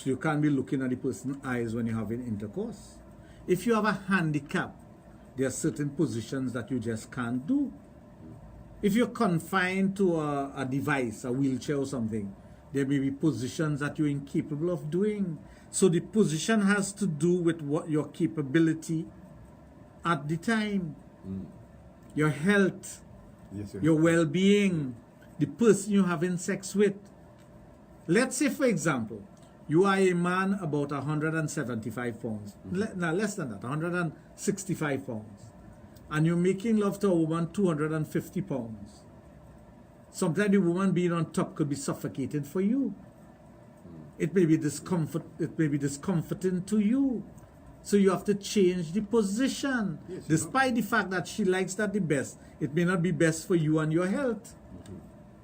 Speaker 3: you can't be looking at the person's eyes when you're having intercourse. If you have a handicap, there are certain positions that you just can't do. If you're confined to a device, a wheelchair or something, there may be positions that you're incapable of doing. So the position has to do with what your capability at the time, your health, your well-being, the person you're having sex with. Let's say, for example, you are a man about 175 pounds. Now, less than that, 165 pounds. And you're making love to a woman 250 pounds. Sometimes the woman being on top could be suffocating for you. It may be discomforting to you. So you have to change the position.
Speaker 4: Yes,
Speaker 3: despite the fact that she likes that the best, it may not be best for you and your health.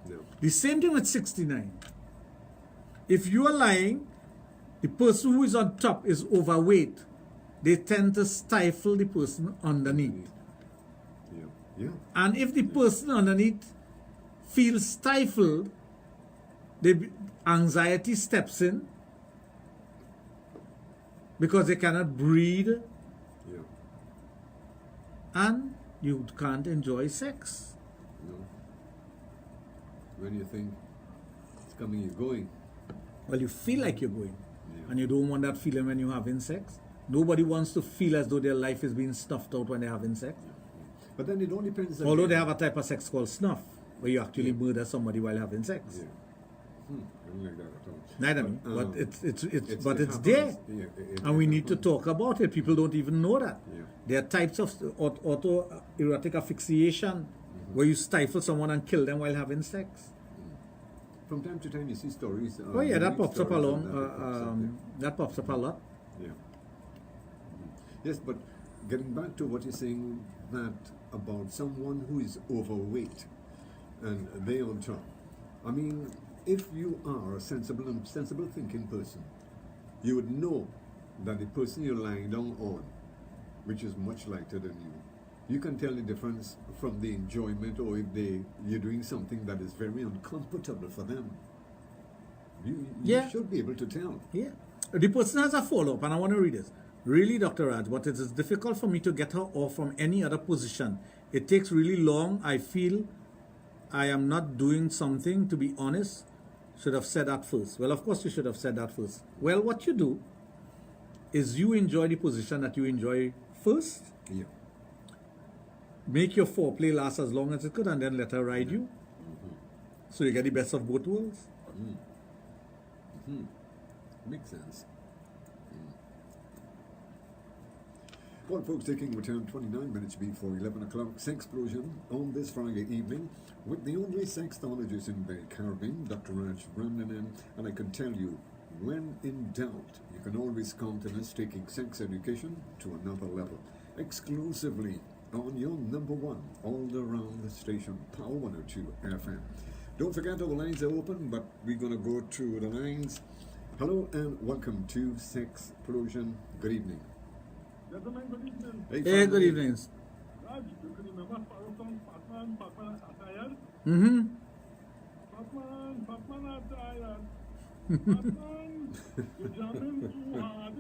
Speaker 4: No.
Speaker 3: The same thing with 69. If you are lying, the person who is on top is overweight. They tend to stifle the person underneath.
Speaker 4: Yeah.
Speaker 3: And if the person underneath feels stifled, anxiety steps in because they cannot breathe, and you can't enjoy sex.
Speaker 4: No. When you think it's coming, you're going.
Speaker 3: Well, you feel like you're going, and you don't want that feeling when you're having sex. Nobody wants to feel as though their life is being snuffed out when they're having sex.
Speaker 4: But then it all depends.
Speaker 3: Although they have a type of sex called snuff, where you actually murder somebody while having sex.
Speaker 4: Yeah. I don't like that at all.
Speaker 3: Neither me. But it's
Speaker 4: happens.
Speaker 3: there.
Speaker 4: Yeah,
Speaker 3: And we need to talk about it. People don't even know that.
Speaker 4: Yeah.
Speaker 3: There are types of autoerotic asphyxiation where you stifle someone and kill them while having sex.
Speaker 4: From time to time, you see stories.
Speaker 3: Oh yeah, that
Speaker 4: unique
Speaker 3: pops up
Speaker 4: stories
Speaker 3: along. That pops up a lot.
Speaker 4: Yeah. Yes, but getting back to what you're saying, that about someone who is overweight and they on top. I mean, if you are a sensible thinking person, you would know that the person you're lying down on, which is much lighter than you can tell the difference from the enjoyment, or if you're doing something that is very uncomfortable for them. You should be able to tell.
Speaker 3: Yeah. The person has a follow-up, and I want to read this. Really, Dr. Raj, but it is difficult for me to get her off from any other position. It takes really long. I feel I am not doing something, to be honest. Should have said that first. Well, of course you should have said that first. Well, what you do is you enjoy the position that you enjoy first.
Speaker 4: Yeah.
Speaker 3: Make your foreplay last as long as it could, and then let her ride you. So you get the best of both worlds.
Speaker 4: Makes sense. Well, folks, taking return 29 minutes before 11 o'clock. Sexplosion on this Friday evening with the only sexologist in the Caribbean, Dr. Raj Ramnanan. And I can tell you, when in doubt, you can always count on us taking sex education to another level. Exclusively on your number one, all around the station, Power 102 FM. Don't forget our lines are open, but we're going to go to the lines. Hello and welcome to Sexplosion. Good evening.
Speaker 13: Gentlemen, good evening.
Speaker 3: Hey, good evening.
Speaker 13: Raj, you can remember Patman Attayar? Patman Attayar. Patman, you're jumping too hard.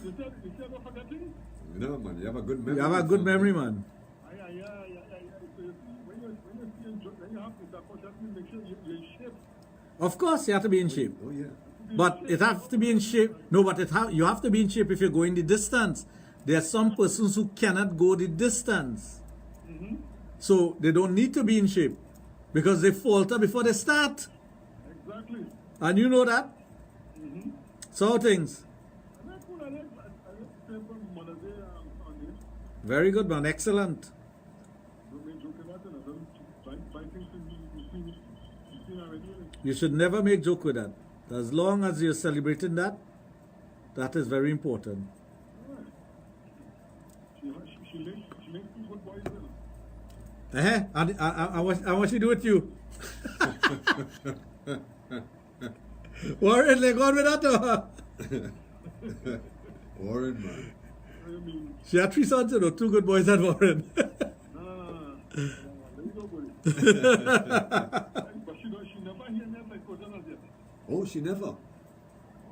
Speaker 13: You said not forgetting?
Speaker 4: No, man, you have a good memory.
Speaker 3: You have a good memory, man.
Speaker 13: Yeah. So you see, when you have this approach, you have to make sure you're in shape.
Speaker 3: Of course, you have to be in shape.
Speaker 4: Oh, yeah.
Speaker 3: But it has to be in shape. No, but you have to be in shape if you're going the distance. There are some persons who cannot go the distance. So they don't need to be in shape because they falter before they start.
Speaker 13: Exactly.
Speaker 3: And you know that? So things. Very good, man. Excellent. You should never make joke with that. As long as you're celebrating that, that is very important.
Speaker 13: She makes two good boys.
Speaker 3: And what she do with you? Warren, they gone with that.
Speaker 4: Warren, man.
Speaker 3: She had 3 sons, you know, 2 good boys at Warren.
Speaker 13: No. But she never hear me like Kojanas yet.
Speaker 4: Oh, she never?
Speaker 13: Oh,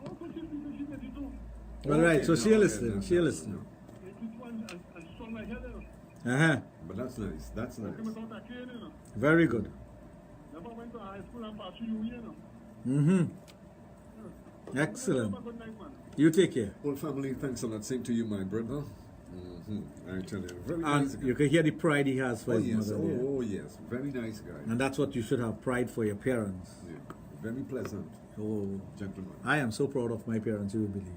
Speaker 13: so she did it too.
Speaker 3: All right, so she'll listen. She'll listen.
Speaker 13: And strong like hell,
Speaker 4: But that's nice. That's nice.
Speaker 3: Very good.
Speaker 13: Never went to high school and passed you,
Speaker 3: Excellent. You take care.
Speaker 4: Well, family, thanks a lot. Same to you, my brother. I tell you, very
Speaker 3: And
Speaker 4: nice guy.
Speaker 3: you can hear the pride he has for his mother.
Speaker 4: Oh, yes. Very nice guy.
Speaker 3: And that's what you should have, pride for your parents.
Speaker 4: Yeah. Very pleasant.
Speaker 3: Oh,
Speaker 4: gentleman.
Speaker 3: I am so proud of my parents, you will believe.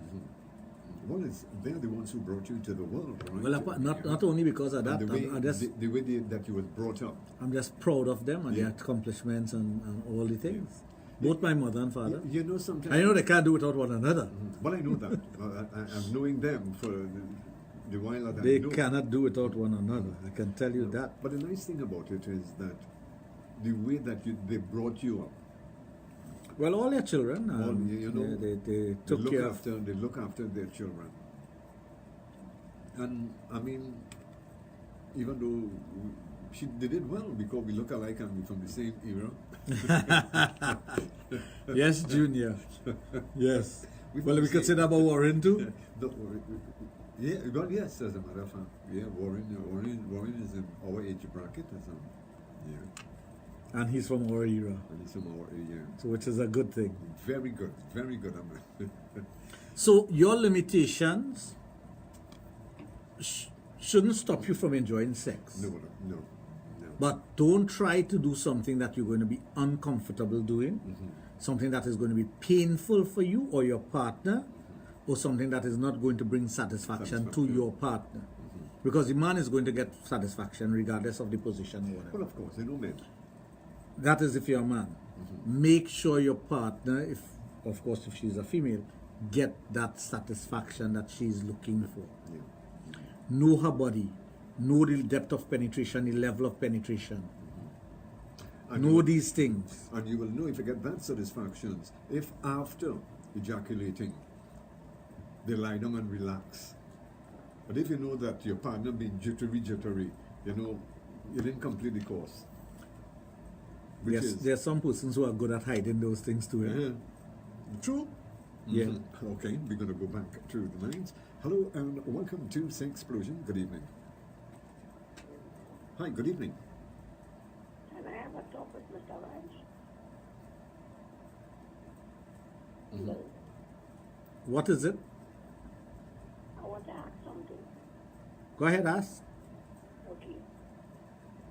Speaker 4: Well, they're the ones who brought you into the world, right?
Speaker 3: Well, not only because of that,
Speaker 4: the way that you was brought up.
Speaker 3: I'm just proud of them and their accomplishments and all the things. Both my mother and father.
Speaker 4: You know, sometimes...
Speaker 3: I know they can't do without one another.
Speaker 4: Well, I know that. I'm knowing them for the while that
Speaker 3: they
Speaker 4: I know.
Speaker 3: cannot do without one another. I can tell you that.
Speaker 4: But the nice thing about it is that the way that they brought you up.
Speaker 3: Well, all their children, they took care of.
Speaker 4: They look after their children. And I mean, even though they did well because we look alike and we're from the same era.
Speaker 3: Yes, Junior. Yes. Well, we could say that about Warren too.
Speaker 4: Yeah, well, yes, as a matter of fact. Yeah, Warren is in our age bracket.
Speaker 3: And he's from our era.
Speaker 4: And he's from our area.
Speaker 3: So which is a good thing.
Speaker 4: Very good. Very good.
Speaker 3: So your limitations shouldn't stop you from enjoying sex.
Speaker 4: No.
Speaker 3: But don't try to do something that you're going to be uncomfortable doing, something that is going to be painful for you or your partner, or something that is not going to bring satisfaction to your partner. Because the man is going to get satisfaction regardless of the position or whatever.
Speaker 4: Well, of course, they know men.
Speaker 3: That is if you're a man. Make sure your partner, if she's a female, get that satisfaction that she's looking for. Know her body. Know the depth of penetration, the level of penetration. Know these things.
Speaker 4: And you will know if you get that satisfaction if after ejaculating, they lie down and relax. But if you know that your partner being jittery, you know, you didn't complete the course.
Speaker 3: Yes, there are some persons who are good at hiding those things too.
Speaker 4: True.
Speaker 3: Yeah.
Speaker 4: Okay, we're going to go back to the lines. Hello and welcome to Sexplosion. Good evening. Hi, good evening.
Speaker 11: Can I have a talk with Mr. Raj?
Speaker 3: What is it?
Speaker 11: I want to ask something.
Speaker 3: Go ahead, ask.
Speaker 11: Okay.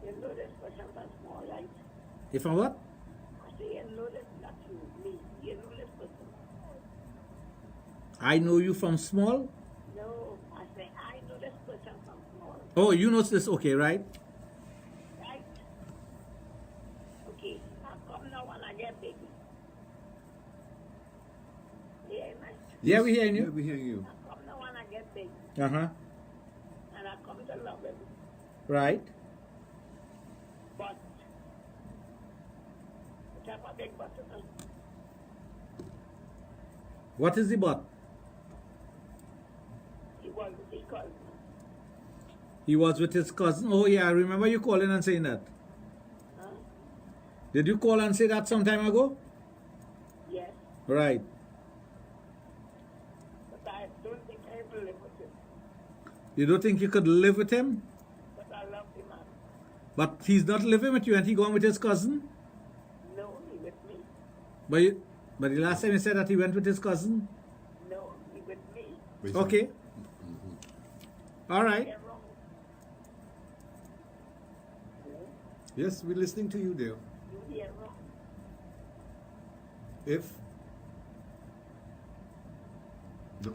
Speaker 11: You know this person from small, right?
Speaker 3: If I'm what?
Speaker 11: I say you know this, not you, me. You know this person.
Speaker 3: I know you from small?
Speaker 11: No, I say I know this person from small.
Speaker 3: Oh, you know this, okay, right?
Speaker 11: Right? Okay, I come now when I get big. Yeah, man.
Speaker 3: Yeah, we hearing you.
Speaker 4: Yeah, we hear you.
Speaker 11: I come now when I get big.
Speaker 3: Uh-huh.
Speaker 11: And I come to love him.
Speaker 3: Right.
Speaker 11: But I have a big button.
Speaker 3: What is the but?
Speaker 11: He was with his cousin.
Speaker 3: He was with his cousin. Oh yeah, I remember you calling and saying that.
Speaker 11: Huh?
Speaker 3: Did you call and say that some time ago?
Speaker 11: Yes.
Speaker 3: Right.
Speaker 11: But I don't think I will live with him.
Speaker 3: You don't think you could live with him?
Speaker 11: But I love him, man.
Speaker 3: But he's not living with you and he gone with his cousin?
Speaker 11: No, he with me.
Speaker 3: But the last time you said that he went with his cousin?
Speaker 11: No, he with me.
Speaker 3: Okay. All right.
Speaker 11: They're wrong. Hello?
Speaker 4: Yes, we're listening to you, dear.
Speaker 11: You hear wrong.
Speaker 4: If no.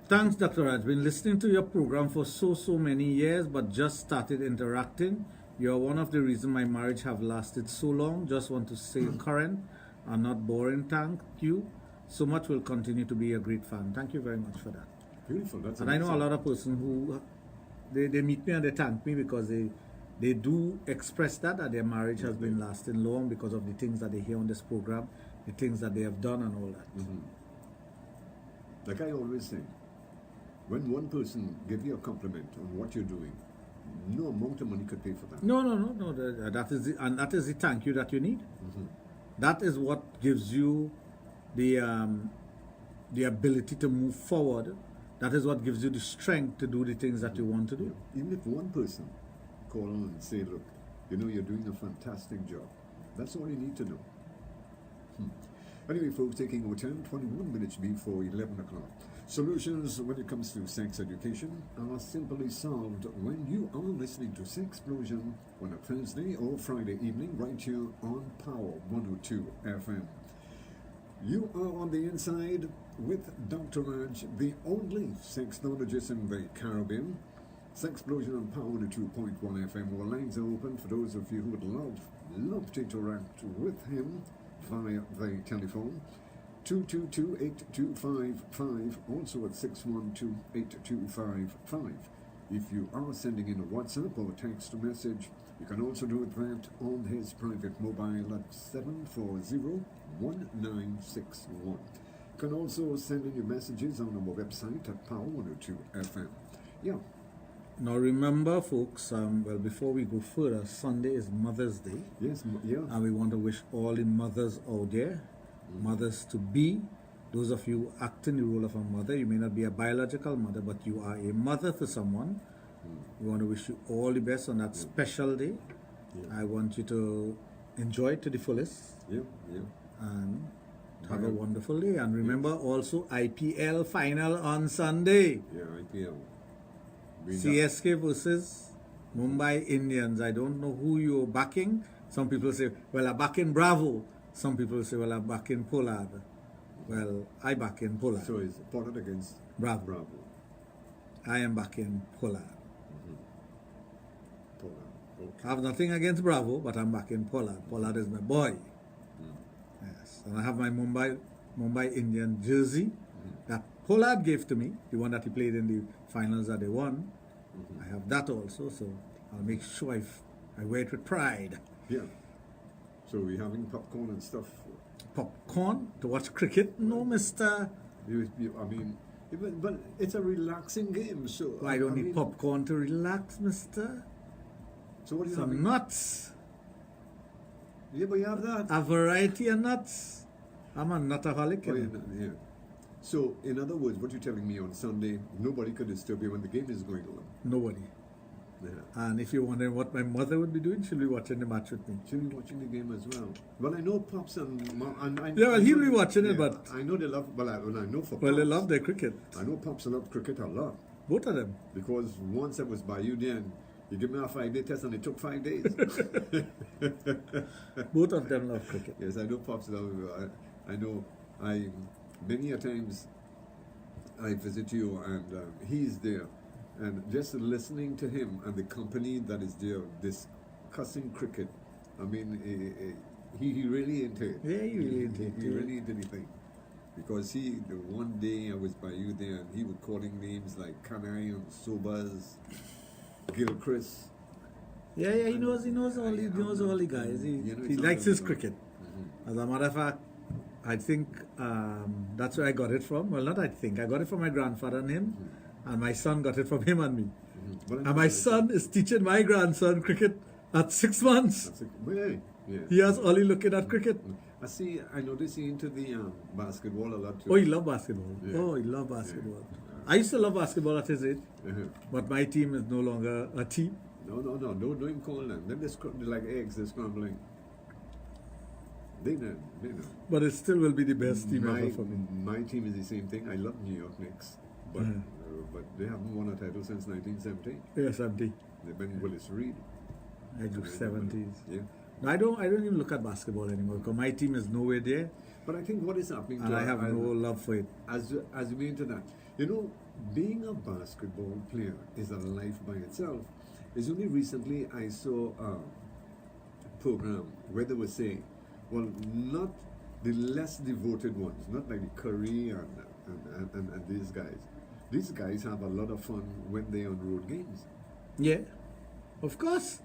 Speaker 3: Thanks, Dr. Raj. Been listening to your program for so many years, but just started interacting. You are one of the reasons my marriage have lasted so long. Just want to stay current and not boring. Thank you so much. Will continue to be a great fan. Thank you very much for that.
Speaker 4: Beautiful. That's
Speaker 3: and I know a lot of persons who they meet me and they thank me because they do express that their marriage has been lasting long because of the things that they hear on this program, the things that they have done and all that.
Speaker 4: Like I always say, when one person gives you a compliment on what you're doing, no amount of money could pay for that.
Speaker 3: No. That is the thank you that you need. That is what gives you the ability to move forward. That is what gives you the strength to do the things that you want to do.
Speaker 4: Even if one person call on and say, look, you know, you're doing a fantastic job. That's all you need to know. Anyway, folks, taking our time, 21 minutes before 11 o'clock. Solutions when it comes to sex education are simply solved when you are listening to Sexplosion on a Thursday or Friday evening right here on Power 102 FM. You are on the inside with Dr. Raj, the only sexologist in the Caribbean. Sexplosion on Power 102.1 FM. Our lines are open for those of you who would love to interact with him via the telephone. 222-8255, also at 612-8255. If you are sending in a WhatsApp or text message, you can also do that on his private mobile at 740-1961. You can also send in your messages on our website at Power 102 FM. Yeah.
Speaker 3: Now remember, folks, well, before we go further, Sunday is Mother's Day.
Speaker 4: Yes, yeah.
Speaker 3: And we want to wish all the mothers out there, mothers to be, those of you acting the role of a mother. You may not be a biological mother, but you are a mother to someone. We want to wish you all the best on that special day. I want you to enjoy it to the fullest.
Speaker 4: Yeah, yeah.
Speaker 3: And have a wonderful day. And remember also IPL final on Sunday.
Speaker 4: Yeah, IPL.
Speaker 3: CSK versus Mumbai Indians. I don't know who you're backing. Some people say, well, I'm backing Bravo. Some people say, well, I'm backing Pollard. Well, I back in Pollard.
Speaker 4: So it's Pollard against
Speaker 3: Bravo. I am backing Pollard.
Speaker 4: Pollard. Okay.
Speaker 3: I have nothing against Bravo, but I'm backing Pollard. Pollard is my boy. Yes. And I have my Mumbai Indian jersey that Pollard gave to me, the one that he played in the finals that they won. I have that also, so I'll make sure I wear it with pride.
Speaker 4: Yeah. So we're having popcorn and stuff.
Speaker 3: Popcorn to watch cricket? No, mister.
Speaker 4: But it's a relaxing game, so...
Speaker 3: I don't need popcorn to relax, mister.
Speaker 4: So what do you
Speaker 3: Some
Speaker 4: having?
Speaker 3: nuts.
Speaker 4: Yeah, but you have that.
Speaker 3: A variety of nuts. I'm a nutaholic.
Speaker 4: Yeah. So, in other words, what you're telling me on Sunday, nobody could disturb you when the game is going on.
Speaker 3: Nobody.
Speaker 4: Yeah.
Speaker 3: And if you're wondering what my mother would be doing, she'll be watching the match with me.
Speaker 4: She'll be watching the game as well. Well, I know Pops and Mom...
Speaker 3: he'll be watching it, but...
Speaker 4: I know they love... Well, I know for Pops...
Speaker 3: Well, they love their cricket.
Speaker 4: I know Pops love cricket a lot.
Speaker 3: Both of them.
Speaker 4: Because once I was by you then, you give me a 5-day test and it took 5 days.
Speaker 3: Both of them love cricket.
Speaker 4: Yes, I know Pops love... I know... Many a times I visit you and he's there. And just listening to him and the company that is there discussing cricket, I mean, he really into it.
Speaker 3: Yeah, he really into it.
Speaker 4: He really into the thing. Because the one day I was by you there and he was calling names like Kanai and Sobers, Gilchrist.
Speaker 3: Yeah, he knows all the guys. He likes his cricket. As a matter of fact, I think that's where I got it from. Well, not I think. I got it from my grandfather and him. And my son got it from him and me. And my son is teaching my grandson cricket at 6 months.
Speaker 4: Yeah.
Speaker 3: He has Ollie looking at cricket.
Speaker 4: I noticed he into the basketball a lot too.
Speaker 3: Oh, he loved basketball.
Speaker 4: Yeah.
Speaker 3: Oh, he loved basketball. I used to love basketball at his age. But my team is no longer a team.
Speaker 4: No, don't even call them. They're like eggs, they're scrambling. They know.
Speaker 3: But it still will be the best team ever for me.
Speaker 4: My team is the same thing. I love New York Knicks. But they haven't won a title since 1970.
Speaker 3: Yeah, 70.
Speaker 4: They've been Willis Reed.
Speaker 3: I do 70s.
Speaker 4: Yeah.
Speaker 3: No, I don't even look at basketball anymore because my team is nowhere there.
Speaker 4: But I think what is happening
Speaker 3: and I have no love for it.
Speaker 4: As we into that, being a basketball player is a life by itself. It's only recently I saw a program where they were saying, well, not the less devoted ones, not like the Curry and these guys. These guys have a lot of fun when they're on road games.
Speaker 3: Yeah, of course.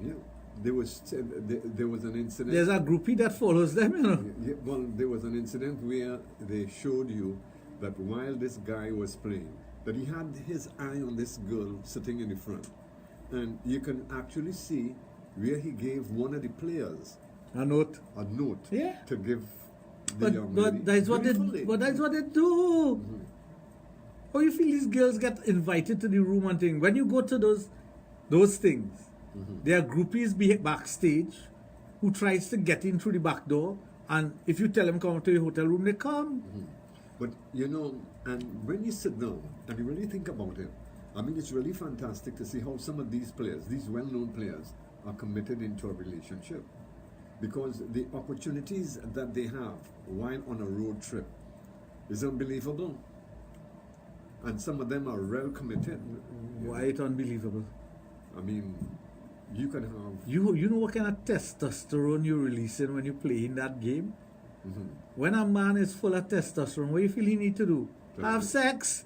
Speaker 4: Yeah, there was an incident.
Speaker 3: There's a groupie that follows them,
Speaker 4: Yeah, well, there was an incident where they showed you that while this guy was playing, that he had his eye on this girl sitting in the front, and you can actually see where he gave one of the players
Speaker 3: a note.
Speaker 4: Yeah. To give.
Speaker 3: But that's what they do. How you feel these girls get invited to the room and thing? When you go to those things, there are groupies backstage who tries to get in through the back door, and if you tell them come to your hotel room, they come.
Speaker 4: But and when you sit down and you really think about it, I mean, it's really fantastic to see how some of these players, these well-known players, are committed into a relationship. Because the opportunities that they have while on a road trip is unbelievable. And some of them are well committed.
Speaker 3: Why it's unbelievable?
Speaker 4: I mean, you can have...
Speaker 3: You know what kind of testosterone you're releasing when you play in that game? When a man is full of testosterone, what do you feel he need to do? Have sex?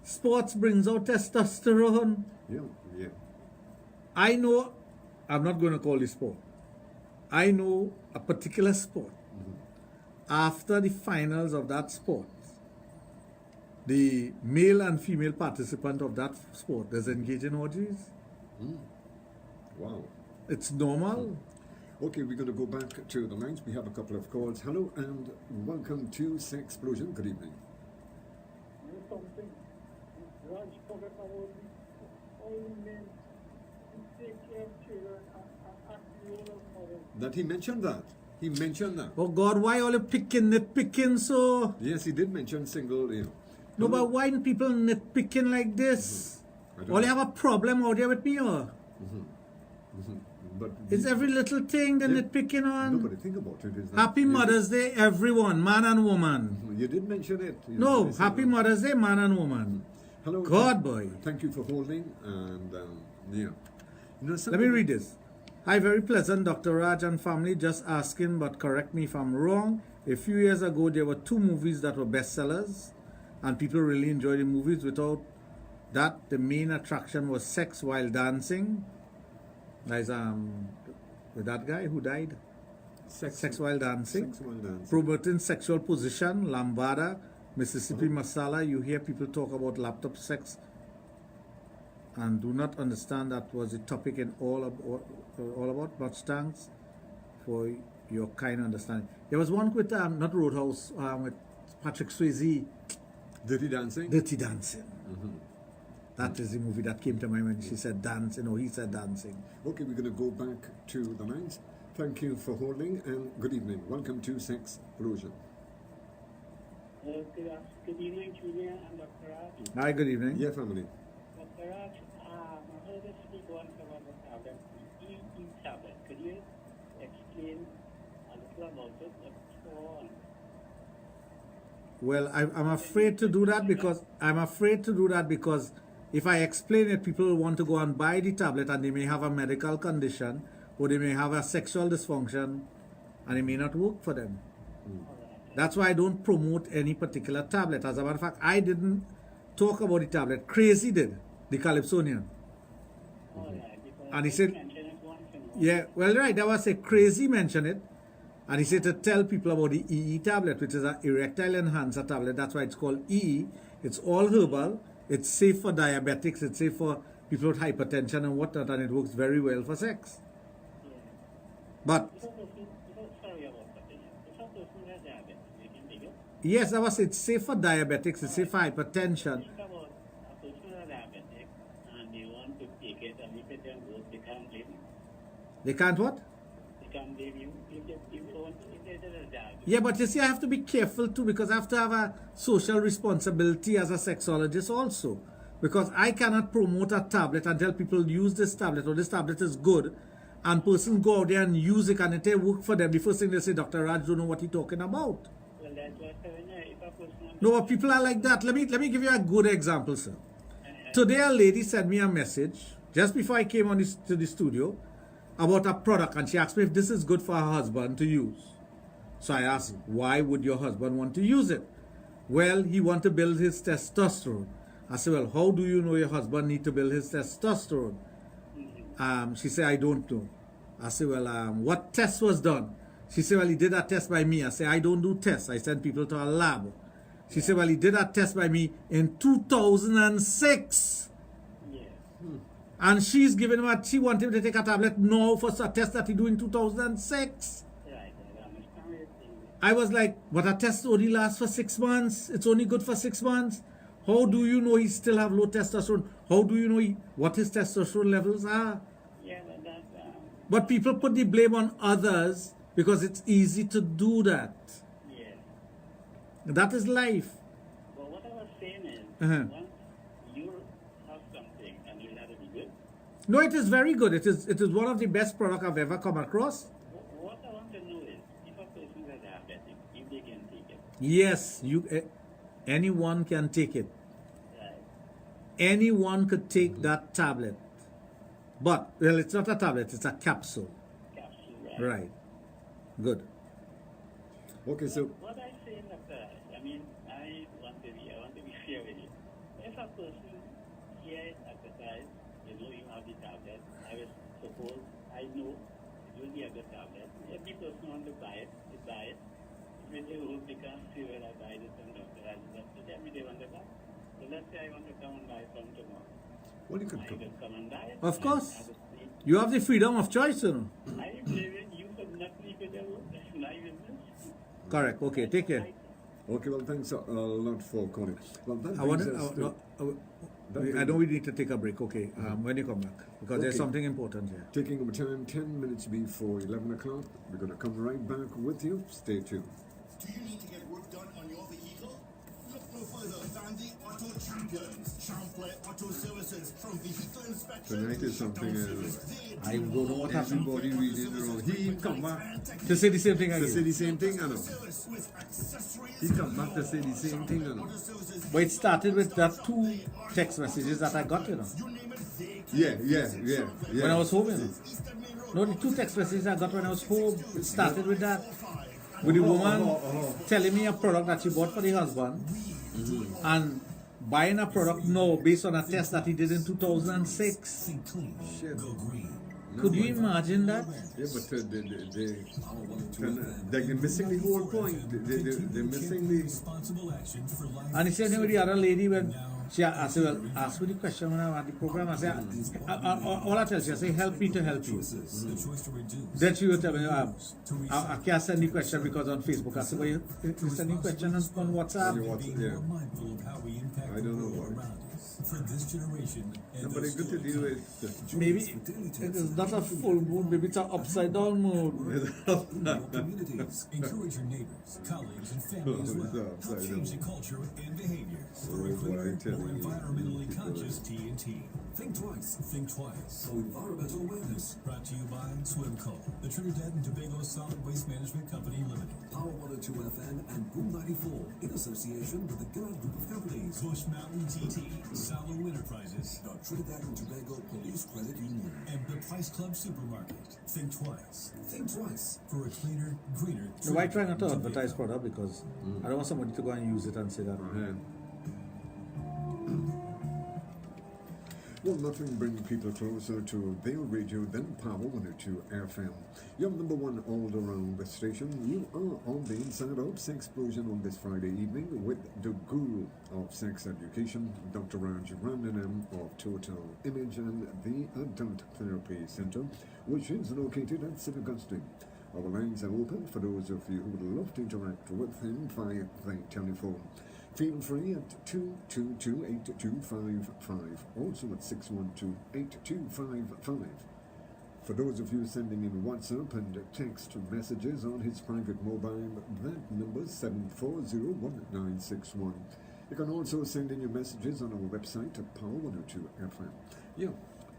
Speaker 3: Sports brings out testosterone.
Speaker 4: Yeah.
Speaker 3: I know, I'm not going to call it sport. I know a particular sport. After the finals of that sport, the male and female participant of that sport is engaged in orgies.
Speaker 4: Wow.
Speaker 3: It's normal.
Speaker 4: Okay, we're going to go back to the lines. We have a couple of calls. Hello and welcome to Sexplosion. Good evening.
Speaker 13: You know something? Raj forgot about all men take care of children and role of mothers.
Speaker 4: That he mentioned that. He mentioned that.
Speaker 3: Oh God, why all you nitpicking so?
Speaker 4: Yes, he did mention single, you know.
Speaker 3: No, but why people nitpicking like this? All you have a problem out there with me, or?
Speaker 4: But
Speaker 3: It's every little thing they're nitpicking on.
Speaker 4: Nobody think about it. Is that
Speaker 3: Happy Mother's Day, everyone, man and woman.
Speaker 4: You did mention it. You
Speaker 3: No,
Speaker 4: did say
Speaker 3: Happy
Speaker 4: that.
Speaker 3: Mother's Day, man and woman.
Speaker 4: Hello.
Speaker 3: God, boy.
Speaker 4: Thank you for holding. And, yeah. You know,
Speaker 3: Let me read this. Hi, very pleasant, Dr. Raj and family. Just asking, but correct me if I'm wrong. A few years ago, there were 2 movies that were bestsellers, and people really enjoyed the movies. Without that, the main attraction was Sex While Dancing. There's with that guy who died. Sex While Dancing.
Speaker 4: Sex While Dancing.
Speaker 3: Promoting sexual position, Lambada, Mississippi Masala. You hear people talk about laptop sex and do not understand that was a topic in all about. Much thanks for your kind understanding. There was one with not Roadhouse, with Patrick Swayze.
Speaker 4: Dirty Dancing.
Speaker 3: Dirty Dancing. That is the movie that came to mind when she said dancing, or he said dancing.
Speaker 4: Okay, we're going to go back to the lines. Thank you for holding and good evening. Welcome to Sexplosion.
Speaker 5: Good evening, Julia and Dr. Raj.
Speaker 3: Hi, good evening.
Speaker 4: Yeah, family.
Speaker 5: Dr. Raj, I heard you speak once about the tablet, the EE tablet. Could you explain a little about it?
Speaker 3: Well, I'm afraid to do that because if I explain it, people will want to go and buy the tablet, and they may have a medical condition, or they may have a sexual dysfunction, and it may not work for them. That's why I don't promote any particular tablet. As a matter of fact, I didn't talk about the tablet. Crazy did, the Calypsonian. And he said, yeah, well, right, that was a Crazy mention it. And he said to tell people about the EE tablet, which is an erectile enhancer tablet. That's why it's called EE. It's all herbal. It's safe for diabetics. It's safe for people with hypertension and whatnot, and it works very well for sex. But yes, that was it's safe for diabetics. It's safe for hypertension. They can't what? Yeah, but you see, I have to be careful too, because I have to have a social responsibility as a sexologist also. Because I cannot promote a tablet and tell people use this tablet, or this tablet is good, and persons go out there and use it and it work for them. The first thing they say, Dr. Raj don't know what he's talking about. No, but people are like that. Let me give you a good example, sir. Today a lady sent me a message just before I came on to the studio about a product, and she asked me if this is good for her husband to use. So I asked, why would your husband want to use it? Well, he wants to build his testosterone. I said, well, how do you know your husband needs to build his testosterone? She said, I don't know. I said, well, what test was done? She said, well, he did a test by me. I said, I don't do tests. I send people to a lab. She said, well, he did a test by me in 2006. And she's giving him she wanted him to take a tablet now for a test that he do in 2006. I was like, but a test only lasts for 6 months. It's only good for 6 months. How do you know he still have low testosterone? How do you know what his testosterone levels are? But people put the blame on others because it's easy to do that. That is life.
Speaker 5: But what I was saying is, once you have something and you let it be good.
Speaker 3: No, it is very good. It is one of the best products I've ever come across.
Speaker 5: What I want to know is, if a person is diabetic, if they can take it.
Speaker 3: Yes, anyone can take it.
Speaker 5: Right.
Speaker 3: Anyone could take that tablet. But, well, it's not a tablet, it's a capsule.
Speaker 5: Capsule,
Speaker 3: right. Good.
Speaker 4: Okay, so
Speaker 5: what I say, Dr. I mean, I want to be fair with you. If a person here advertise, you have the tablet, I will suppose I know it will be a good tablet. If the person want to buy it, they buy it. When they hope they can't see where I buy this from Dr. Raj, so tell me they want to buy. So let's say I want to come and buy from tomorrow.
Speaker 4: Well, you could
Speaker 5: come and buy it.
Speaker 3: Of course. You have the freedom of choice, you know.
Speaker 5: I believe in you for nothing to do. That's my business.
Speaker 3: Correct. Okay, take care.
Speaker 4: Okay, well, thanks a lot for calling. Well, that
Speaker 3: I
Speaker 4: brings
Speaker 3: want
Speaker 4: us to...
Speaker 3: I know we need to take a break, okay, when you come back, because there's
Speaker 4: Okay.
Speaker 3: something important here.
Speaker 4: Taking our time, 10 minutes before 11 o'clock. We're going to come right back with you. Stay tuned.
Speaker 14: Do you need to get work done on your vehicle? Look no further than the Auto Champions. Champlain Auto Services from vehicle inspection.
Speaker 4: Tonight is something
Speaker 3: I don't know what happened.
Speaker 4: everybody reading around. He come back
Speaker 3: To say the same thing
Speaker 4: to
Speaker 3: again.
Speaker 4: say the same thing, I know. He come back to say the same thing, I know.
Speaker 3: But it started with that 2 text messages that I got, you know.
Speaker 4: Yeah.
Speaker 3: When I was home, you know. No, the 2 text messages I got when I was home, it started with that. With the woman telling me a product that she bought for the husband and buying a product now based on a test that he did in 2006.
Speaker 6: Think clean.
Speaker 4: Shit.
Speaker 6: Go green.
Speaker 3: Could you imagine that?
Speaker 4: Yeah, but they're missing the whole point. They're missing the...
Speaker 6: Responsible action for life.
Speaker 3: And the same thing with the other lady when she asked me, ask me the question when I had the program. I said, all I tell her, I say, help me to help you.
Speaker 6: The choice to reduce.
Speaker 3: Then she would tell me, I can't send the question because on Facebook. I said, well, you send the question on WhatsApp.
Speaker 6: Being more mindful of how we impact
Speaker 4: I don't
Speaker 6: the
Speaker 4: know
Speaker 6: world
Speaker 4: what.
Speaker 6: around us. For this generation and
Speaker 4: No, but it's good to deal with.
Speaker 3: Maybe it is not a full moon, maybe it's an upside down moon.
Speaker 6: communities. Encourage your neighbors, colleagues, and family as well. Help change the culture and behaviors. For a cleaner, more environmentally conscious T&T.
Speaker 1: Think twice.
Speaker 6: Think twice.
Speaker 1: For environmental awareness.
Speaker 6: Brought to you by Swimco, the Trinidad and Tobago Solid Waste Management Company Limited.
Speaker 1: Power 102 FM and Boom 94 in association with the Gillard Group of Companies.
Speaker 6: Bush Mountain TT, Salo Enterprises,
Speaker 1: The Trinidad and Tobago Police Credit Union.
Speaker 6: and the Price Club Supermarket. Think twice.
Speaker 1: Think twice.
Speaker 6: For a cleaner, greener
Speaker 3: So why try not to
Speaker 6: Trinidad and
Speaker 3: advertise
Speaker 6: Tobago.
Speaker 3: product? Because I don't want somebody to go and use it and say that.
Speaker 4: Well, nothing brings people closer to Vale Radio than Power 102 FM. Your number one all-around station. You are on the inside of Sexplosion on this Friday evening with the guru of sex education, Dr. Raj of Total Image and the Adult Therapy Center, which is located at St. Augustine. Our lines are open for those of you who would love to interact with him via the telephone. Feel free at 222-8255, also at 612-8255. For those of you sending in WhatsApp and text messages on his private mobile, that number is 7401961. You can also send in your messages on our website at Power 102 FM. Yeah.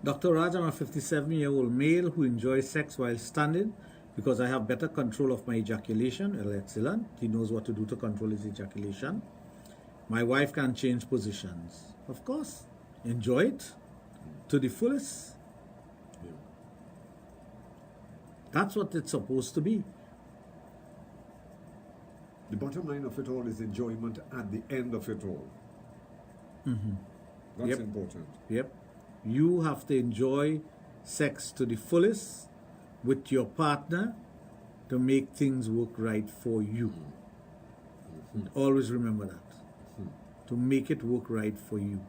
Speaker 3: Dr. Raj, I'm a 57-year-old male who enjoys sex while standing because I have better control of my ejaculation. Well, excellent. He knows what to do to control his ejaculation. My wife can change positions. Of course. Enjoy it to the fullest.
Speaker 4: Yeah.
Speaker 3: That's what it's supposed to be.
Speaker 4: The bottom line of it all is enjoyment at the end of it all. That's
Speaker 3: Yep.
Speaker 4: important.
Speaker 3: Yep. You have to enjoy sex to the fullest with your partner to make things work right for you. Always remember that. To make it work right for you.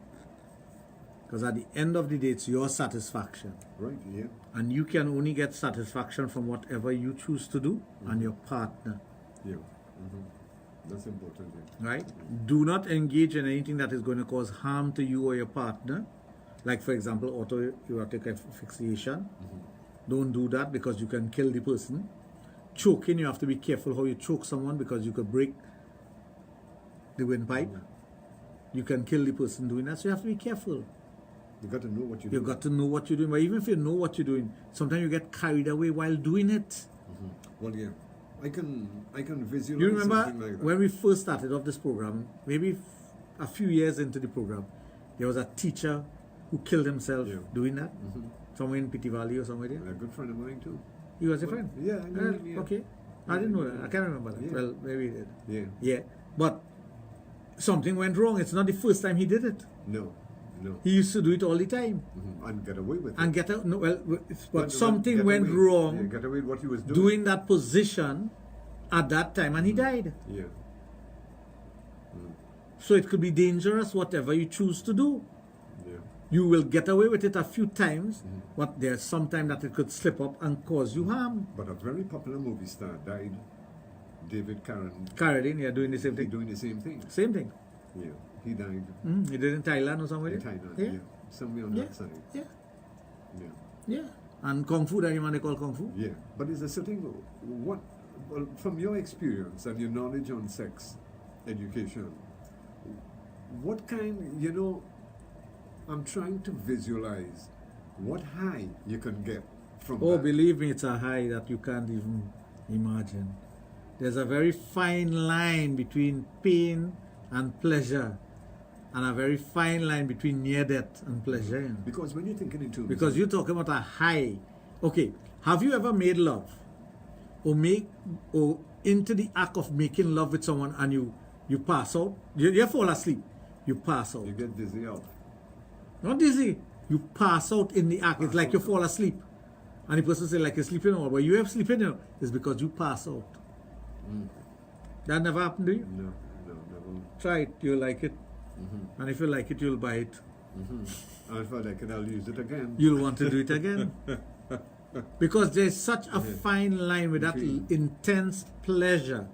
Speaker 3: Because at the end of the day, it's your satisfaction.
Speaker 4: Right, yeah.
Speaker 3: And you can only get satisfaction from whatever you choose to do and your partner.
Speaker 4: Yeah. That's important, yeah.
Speaker 3: Right? Do not engage in anything that is going to cause harm to you or your partner. Like, for example, autoerotic asphyxiation. Don't do that because you can kill the person. Choking, you have to be careful how you choke someone because you could break the windpipe. You can kill the person doing that, so you have to be careful.
Speaker 4: You got to know what you're
Speaker 3: You
Speaker 4: doing.
Speaker 3: got to know what you're doing. But even if you know what you're doing, sometimes you get carried away while doing it.
Speaker 4: Well, yeah. I can visualize
Speaker 3: You remember
Speaker 4: something like that.
Speaker 3: when we first started off this program, maybe a few years into the program, there was a teacher who killed himself doing that. Somewhere in Pity Valley or somewhere there.
Speaker 4: A good friend of mine too.
Speaker 3: He was a friend?
Speaker 4: Yeah, I know him, yeah.
Speaker 3: Okay. I didn't know that. I can't remember that.
Speaker 4: Yeah.
Speaker 3: Well, maybe he did.
Speaker 4: Yeah.
Speaker 3: Yeah. But something went wrong. It's not the first time he did it.
Speaker 4: No.
Speaker 3: He used to do it all the time.
Speaker 4: And get away with it.
Speaker 3: And get out. No, well, but
Speaker 4: But
Speaker 3: something
Speaker 4: get
Speaker 3: went
Speaker 4: away.
Speaker 3: wrong.
Speaker 4: Yeah, get away with what he was doing.
Speaker 3: Doing that position at that time, and he died.
Speaker 4: Yeah.
Speaker 3: So it could be dangerous, whatever you choose to do.
Speaker 4: Yeah.
Speaker 3: You will get away with it a few times, but there's some time that it could slip up and cause you harm.
Speaker 4: But a very popular movie star died. David
Speaker 3: Carradine, yeah, doing the same thing.
Speaker 4: Doing the same thing.
Speaker 3: Same thing.
Speaker 4: Yeah. He died.
Speaker 3: He did in Thailand or somewhere?
Speaker 4: In Thailand, yeah. Somewhere on that side.
Speaker 3: Yeah.
Speaker 4: Yeah.
Speaker 3: Yeah. And Kung Fu, that you they call Kung Fu?
Speaker 4: Yeah. But it's a certain, well, from your experience and your knowledge on sex education, what kind, I'm trying to visualize what high you can get from
Speaker 3: Oh,
Speaker 4: that.
Speaker 3: believe me, it's a high that you can't even imagine. There's a very fine line between pain and pleasure, and a very fine line between near death and pleasure.
Speaker 4: Because when you're thinking into
Speaker 3: because you're talking about a high. Okay, have you ever made love or into the act of making love with someone and you pass out? You fall asleep, you pass out.
Speaker 4: You get dizzy out.
Speaker 3: Not dizzy, you pass out in the act. It's like you fall asleep. And the person say like you're sleeping out. But you have sleeping, it's because you pass out. That never happened to you?
Speaker 4: No, never.
Speaker 3: Try it, you'll like it. And if you like it, you'll buy it.
Speaker 4: And if I like it, I'll use it again.
Speaker 3: You'll want to do it again. Because there's such a fine line with that intense pleasure.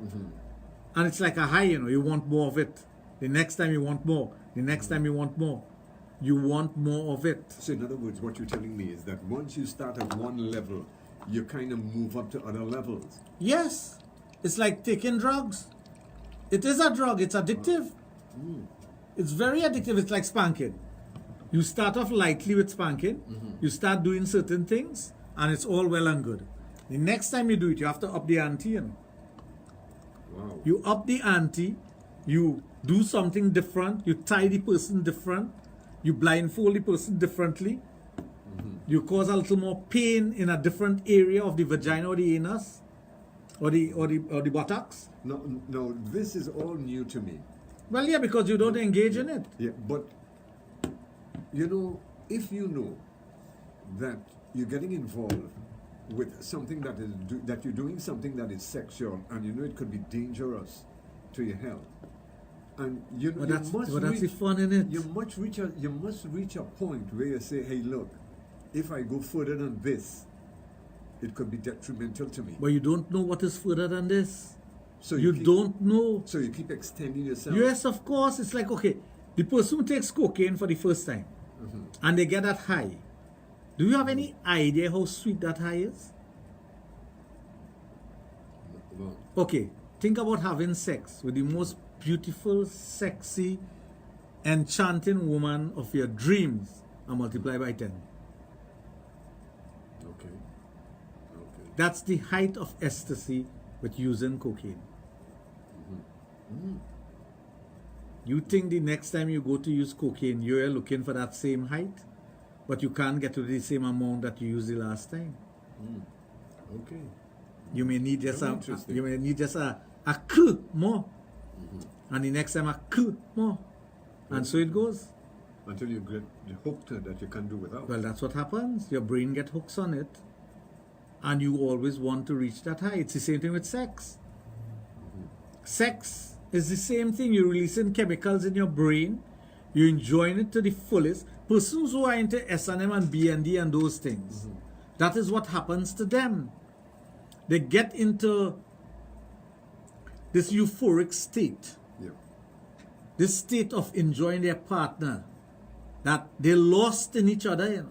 Speaker 3: And it's like a high, you want more of it. The next time you want more. The next time you want more. You want more of it.
Speaker 4: So in other words, what you're telling me is that once you start at one level, you kind of move up to other levels.
Speaker 3: Yes. It's like taking drugs. It is a drug. It's addictive. It's very addictive. It's like spanking. You start off lightly with spanking. You start doing certain things, and it's all well and good. The next time you do it, you have to up the ante.
Speaker 4: Wow.
Speaker 3: You up the ante. You do something different. You tie the person different. You blindfold the person differently. You cause a little more pain in a different area of the vagina or the anus or the buttocks.
Speaker 4: No, this is all new to me.
Speaker 3: Well, yeah, because you don't engage in it.
Speaker 4: Yeah, but if you know that you're getting involved with something that you're doing something that is sexual, and it could be dangerous to your health, and
Speaker 3: that's the fun in it.
Speaker 4: You must reach a point where you say, "Hey, look, if I go further than this, it could be detrimental to me."
Speaker 3: But you don't know what is further than this.
Speaker 4: So
Speaker 3: you don't know.
Speaker 4: So you keep extending yourself.
Speaker 3: Yes, of course. It's like, okay, the person who takes cocaine for the first time and they get that high. Do you have any idea how sweet that high is?
Speaker 4: No.
Speaker 3: Okay, think about having sex with the most beautiful, sexy, enchanting woman of your dreams and multiply by 10.
Speaker 4: Okay.
Speaker 3: That's the height of ecstasy with using cocaine. You think the next time you go to use cocaine, you're looking for that same height, but you can't get to the same amount that you used the last time.
Speaker 4: Okay.
Speaker 3: You may need just a more, and the next time a more, and so it goes.
Speaker 4: Until you get hooked that you can't do without.
Speaker 3: Well, that's what happens. Your brain gets hooks on it, and you always want to reach that high. It's the same thing with sex. Sex is the same thing. You're releasing chemicals in your brain. You're enjoying it to the fullest. Persons who are into S&M and B&D and those things, that is what happens to them. They get into this euphoric state.
Speaker 4: Yeah.
Speaker 3: This state of enjoying their partner. That they're lost in each other,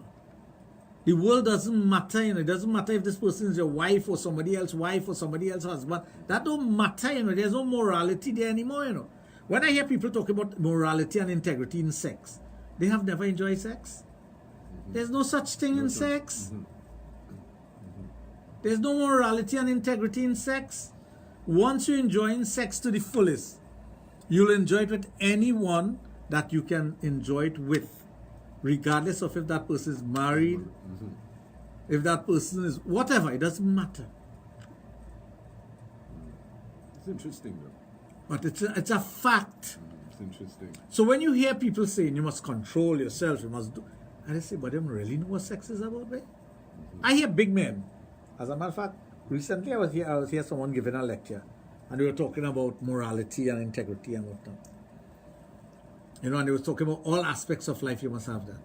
Speaker 3: The world doesn't matter, It doesn't matter if this person is your wife or somebody else's wife or somebody else's husband. That don't matter, There's no morality there anymore, When I hear people talk about morality and integrity in sex, they have never enjoyed sex. There's no such thing in sex. There's no morality and integrity in sex. Once you're enjoying sex to the fullest, you'll enjoy it with anyone that you can enjoy it with, regardless of if that person is married, if that person is whatever, it doesn't matter.
Speaker 4: It's interesting though.
Speaker 3: But it's a fact.
Speaker 4: It's interesting.
Speaker 3: So when you hear people saying you must control yourself, you must do, and I say, but them really know what sex is about, right? I hear big men. As a matter of fact, recently I was here someone giving a lecture, and they were talking about morality and integrity and whatnot. And they were talking about all aspects of life, you must have that.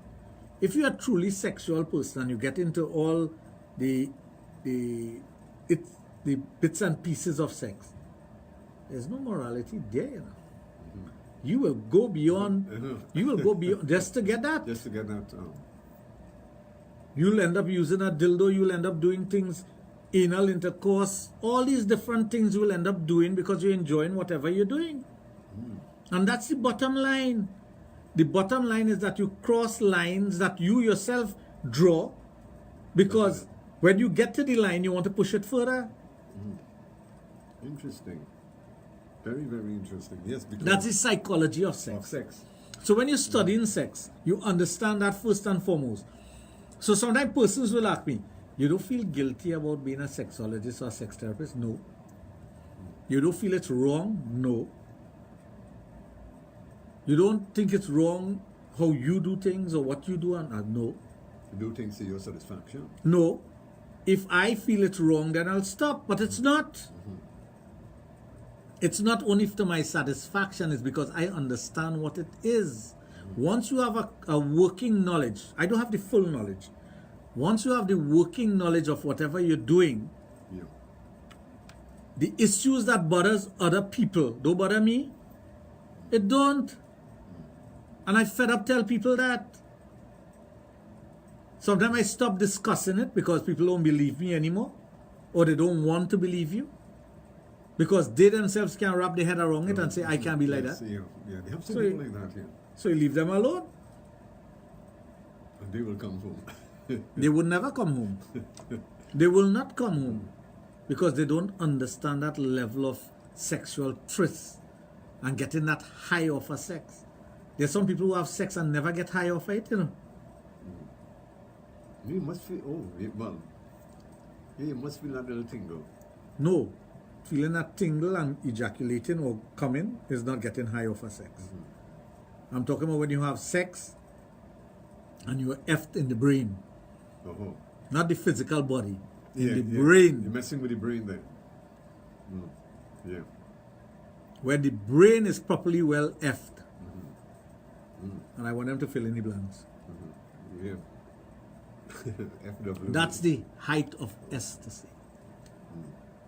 Speaker 3: If you're a truly sexual person and you get into all the bits and pieces of sex, there's no morality there, you will go beyond. You will go beyond just to get that.
Speaker 4: Just to get that.
Speaker 3: You'll end up using a dildo. You'll end up doing things, anal intercourse, all these different things you will end up doing because you're enjoying whatever you're doing. And that's the bottom line. The bottom line is that you cross lines that you yourself draw, because when you get to the line, you want to push it further.
Speaker 4: Interesting. Very, very interesting. Yes, because
Speaker 3: that's the psychology of sex. So when you're studying sex, you understand that first and foremost. So sometimes persons will ask me, you don't feel guilty about being a sexologist or a sex therapist? No. You don't feel it's wrong? No. You don't think it's wrong how you do things or what you do? No.
Speaker 4: You do things to your satisfaction?
Speaker 3: No. If I feel it's wrong, then I'll stop. But it's not. It's not only to my satisfaction, it's because I understand what it is. Once you have a working knowledge, I don't have the full knowledge. Once you have the working knowledge of whatever you're doing, the issues that bothers other people don't bother me. It don't. And I fed up tell people that. Sometimes I stop discussing it because people don't believe me anymore, or they don't want to believe you, because they themselves can't wrap their head around it and say, I can't be like that.
Speaker 4: Yeah, they have some people like that,
Speaker 3: So you leave them alone.
Speaker 4: And they will come home.
Speaker 3: They will never come home. They will not come home because they don't understand that level of sexual tryst and getting that high off of sex. There's some people who have sex and never get high off it, you know.
Speaker 4: You must feel, you must feel that little tingle.
Speaker 3: No. Feeling that tingle and ejaculating or coming is not getting high off of sex. I'm talking about when you have sex and you're effed in the brain. Not the physical body. In the brain.
Speaker 4: You're messing with the brain there. Yeah.
Speaker 3: Where the brain is properly well effed. And I want them to fill in the blanks.
Speaker 4: Yeah.
Speaker 3: That's the height of ecstasy.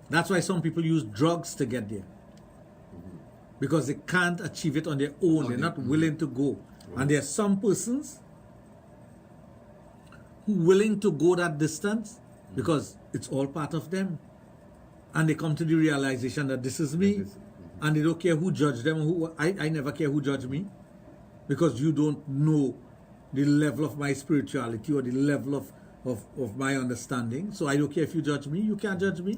Speaker 3: That's why some people use drugs to get there. Because they can't achieve it on their own. They're not willing to go. And there are some persons who are willing to go that distance because it's all part of them. And they come to the realization that this is me. And they don't care who judge them. I never care who judge me. Because you don't know the level of my spirituality or the level of my understanding. So I don't care if you judge me. You can't judge me.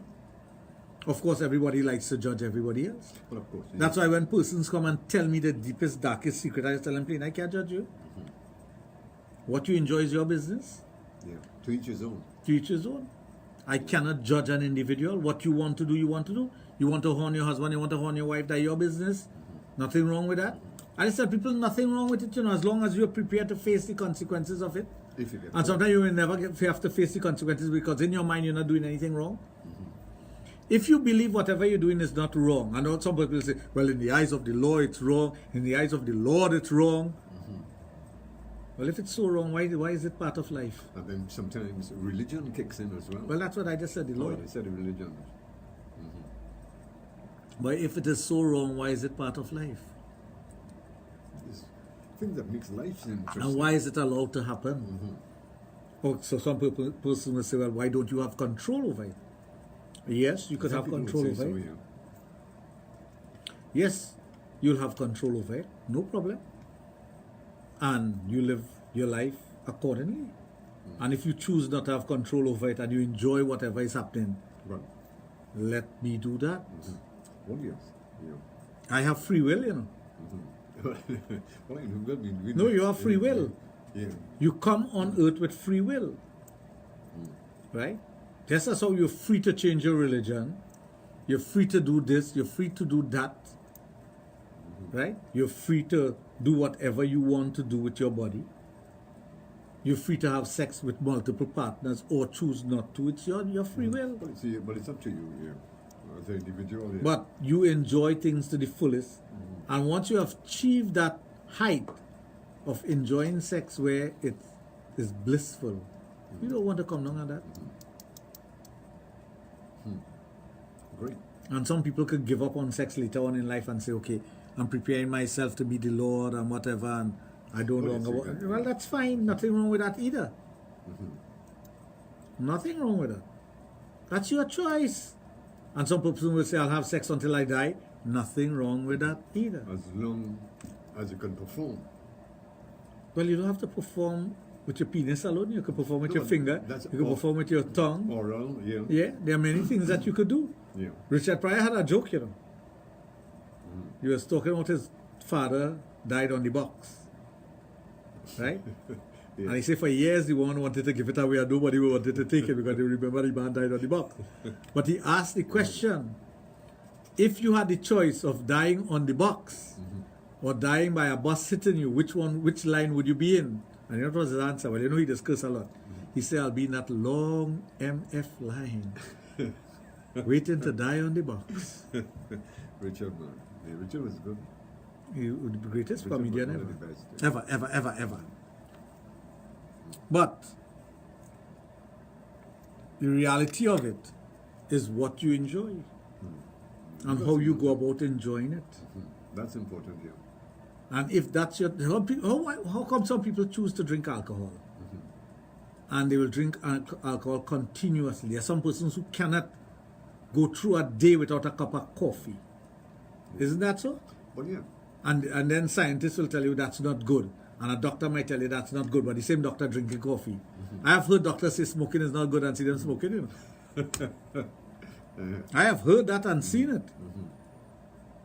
Speaker 3: Of course, everybody likes to judge everybody else.
Speaker 4: Well, of course.
Speaker 3: That's why when persons come and tell me the deepest, darkest secret, I just tell them plain, I can't judge you. What you enjoy is your business.
Speaker 4: Yeah. To each his own.
Speaker 3: To each his own. I cannot judge an individual. What you want to do, you want to do. You want to horn your husband, you want to horn your wife, that's your business. Nothing wrong with that. I just tell people nothing wrong with it, you know, as long as you're prepared to face the consequences of it.
Speaker 4: If you get
Speaker 3: and sometimes you will never have to face the consequences because in your mind you're not doing anything wrong. If you believe whatever you're doing is not wrong, I know some people say, well, in the eyes of the law it's wrong, in the eyes of the Lord it's wrong. Well, if it's so wrong, why is it part of life?
Speaker 4: And then sometimes religion kicks in as well.
Speaker 3: Well, that's what I just said, the Lord.
Speaker 4: I said religion.
Speaker 3: But if it is so wrong, why is it part of life?
Speaker 4: Things that makes life interesting.
Speaker 3: And why is it allowed to happen? So some person will say, well, why don't you have control over it? Yes, you could have control over it. Yes, you'll have control over it. No problem. And you live your life accordingly. And if you choose not to have control over it and you enjoy whatever is happening, let me do that.
Speaker 4: Oh, yes.
Speaker 3: I have free will, you know. No, you have free will. You come on earth with free will. Right? Just as how you're free to change your religion, you're free to do this, you're free to do that. Right? You're free to do whatever you want to do with your body. You're free to have sex with multiple partners or choose not to. It's your free will.
Speaker 4: But it's up to you, as an individual.
Speaker 3: But you enjoy things to the fullest. And once you have achieved that height of enjoying sex where it is blissful, you don't want to come down on that.
Speaker 4: Great.
Speaker 3: And some people could give up on sex later on in life and say, okay, I'm preparing myself to be the Lord and whatever, and I don't
Speaker 4: Well,
Speaker 3: longer
Speaker 4: it's
Speaker 3: want.
Speaker 4: okay.
Speaker 3: Well, that's fine. Nothing wrong with that either. Nothing wrong with it. That's your choice. And some people will say, I'll have sex until I die. Nothing wrong with that either.
Speaker 4: As long as you can perform.
Speaker 3: Well, you don't have to perform with your penis alone. You can perform with your finger. You can perform with your tongue.
Speaker 4: Oral, yeah.
Speaker 3: Yeah, there are many things that you could do.
Speaker 4: Yeah.
Speaker 3: Richard Pryor had a joke, you know. He was talking about his father died on the box. Right?
Speaker 4: Yeah.
Speaker 3: And he said for years the woman wanted to give it away and nobody wanted to take it because they remember the man died on the box. But he asked the question, if you had the choice of dying on the box or dying by a bus hitting you, which line would you be in? And that was his answer. Well, you know he discussed a lot. He said, I'll be in that long MF line, waiting to die on the box.
Speaker 4: Richard, man. Yeah, Richard was good.
Speaker 3: He was the greatest
Speaker 4: Richard was
Speaker 3: comedian
Speaker 4: one of
Speaker 3: ever.
Speaker 4: the best, yeah.
Speaker 3: Ever. But the reality of it is what you enjoy and how you go about enjoying it.
Speaker 4: That's important, yeah.
Speaker 3: And if that's your... How come some people choose to drink alcohol? And they will drink alcohol continuously. There are some persons who cannot go through a day without a cup of coffee. Isn't that so?
Speaker 4: But yeah.
Speaker 3: And then scientists will tell you that's not good. And a doctor might tell you that's not good, but the same doctor drinking coffee. I have heard doctors say smoking is not good and see them smoking, you know. I have heard that and seen it.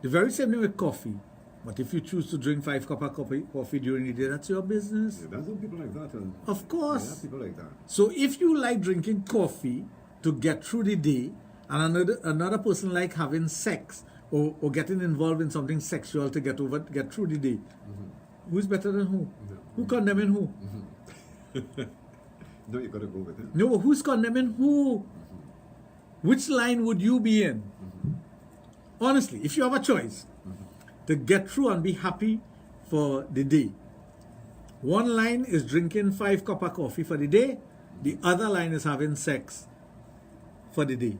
Speaker 3: The very same thing with coffee. But if you choose to drink 5 cups of coffee during the day, that's your business.
Speaker 4: Yeah, there's some people like that.
Speaker 3: Of course.
Speaker 4: Yeah, people like that.
Speaker 3: So if you like drinking coffee to get through the day, and another person like having sex or getting involved in something sexual to get through the day, who's better than who? Who condemning who?
Speaker 4: No, you got to go with it.
Speaker 3: No, who's condemning who? Which line would you be in? Honestly, if you have a choice to get through and be happy for the day, one line is drinking 5 cups of coffee for the day, the other line is having sex for the day.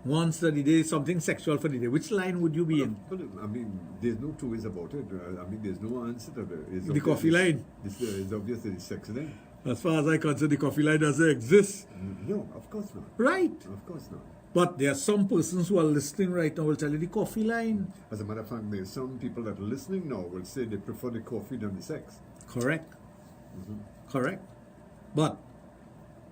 Speaker 3: Once the day, something sexual for the day. Which line would you be in?
Speaker 4: But, I mean, there's no two ways about it. I mean, there's no answer to it.
Speaker 3: The coffee line.
Speaker 4: It's obviously the sex line.
Speaker 3: As far as I consider, the coffee line doesn't exist.
Speaker 4: No, of course not.
Speaker 3: Right.
Speaker 4: Of course not.
Speaker 3: But there are some persons who are listening right now will tell you the coffee line.
Speaker 4: As a matter of fact, there's some people that are listening now will say they prefer the coffee than the sex.
Speaker 3: Correct. Correct. But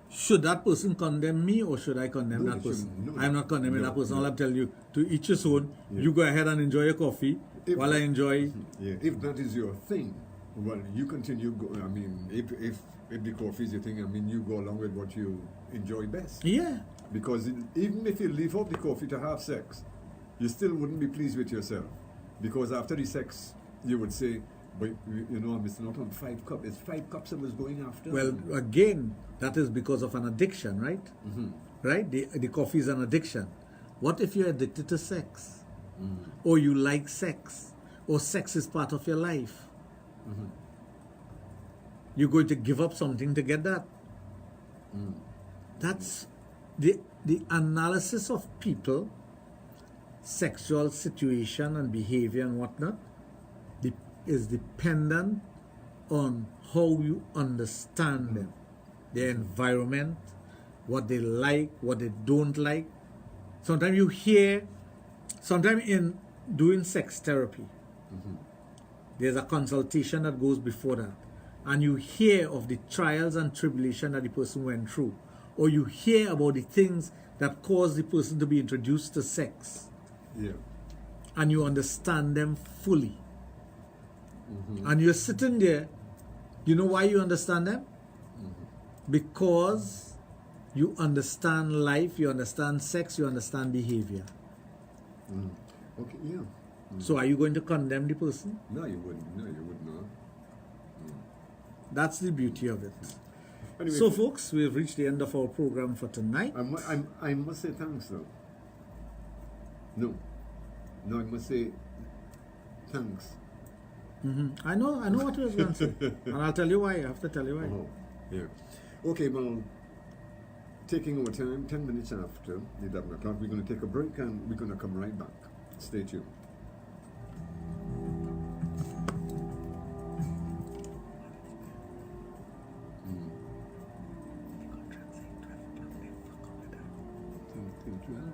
Speaker 3: should that person condemn me or should I condemn that person?
Speaker 4: No,
Speaker 3: I'm not condemning that person. All I'm telling you, to each his own,
Speaker 4: Yeah.
Speaker 3: you go ahead and enjoy your coffee while I enjoy.
Speaker 4: Yeah, if that is your thing, well, you continue. I mean, if the coffee is your thing, I mean, you go along with what you enjoy best.
Speaker 3: Yeah.
Speaker 4: Because even if you leave out the coffee to have sex, you still wouldn't be pleased with yourself. Because after the sex, you would say, but you know, I'm missing out on 5 cups. It's 5 cups I was going after.
Speaker 3: Well, again, that is because of an addiction, right? Right? The coffee is an addiction. What if you're addicted to sex? Or you like sex? Or sex is part of your life? You're going to give up something to get that? That's the analysis of people, sexual situation and behavior and whatnot, is dependent on how you understand them, their environment, what they like, what they don't like. Sometimes you hear, sometimes in doing sex therapy, there's a consultation that goes before that, and you hear of the trials and tribulation that the person went through, or you hear about the things that caused the person to be introduced to sex, and you understand them fully. And you're sitting there, you know why you understand them? Because you understand life, you understand sex, you understand behavior.
Speaker 4: Okay, yeah.
Speaker 3: So are you going to condemn the person?
Speaker 4: No, you wouldn't. No, you would not.
Speaker 3: That's the beauty of it.
Speaker 4: Anyway,
Speaker 3: So folks, we've reached the end of our program for tonight.
Speaker 4: I must say thanks though. No, I must say thanks.
Speaker 3: I know what you were going to say. And I'll tell you why. I have to tell you why.
Speaker 4: Yeah. Okay, well, taking our time, 10 minutes after 11 o'clock, we're going to take a break and we're going to come right back. Stay tuned. well.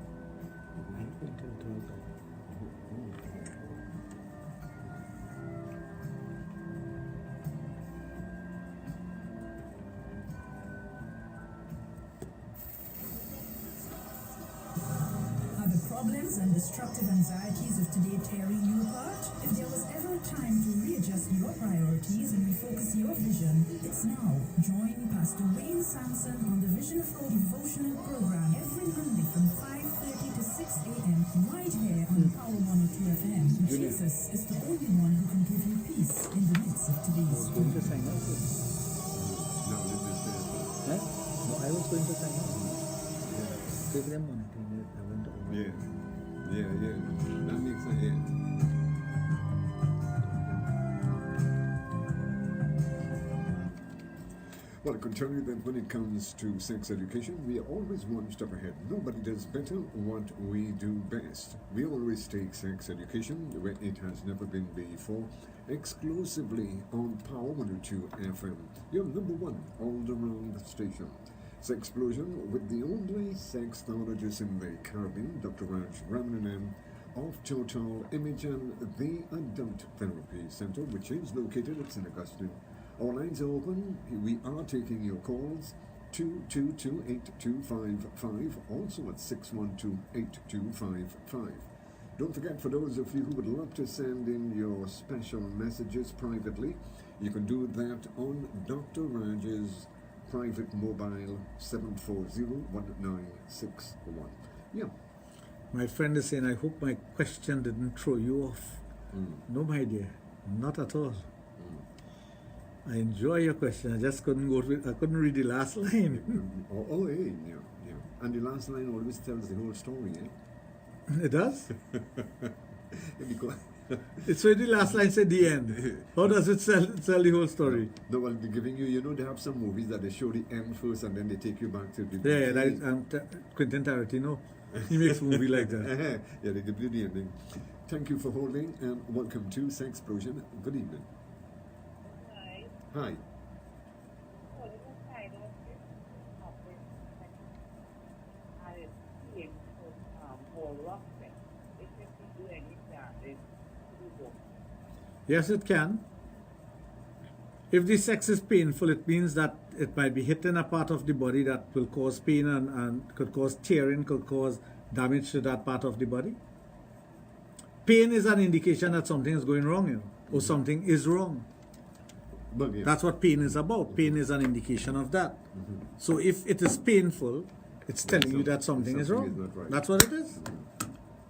Speaker 15: Are the problems and destructive anxieties of today tearing you apart? If there was ever a time to readjust your priorities and refocus your vision, it's now. Join Pastor Wayne Sampson on the Vision Flow devotional program every Monday from 5:30 to 6 a.m. right here on Power 102 FM. Jesus is the only one who can give you peace in the midst of today's storm.
Speaker 3: No, I was going to sign up. Save them money. I went over.
Speaker 4: Yeah. That makes sense, yeah. Well, I can tell you that when it comes to sex education, we are always one step ahead. Nobody does better what we do best. We always take sex education where it has never been before, exclusively on Power 102 FM, your number one all-around station. Sexplosion with the only sexologist in the Caribbean, Dr. Raj of Total Image and the Adult Therapy Center, which is located at St. Augustine. Our lines are open. We are taking your calls, 222-8255, also at 612-8255. Don't forget, for those of you who would love to send in your special messages privately, you can do that on Dr. Raj's private mobile 740-1961. Yeah.
Speaker 3: My friend is saying, I hope my question didn't throw you off. No, my dear, not at all. I enjoy your question. I just couldn't I couldn't read the last line.
Speaker 4: Yeah. And the last line always tells the whole story, eh?
Speaker 3: It does?
Speaker 4: Because
Speaker 3: it's where the last line said the end. How does it tell the whole story?
Speaker 4: No, well, they're giving you, they have some movies that they show the end first and then they take you back to the
Speaker 3: Yeah, that Quentin Tarantino. He makes a movie like that.
Speaker 4: Yeah, they give you the ending. Thank you for holding and welcome to Sexplosion. Good evening. Hi.
Speaker 3: Yes, it can. If the sex is painful, it means that it might be hitting a part of the body that will cause pain and could cause tearing, could cause damage to that part of the body. Pain is an indication that something is going wrong, or something is wrong.
Speaker 4: But, yeah.
Speaker 3: That's what pain is about. Pain is an indication of that. So if it is painful, it's telling you that something is wrong.
Speaker 4: Not right.
Speaker 3: That's what it is.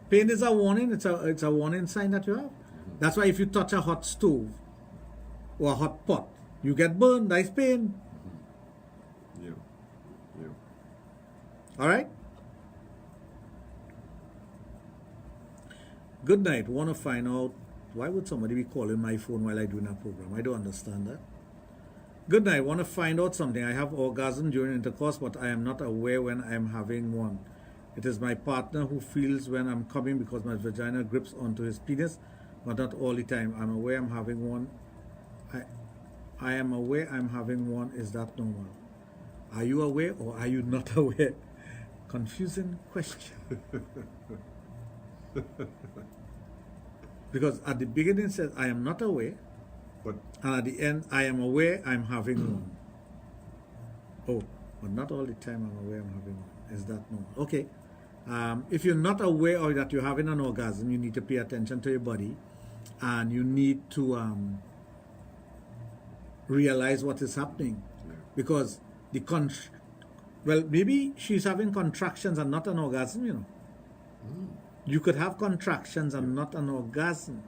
Speaker 3: Pain is a warning. It's a warning sign that you have. That's why if you touch a hot stove or a hot pot, you get burned. That's pain.
Speaker 4: Yeah.
Speaker 3: All right? Good night. Want to find out, why would somebody be calling my phone while I'm doing a program? I don't understand that. Good night. Want to find out something. I have orgasm during intercourse, but I am not aware when I am having one. It is my partner who feels when I'm coming because my vagina grips onto his penis, but not all the time. I'm aware I'm having one. I am aware I'm having one. Is that normal? Are you aware or are you not aware? Confusing question. Because at the beginning it says I am not aware, and at the end I am aware I'm having one. Oh, but not all the time I'm aware I'm having one. Is that normal? Okay. If you're not aware of that you're having an orgasm, you need to pay attention to your body, and you need to realize what is happening, because well, maybe she's having contractions and not an orgasm. You could have contractions and not an orgasm.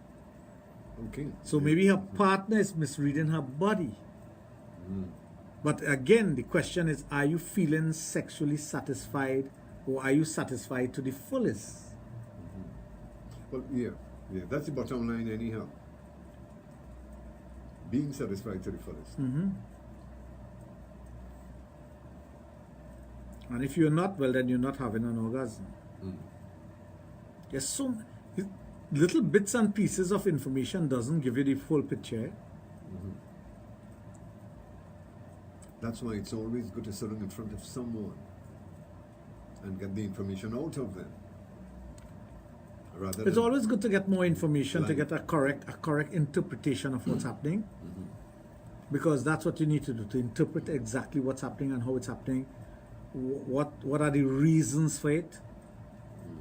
Speaker 4: Okay.
Speaker 3: So maybe her partner is misreading her body. But again, the question is, are you feeling sexually satisfied, or are you satisfied to the fullest?
Speaker 4: Well, yeah, that's the bottom line anyhow. Being satisfied to the fullest.
Speaker 3: And if you're not, well, then you're not having an orgasm. Yes, so little bits and pieces of information doesn't give you the full picture.
Speaker 4: That's why it's always good to sit in front of someone and get the information out of them.
Speaker 3: It's always good to get more information, to get a correct interpretation of what's happening, because that's what you need to do, to interpret exactly what's happening and how it's happening. What are the reasons for it?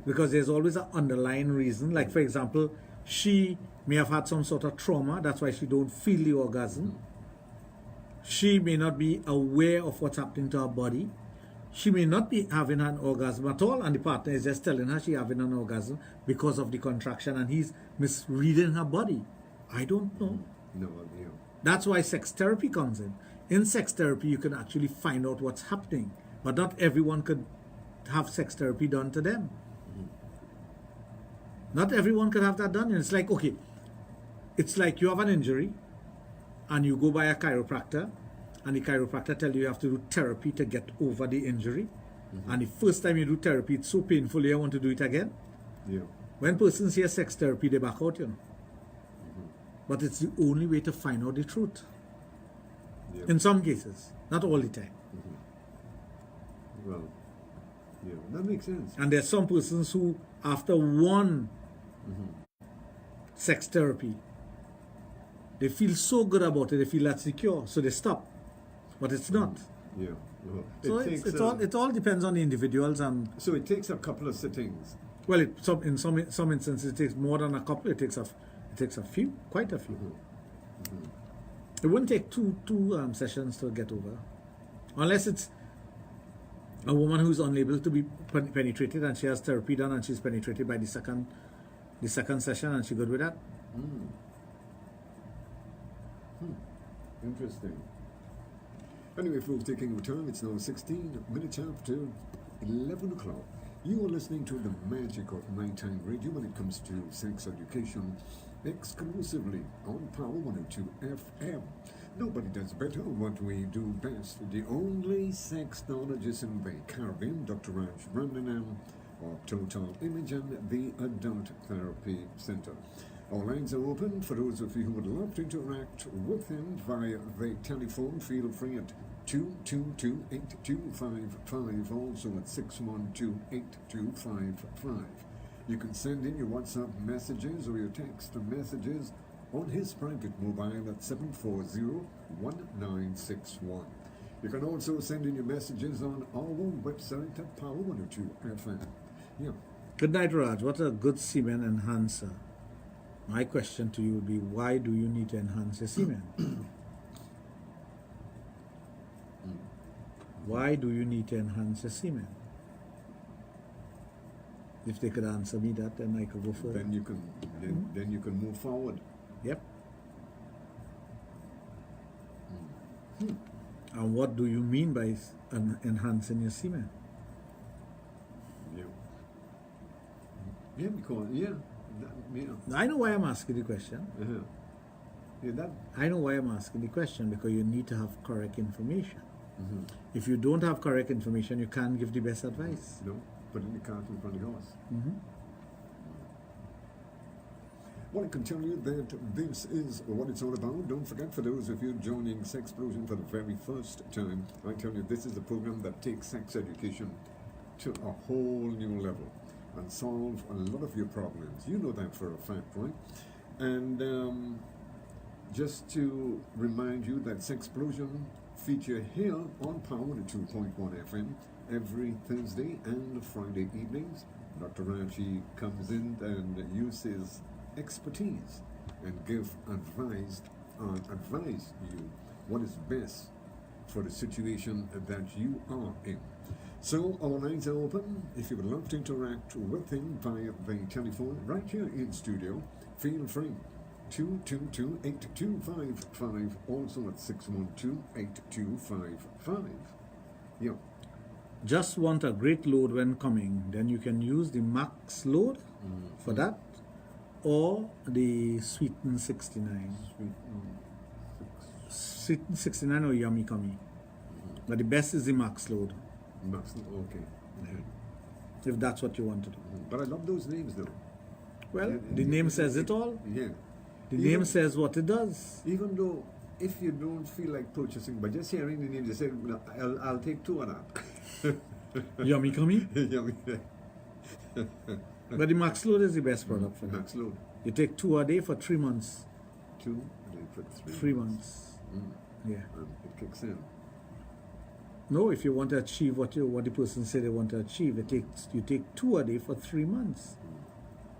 Speaker 3: Because there's always an underlying reason. Like, for example, she may have had some sort of trauma, that's why she don't feel the orgasm. She may not be aware of what's happening to her body. She may not be having an orgasm at all, and the partner is just telling her she's having an orgasm because of the contraction, and he's misreading her body. I don't know.
Speaker 4: No, yeah.
Speaker 3: That's why sex therapy comes in. In sex therapy, you can actually find out what's happening, but not everyone could have sex therapy done to them. Not everyone could have that done. And it's like, okay, it's like you have an injury, and you go by a chiropractor, and the chiropractor tell you have to do therapy to get over the injury. And the first time you do therapy, it's so painful, you want to do it again.
Speaker 4: Yeah.
Speaker 3: When persons hear sex therapy, they back out, you know. But it's the only way to find out the truth.
Speaker 4: Yeah.
Speaker 3: In some cases, not all the time.
Speaker 4: Well, yeah, that makes sense.
Speaker 3: And there's some persons who, after one sex therapy, they feel so good about it, they feel that's the cure, so they stop. But it's not.
Speaker 4: Yeah.
Speaker 3: So it all depends on the individuals. And
Speaker 4: so it takes a couple of sittings.
Speaker 3: Well, in some instances it takes more than a couple. It takes a few, quite a few. It wouldn't take two sessions to get over, unless it's a woman who's unable to be penetrated and she has therapy done and she's penetrated by the second session and she's good with that.
Speaker 4: Interesting. Anyway, folks, taking our time, it's now 16 minutes after 11 o'clock. You are listening to the magic of nighttime radio when it comes to sex education, exclusively on Power 102 FM. Nobody does better what we do best. The only sexologist in the Caribbean, Dr. Raj of Total Image and the Adult Therapy Center. Our lines are open for those of you who would love to interact with him via the telephone. Feel free at 222-8255, also at 612-8255. You can send in your WhatsApp messages or your text messages on his private mobile at 740-1961. You can also send in your messages on our website at Power 102 FM. Yeah.
Speaker 3: Good night, Raj. What a good semen enhancer. My question to you would be, why do you need to enhance your semen? Why do you need to enhance your semen? If they could answer me that, then I could go further.
Speaker 4: Then you can then you can move forward.
Speaker 3: Yep. And what do you mean by enhancing your semen?
Speaker 4: Yeah. Yeah, because
Speaker 3: I know why I'm asking the question. I know why I'm asking the question, because you need to have correct information. If you don't have correct information, you can't give the best advice.
Speaker 4: No, put in the cart in front of the horse. Well, I can tell you that this is what it's all about. Don't forget, for those of you joining Sexplosion for the very first time, I tell you this is a program that takes sex education to a whole new level and solve a lot of your problems. You know that for a fact, right? And just to remind you that Sexplosion feature here on Power 2.1 FM every Thursday and Friday evenings. Dr. Raj comes in and uses expertise and advise you what is best for the situation that you are in. So our lines are open. If you would love to interact with him via the telephone right here in studio, feel free. 222-8255, also at 612-8255. Yeah.
Speaker 3: Just want a great load when coming, then you can use the max load for that, or the Sweeten 69. Sweeten 69 or Yummy Cummy. But the best is the max load.
Speaker 4: Max load, okay.
Speaker 3: If that's what you want to do.
Speaker 4: But I love those names though.
Speaker 3: Well, the name says it all.
Speaker 4: Yeah.
Speaker 3: The name says what it does.
Speaker 4: Even though, if you don't feel like purchasing, but just hearing the name, you say, I'll take two of that.
Speaker 3: Yummy Cummy.
Speaker 4: Yummy.
Speaker 3: But the Max Load is the best product for that.
Speaker 4: Max Load.
Speaker 3: You take 2 a day for 3 months.
Speaker 4: 2 a day for 3
Speaker 3: 3 months. Yeah.
Speaker 4: And it kicks in.
Speaker 3: No, if you want to achieve what the person said they want to achieve, you take 2 a day for 3 months.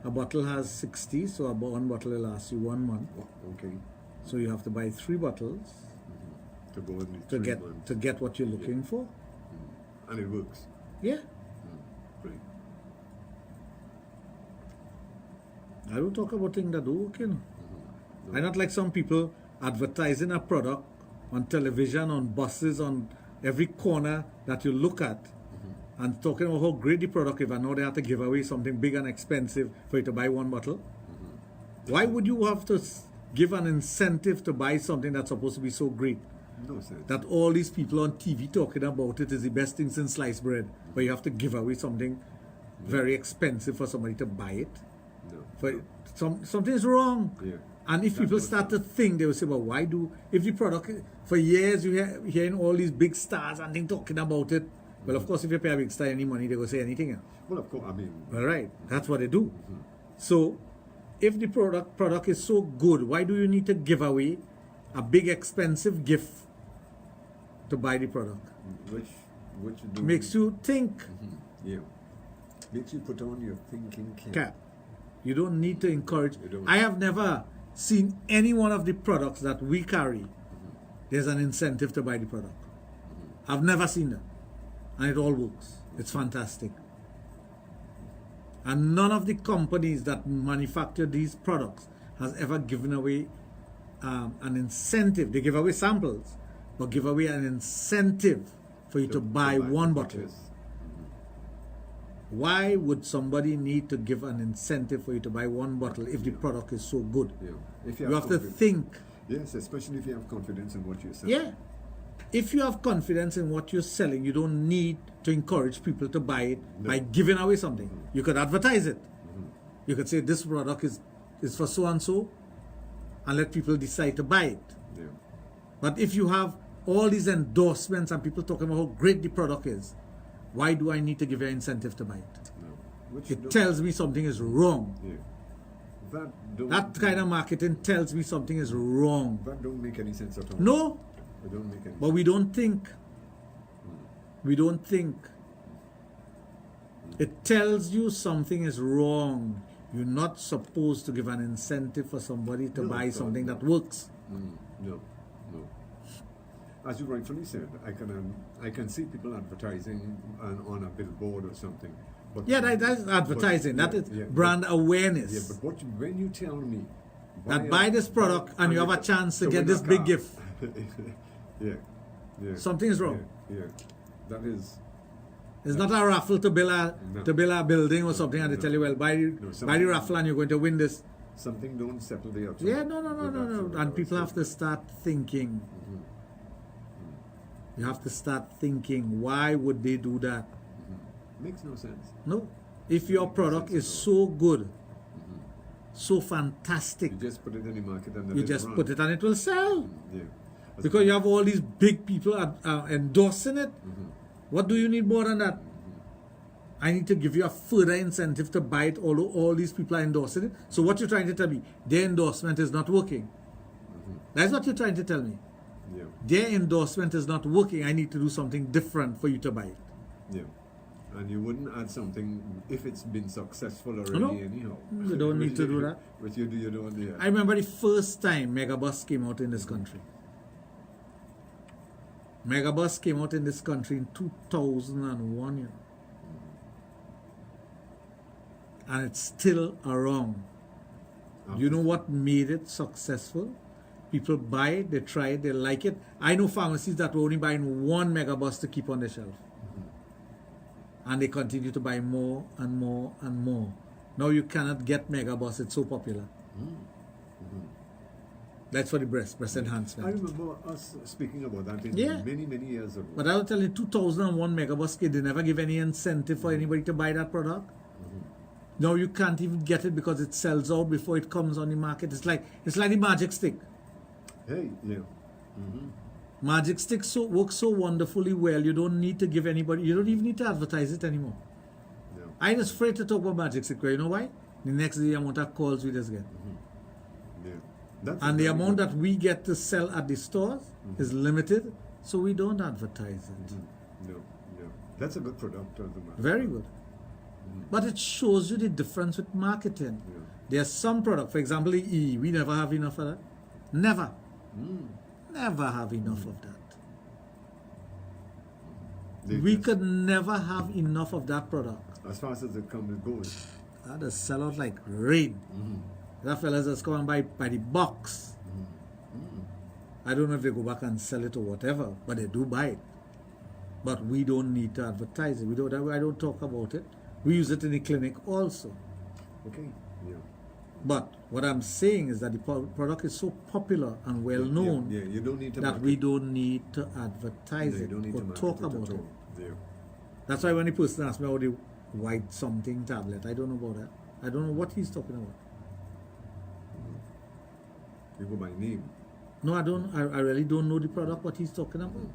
Speaker 3: A bottle has 60, so one bottle will last you 1 month.
Speaker 4: Okay.
Speaker 3: So you have to buy 3 bottles
Speaker 4: to go in
Speaker 3: to get what you're looking for.
Speaker 4: And it works.
Speaker 3: Yeah.
Speaker 4: Right.
Speaker 3: I don't talk about things that don't work, you know. I not like some people advertising a product on television, on buses, on every corner that you look at, and talking about how great the product is, and now they have to give away something big and expensive for you to buy 1 bottle. Why would you have to give an incentive to buy something that's supposed to be so great?
Speaker 4: No sense.
Speaker 3: That all these people on TV talking about it is the best thing since sliced bread, but you have to give away something very expensive for somebody to buy it. Something is wrong.
Speaker 4: Yeah.
Speaker 3: And if people start to think, they will say, well, why do, if the product, for years you hearing all these big stars and things talking about it. Well, of course, if you pay a big star any money, they will say anything else.
Speaker 4: Well, of course, I mean.
Speaker 3: All right, that's what they do. So, if the product is so good, why do you need to give away a big expensive gift to buy the product?
Speaker 4: Which
Speaker 3: makes you think.
Speaker 4: Yeah. Makes you put on your thinking
Speaker 3: cap. You don't need to encourage. I have never seen any one of the products that we carry. There's an incentive to buy the product. I've never seen that. And it all works. It's fantastic. And none of the companies that manufacture these products has ever given away an incentive. They give away samples, but give away an incentive for you to buy 1 bottle. Why would somebody need to give an incentive for you to buy 1 bottle if the product is so good?
Speaker 4: Yeah. If
Speaker 3: you have to think.
Speaker 4: Yes, especially if you have confidence in what you're selling.
Speaker 3: Yeah. If you have confidence in what you're selling, you don't need to encourage people to buy it by giving away something. You could advertise it. You could say this product is for so and so, and let people decide to buy it.
Speaker 4: Yeah.
Speaker 3: But if you have all these endorsements and people talking about how great the product is, why do I need to give you an incentive to buy it?
Speaker 4: No.
Speaker 3: It tells me something is wrong.
Speaker 4: Yeah.
Speaker 3: That kind of marketing tells me something is wrong.
Speaker 4: That don't make any sense at all.
Speaker 3: No.
Speaker 4: It don't make any
Speaker 3: but we don't think. We don't think. It tells you something is wrong. You're not supposed to give an incentive for somebody to buy something that works.
Speaker 4: No. As you rightfully said, I can see people advertising on a billboard or something. But
Speaker 3: that's advertising. That is brand awareness.
Speaker 4: Yeah, but when you tell me
Speaker 3: that buy this product and you have a chance to get this big gift.
Speaker 4: Yeah.
Speaker 3: Something is wrong.
Speaker 4: Yeah. That is.
Speaker 3: It's not a raffle to build a building or something, and they tell you, well, buy the raffle and you're going to win this.
Speaker 4: Something don't settle the outside.
Speaker 3: Yeah, no. And people have to start thinking. You have to start thinking, why would they do that?
Speaker 4: Makes no sense.
Speaker 3: No. If your product is so good, so fantastic,
Speaker 4: you just put it in the market and
Speaker 3: you just put it and it will sell.
Speaker 4: Yeah.
Speaker 3: Because you have all these big people endorsing it. What do you need more than that? I need to give you a further incentive to buy it, although all these people are endorsing it. So what you're trying to tell me, their endorsement is not working. That's what you're trying to tell me.
Speaker 4: Yeah.
Speaker 3: Their endorsement is not working. I need to do something different for you to buy it.
Speaker 4: Yeah. And you wouldn't add something if it's been successful already anyhow.
Speaker 3: You don't need to do that.
Speaker 4: But you don't. Yeah.
Speaker 3: I remember the first time Megabus came out in this country. Megabus came out in this country in 2001. And it's still around. You know what made it successful? People buy it, they try it, they like it. I know pharmacies that were only buying 1 Megabus to keep on the shelf. And they continue to buy more and more and more. Now you cannot get Megabus, it's so popular. That's for the breast enhancement.
Speaker 4: I remember us speaking about that many, many years ago.
Speaker 3: But I will tell you, 2001 Megabus kit, they never give any incentive for anybody to buy that product. Now you can't even get it because it sells out before it comes on the market. It's like the magic stick.
Speaker 4: Hey, yeah.
Speaker 3: Magic Stick works so wonderfully well, you don't need to give anybody, you don't even need to advertise it anymore.
Speaker 4: No.
Speaker 3: I'm just afraid to talk about Magic Stick. You know why? The next day, the amount of calls we just get.
Speaker 4: Yeah. That's
Speaker 3: And the
Speaker 4: very
Speaker 3: amount
Speaker 4: good.
Speaker 3: that we get to sell at the stores is limited, so we don't advertise it.
Speaker 4: No, no. That's a good product as a matter.
Speaker 3: Very good. But it shows you the difference with marketing.
Speaker 4: Yeah.
Speaker 3: There's some product, for example, the E, we never have enough of that. Never. Never have enough of that. We could never have enough of that product.
Speaker 4: As fast as it comes, it goes.
Speaker 3: That just sell out like rain. That fellas just come and buy by the box. I don't know if they go back and sell it or whatever, but they do buy it. But we don't need to advertise it. I don't talk about it. We use it in the clinic also.
Speaker 4: Okay. Yeah.
Speaker 3: But what I'm saying is that the product is so popular and well known
Speaker 4: you don't need to
Speaker 3: that
Speaker 4: market
Speaker 3: we don't need to advertise
Speaker 4: No, you
Speaker 3: it
Speaker 4: don't need
Speaker 3: or
Speaker 4: to market
Speaker 3: talk
Speaker 4: it at
Speaker 3: about it.
Speaker 4: all. Yeah.
Speaker 3: That's why when the person asks me about the white something tablet, I don't know about that. I don't know what he's talking about.
Speaker 4: You go by name.
Speaker 3: No, I don't. I really don't know the product, what he's talking about.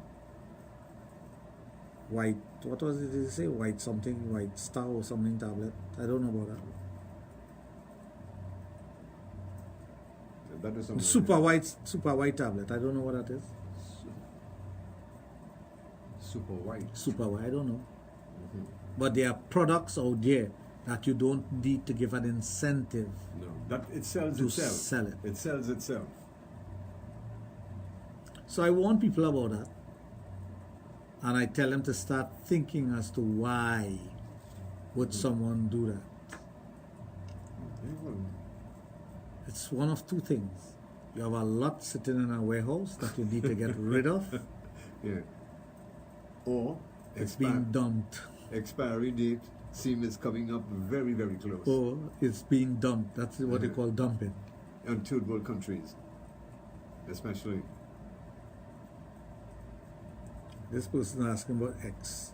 Speaker 3: White, what was it? Did he say white something, white star or something tablet? I don't know about that.
Speaker 4: That is something.
Speaker 3: Super white tablet. I don't know what that is.
Speaker 4: Super white.
Speaker 3: Super white. I don't know. But there are products out there that you don't need to give an incentive.
Speaker 4: No, that it sells
Speaker 3: to
Speaker 4: itself.
Speaker 3: sell it.
Speaker 4: It sells itself.
Speaker 3: So I warn people about that. And I tell them to start thinking as to why would someone do that. It's one of two things. You have a lot sitting in a warehouse that you need to get rid of.
Speaker 4: Yeah. Or
Speaker 3: it's being dumped.
Speaker 4: Expiry date seems coming up very, very close.
Speaker 3: Or it's being dumped. That's what they call dumping.
Speaker 4: In third world countries, especially.
Speaker 3: This person asking about X.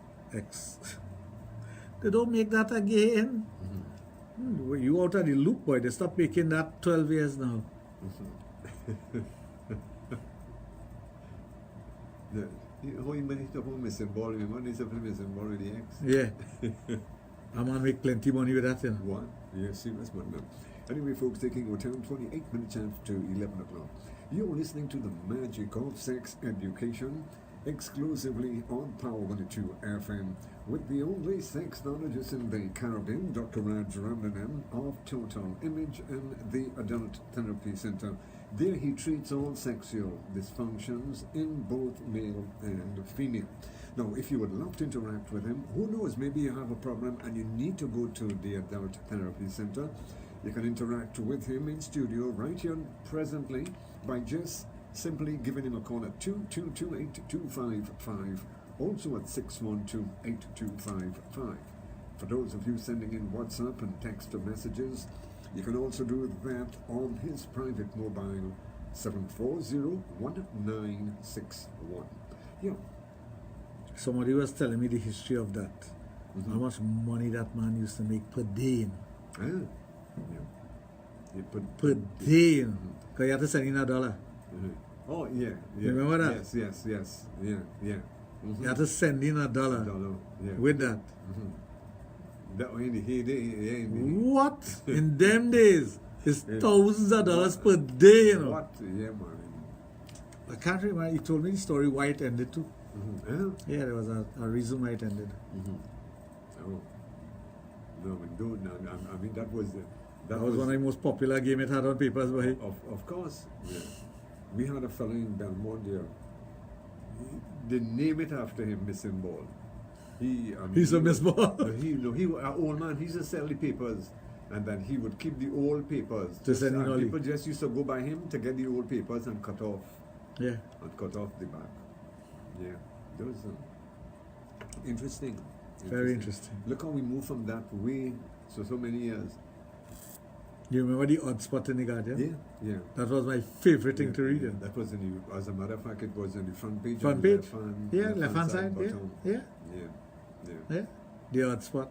Speaker 3: They don't make that again. You out of the loop, boy. They stop making that 12 years now.
Speaker 4: How you manage to hold missing ball? You manage to play missing ball with the X?
Speaker 3: Yeah. I'm gonna make plenty money with that, you know.
Speaker 4: What? Yeah, serious money now. Anyway, folks, taking our time 28 minutes after 11 o'clock. You're listening to the magic of sex education exclusively on Power 102 FM with the only sexologist in the Caribbean, Dr. Raj of Total Image and the Adult Therapy Center. There he treats all sexual dysfunctions in both male and female. Now, if you would love to interact with him, who knows, maybe you have a problem and you need to go to the Adult Therapy Center. You can interact with him in studio right here presently by just simply giving him a call at 222-8255, also at 612-8255. For those of you sending in WhatsApp and text messages, you can also do that on his private mobile, 740-1961. Yeah.
Speaker 3: Somebody was telling me the history of that. How much money that man used to make per day.
Speaker 4: Yeah.
Speaker 3: Per day. Because you had to send in $1.
Speaker 4: Oh, yeah.
Speaker 3: You remember that?
Speaker 4: Yes. Yeah.
Speaker 3: You had to send in $1 with that.
Speaker 4: That way in the heyday,
Speaker 3: What? In them days, it's thousands of dollars per day, you know.
Speaker 4: What? Yeah, man.
Speaker 3: I can't remember. He told me the story why it ended too.
Speaker 4: Yeah,
Speaker 3: there was a reason why it ended.
Speaker 4: Oh. No, dude, no, I mean, that was
Speaker 3: one of the most popular game it had on papers, boy.
Speaker 4: Of course. Yeah. We had a fellow in Belmont there. They name it after him, Missing Ball.
Speaker 3: He's a miss ball.
Speaker 4: He an old man. He used to sell the papers, and then he would keep the old papers. People just used to go by him to get the old papers and cut off.
Speaker 3: Yeah.
Speaker 4: And cut off the back. Yeah. That was interesting.
Speaker 3: Very interesting.
Speaker 4: Look how we moved from that way so many years.
Speaker 3: You remember the odd spot in the Guardian?
Speaker 4: Yeah.
Speaker 3: That was my favorite thing to read.
Speaker 4: That was in the, as a matter of fact, it was in the front page.
Speaker 3: Front page?
Speaker 4: Left hand side.
Speaker 3: Yeah. The odd spot.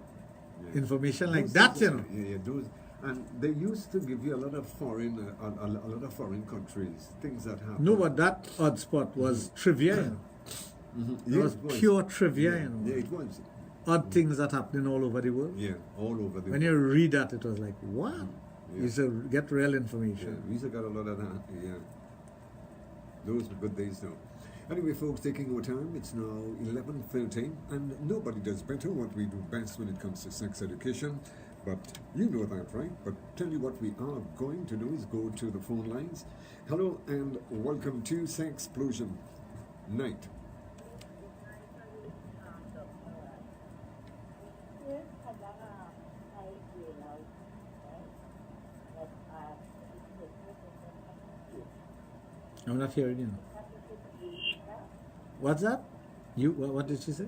Speaker 4: Yeah.
Speaker 3: Information like that, you know.
Speaker 4: Yeah, those. And they used to give you a lot of foreign countries, things that happen.
Speaker 3: No, but that odd spot was trivia. You know.
Speaker 4: Mm-hmm.
Speaker 3: It was pure trivia. You know.
Speaker 4: Yeah, it was.
Speaker 3: Odd things that happening all over the world.
Speaker 4: Yeah, all over the world.
Speaker 3: When you read that, it was like, what?
Speaker 4: Yeah.
Speaker 3: You should get real information.
Speaker 4: Yeah, we used to get a lot of that. Yeah. Those were good days though. Anyway, folks, taking our time, it's now 11:13, and nobody does better what we do best when it comes to sex education. But you know that, right? But tell you what we are going to do is go to the phone lines. Hello and welcome to Sexplosion Night.
Speaker 3: I'm not hearing you. What's that? You? What did she say?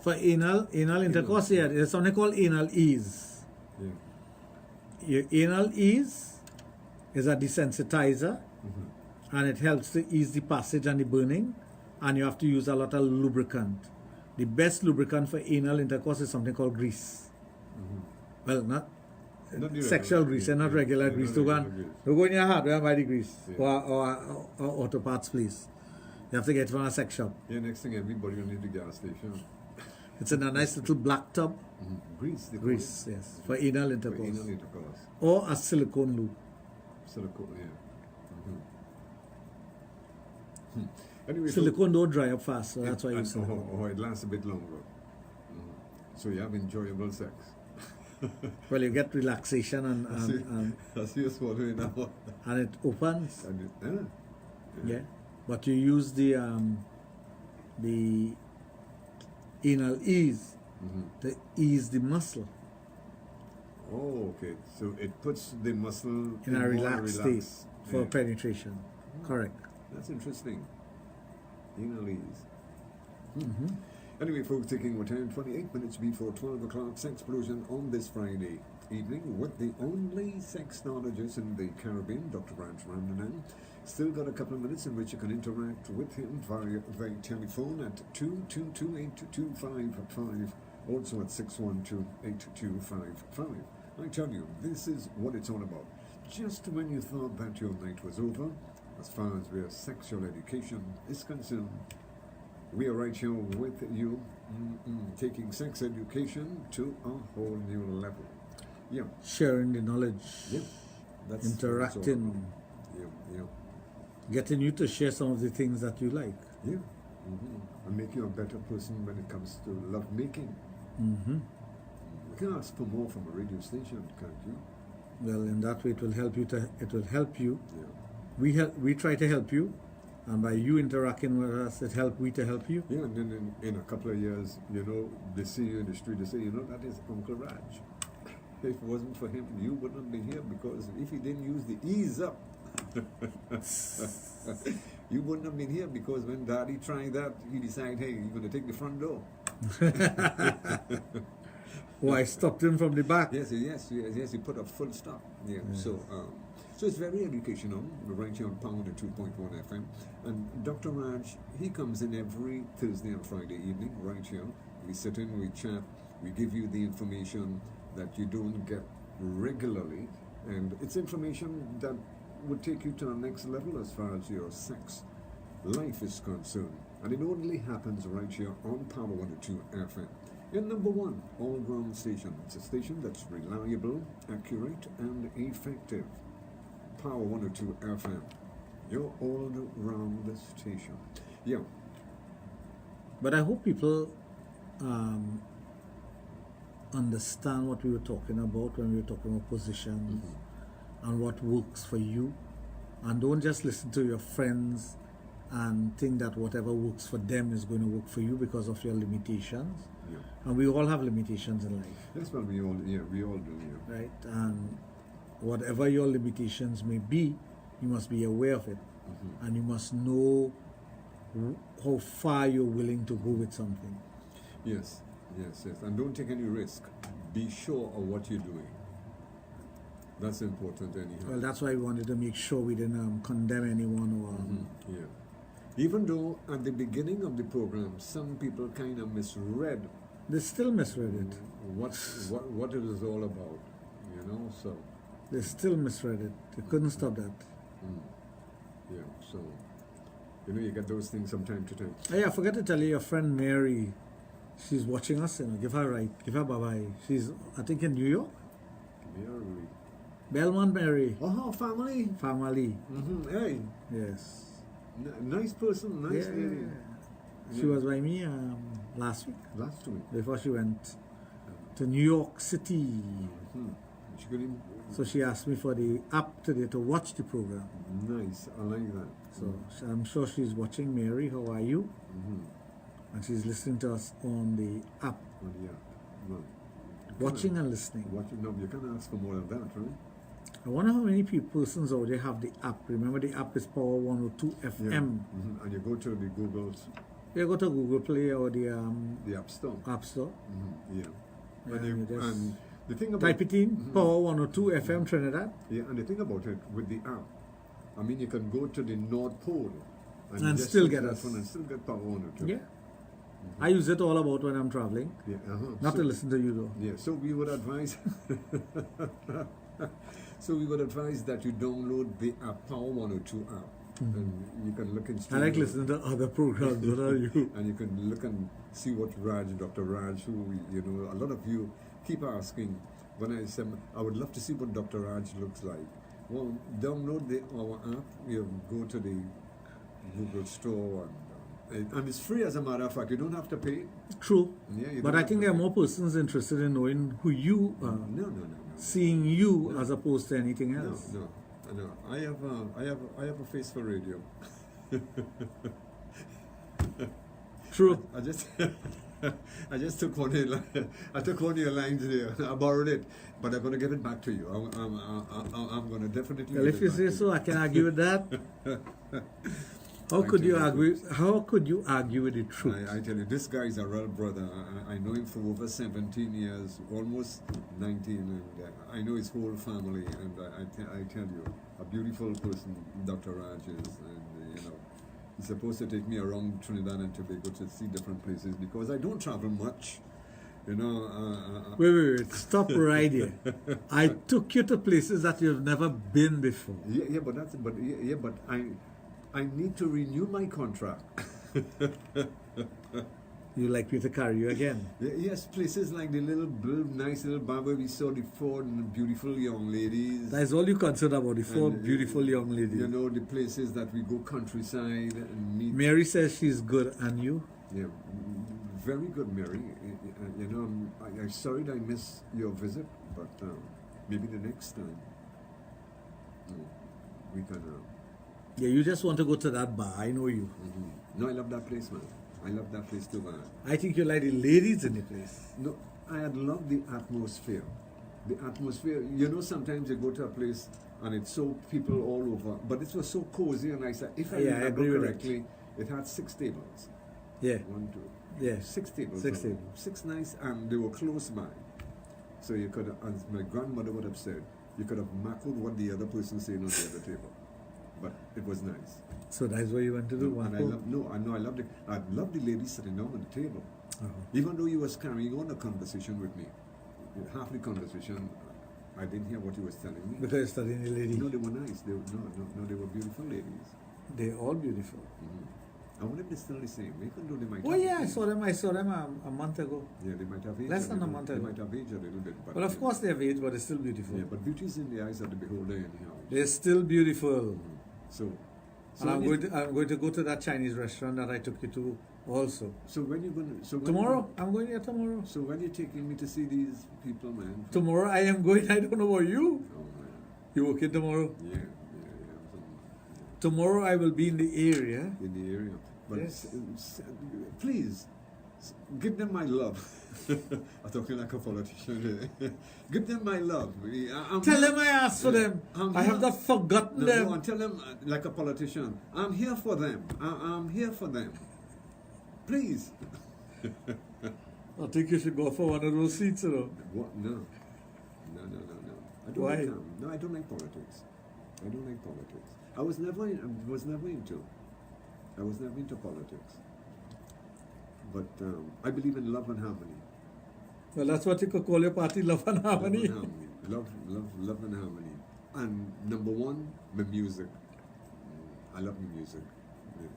Speaker 3: For anal intercourse, yeah, there's something called anal ease.
Speaker 4: Yeah.
Speaker 3: Your anal ease is a desensitizer, and it helps to ease the passage and the burning, and you have to use a lot of lubricant. The best lubricant for anal intercourse is something called grease. Well, not sexual grease, and not regular grease. Don't go in your hardware and buy the grease or auto parts, please. You have to get it from a sex shop.
Speaker 4: Yeah, next thing everybody will need the gas station.
Speaker 3: It's in a nice little black tub.
Speaker 4: Grease.
Speaker 3: Grease, yes. For anal intercourse.
Speaker 4: For anal intercourse.
Speaker 3: Or a silicone lube.
Speaker 4: Silicone, yeah. Anyway,
Speaker 3: silicone don't dry up fast, so that's why you silicone.
Speaker 4: Oh, it lasts a bit longer. So you have enjoyable sex.
Speaker 3: Well, you get relaxation and
Speaker 4: I see you swallowing now.
Speaker 3: And it opens.
Speaker 4: And
Speaker 3: yeah. But you use the anal ease to ease the muscle.
Speaker 4: Oh, okay. So it puts the muscle
Speaker 3: in a relaxed state for penetration. Correct.
Speaker 4: That's interesting. Anal ease. Anyway, folks, taking our time, 28 minutes before 12 o'clock, Sexplosion on this Friday evening with the only sexologist in the Caribbean, Dr. Raj. Still got a couple of minutes in which you can interact with him via telephone at 222-8255, also at 612-8255. I tell you, this is what it's all about. Just when you thought that your night was over, as far as where sexual education is concerned, we are right here with you, taking sex education to a whole new level. Yeah.
Speaker 3: Sharing the knowledge.
Speaker 4: Yeah. That's
Speaker 3: interacting.
Speaker 4: Yeah.
Speaker 3: Getting you to share some of the things that you like.
Speaker 4: Yeah. And make you a better person when it comes to love making. You can ask for more from a radio station, can't you?
Speaker 3: Well, in that way, it will help you. It will help you.
Speaker 4: Yeah.
Speaker 3: We try to help you, and by you interacting with us, it helps we to help you.
Speaker 4: Yeah, and then in a couple of years, they see you in the street, they say, that is Uncle Raj. If it wasn't for him, you wouldn't be here, because if he didn't use the ease up, you wouldn't have been here, because when Daddy tried that, he decided, hey, you're going to take the front door.
Speaker 3: Oh, I stopped him from the back.
Speaker 4: Yes, he put a full stop. Yeah. So it's very educational. We're right here on Pound at 2.1 FM. And Dr. Raj, he comes in every Thursday and Friday evening, right here. We sit in, we chat, we give you the information that you don't get regularly. And it's information that would take you to the next level as far as your sex life is concerned. And it only happens right here on Power 102 FM. Your number one all-round station. It's a station that's reliable, accurate, and effective. Power 102 FM. Your all-round station. Yeah.
Speaker 3: But I hope people understand what we were talking about when we were talking about positions and what works for you. And don't just listen to your friends and think that whatever works for them is going to work for you because of your limitations.
Speaker 4: Yeah.
Speaker 3: And we all have limitations in life.
Speaker 4: That's what we all do. Yeah.
Speaker 3: Right? And whatever your limitations may be, you must be aware of it. And you must know how far you're willing to go with something.
Speaker 4: Yes, yes, yes. And don't take any risk. Be sure of what you're doing. That's important anyhow.
Speaker 3: Well, that's why we wanted to make sure we didn't condemn anyone or...
Speaker 4: Yeah. Even though at the beginning of the program, some people kind of misread.
Speaker 3: They still misread it.
Speaker 4: What it is all about, you know, so.
Speaker 3: They still misread it. They couldn't stop that.
Speaker 4: Yeah, so, you know, you get those things from time to time.
Speaker 3: Oh, yeah, I forgot to tell you, your friend Mary, she's watching us, you know, give her right, give her bye-bye. She's, I think, in New York.
Speaker 4: Mary.
Speaker 3: Belmont Mary.
Speaker 4: Oh, family.
Speaker 3: Family.
Speaker 4: Hey.
Speaker 3: Yes.
Speaker 4: Nice person, nice lady.
Speaker 3: She was by me last week.
Speaker 4: Last week.
Speaker 3: Before she went to New York City.
Speaker 4: She couldn't.
Speaker 3: So she asked me for the app today to watch the program.
Speaker 4: Nice, I like that.
Speaker 3: So I'm sure she's watching. Mary, how are you? And she's listening to us on the app.
Speaker 4: On the app. Well,
Speaker 3: watching and listening.
Speaker 4: No, you can't ask for more than that, right?
Speaker 3: I wonder how many persons out there have the app. Remember, the app is Power 102 FM.
Speaker 4: Yeah. And you go to the Google's.
Speaker 3: You go to Google Play or the
Speaker 4: App Store.
Speaker 3: App Store.
Speaker 4: Yeah.
Speaker 3: And
Speaker 4: and the thing about
Speaker 3: type it in, Power 102 FM Trinidad.
Speaker 4: Yeah, and the thing about it with the app, I mean, you can go to the North Pole
Speaker 3: and still get us.
Speaker 4: And still get Power 102.
Speaker 3: Yeah. I use it all about when I'm traveling.
Speaker 4: Yeah.
Speaker 3: Not to listen to you though.
Speaker 4: Yeah. So we would advise. So we would advise that you download the app, Power 102 app, and you can look and.
Speaker 3: I like listening to other programs. What are you?
Speaker 4: And you can look and see what Dr. Raj, who you know, a lot of you keep asking. When I say I would love to see what Dr. Raj looks like. Well, download our app. You go to the Google Store, and it's free. As a matter of fact, you don't have to pay.
Speaker 3: True.
Speaker 4: Yeah,
Speaker 3: but I think there are more persons interested in knowing who you are.
Speaker 4: No.
Speaker 3: Seeing you as opposed to anything else.
Speaker 4: No. I have a face for radio.
Speaker 3: True.
Speaker 4: I just took one of your lines there. I borrowed it, but I'm going to give it back to you. I'm going to definitely.
Speaker 3: Well, if you say so, I can argue with that. How could you argue? How could you argue with the truth?
Speaker 4: I tell you, this guy is a real brother. I know him for over 17 years, almost 19, and I know his whole family. And I tell you, a beautiful person Dr. Raj is, and you know, he's supposed to take me around Trinidad and Tobago to see different places because I don't travel much. You know.
Speaker 3: Wait! Stop right here. I took you to places that you've never been before.
Speaker 4: But I need to renew my contract.
Speaker 3: You like me to carry you again?
Speaker 4: Yes, places like the nice little bar where we saw the four beautiful young ladies.
Speaker 3: That's all you concerned about, the four beautiful young ladies.
Speaker 4: You know, the places that we go countryside and meet.
Speaker 3: Mary says she's good, and you?
Speaker 4: Yeah, very good, Mary. You know, I'm sorry that I missed your visit, but maybe the next time we can...
Speaker 3: Yeah, you just want to go to that bar. I know you.
Speaker 4: No, I love that place, man. I love that place too, man.
Speaker 3: I think you like the ladies in the place.
Speaker 4: No, I had loved the atmosphere. The atmosphere, you know, sometimes you go to a place and it's so people all over, but it was so cozy and nice. If I remember correctly, it had 6 tables.
Speaker 3: Yeah.
Speaker 4: 1, 2.
Speaker 3: Yeah.
Speaker 4: 6 tables.
Speaker 3: 6 tables.
Speaker 4: 6 nice, and they were close by. So you could, as my grandmother would have said, you could have mackled what the other person said on the other table. But it was nice.
Speaker 3: So that's what you went to do?
Speaker 4: And I loved the lady sitting down on the table. Even though he was carrying on a conversation with me. Half the conversation, I didn't hear what he was telling me.
Speaker 3: Because you're studying the lady?
Speaker 4: No, they were nice. They were beautiful ladies.
Speaker 3: They're all beautiful.
Speaker 4: I wonder if they're still the same. They might
Speaker 3: oh yeah, I saw them a month ago.
Speaker 4: Yeah, they might have aged.
Speaker 3: Less than a month ago.
Speaker 4: They might have aged a little bit. But
Speaker 3: well, of course they have aged, but they're still beautiful.
Speaker 4: Yeah, but beauty is in the eyes of the beholder anyhow.
Speaker 3: They're still beautiful.
Speaker 4: So
Speaker 3: and I'm going to go to that Chinese restaurant that I took you to also.
Speaker 4: So when you're going to...
Speaker 3: tomorrow? I'm going there tomorrow.
Speaker 4: So when you're taking me to see these people, man?
Speaker 3: Tomorrow I am going. I don't know about you.
Speaker 4: Oh, man.
Speaker 3: You working tomorrow?
Speaker 4: Yeah.
Speaker 3: Tomorrow I will be in the area.
Speaker 4: In the area. But
Speaker 3: yes.
Speaker 4: Please, Give them my love. I'm talking like a politician. Give them my love.
Speaker 3: Tell them I asked for them. I have not forgotten them.
Speaker 4: No, tell them like a politician. I'm here for them. I'm here for them. Please.
Speaker 3: I think you should go for one of those seats, you know.
Speaker 4: What? No. I don't
Speaker 3: Why?
Speaker 4: like them. No, I don't like politics. I don't like politics. I was never into politics. But I believe in love and harmony.
Speaker 3: Well, that's what you could call your party, Love and Harmony.
Speaker 4: Love and harmony. And number one, my music. I love my music.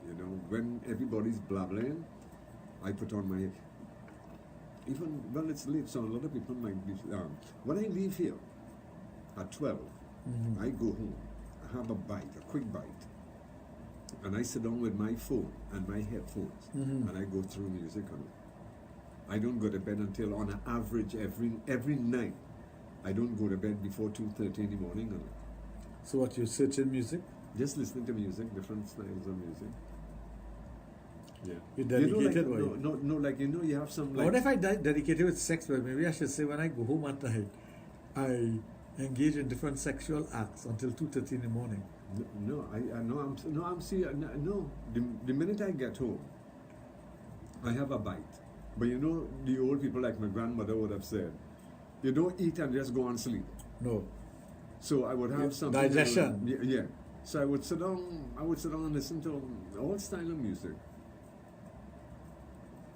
Speaker 4: You know, when everybody's blabbling, I put on my... Even, well, it's late, so a lot of people might be... when I leave here at 12, I go home. I have a bite, a quick bite. And I sit down with my phone and my headphones, and I go through music. I don't go to bed until, on an average, every night, I don't go to bed before 2:30 in the morning.
Speaker 3: So what, you search in music?
Speaker 4: Just listening to music, different styles of music. Yeah.
Speaker 3: You dedicated,
Speaker 4: like, you have some... Like,
Speaker 3: what if I dedicated with sex? Well, maybe I should say when I go home at night, I engage in different sexual acts until 2:30 in the morning.
Speaker 4: I'm serious. No, the minute I get home, I have a bite. But you know, the old people like my grandmother would have said, you don't eat and just go and sleep.
Speaker 3: No.
Speaker 4: So I would have something.
Speaker 3: Digestion.
Speaker 4: Yeah. So I would sit down and listen to all style of music.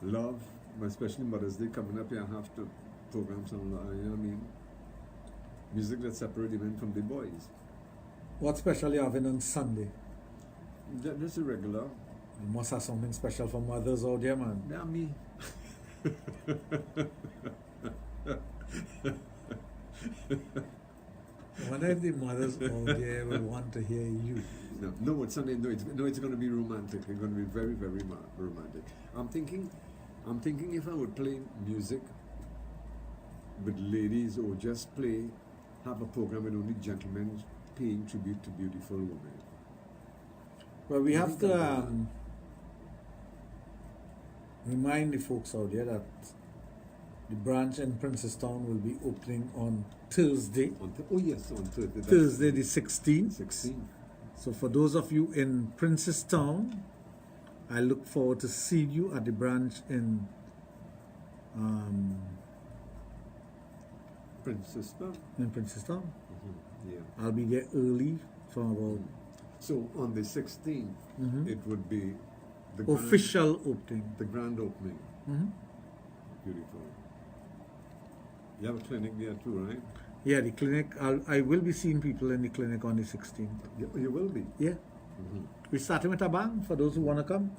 Speaker 4: Love, especially Mother's Day coming up here, I have to program some, you know what I mean? Music that separates the men from the boys.
Speaker 3: What special you having on Sunday?
Speaker 4: Just a regular.
Speaker 3: You must have something special for mothers out there, man.
Speaker 4: Yeah, me.
Speaker 3: I wonder if the mothers out there will want to hear you.
Speaker 4: No, it's Sunday. No, it's going to be romantic. It's going to be very, very romantic. I'm thinking if I would play music with ladies or just have a program with only gentlemen paying tribute to beautiful women.
Speaker 3: Well, we have to remind the folks out there that the branch in Princestown will be opening on Thursday.
Speaker 4: On Thursday.
Speaker 3: Thursday the 16th.
Speaker 4: 16th.
Speaker 3: So for those of you in Princestown, I look forward to seeing you at the branch in
Speaker 4: Princestown. Yeah.
Speaker 3: I'll be there early from about...
Speaker 4: So on the 16th, it would be the
Speaker 3: official opening.
Speaker 4: The grand opening. Beautiful. You have a clinic there too, right?
Speaker 3: Yeah, the clinic. I will be seeing people in the clinic on the 16th.
Speaker 4: You will be?
Speaker 3: Yeah. We're starting with a bang for those who want to come.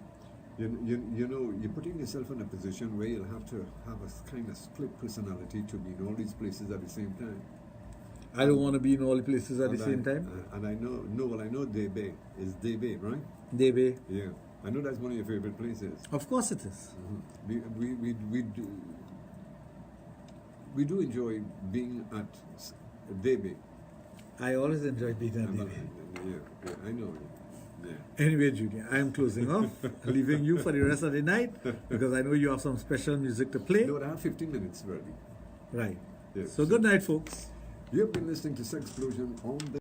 Speaker 4: You know, you're putting yourself in a position where you'll have to have a kind of split personality to be in all these places at the same time.
Speaker 3: I don't want to be in all the places at the same time.
Speaker 4: And I know Debe is Debe, right?
Speaker 3: Debe.
Speaker 4: Yeah. I know that's one of your favorite places.
Speaker 3: Of course it is.
Speaker 4: We do enjoy being at Debe.
Speaker 3: I always enjoy being at Debe.
Speaker 4: Yeah, I know. Yeah.
Speaker 3: Anyway, Junior, I am closing off, leaving you for the rest of the night because I know you have some special music to play.
Speaker 4: No, I have 15 minutes ready.
Speaker 3: Right.
Speaker 4: Yes.
Speaker 3: So good night, folks.
Speaker 4: You've been listening to Sexplosion on the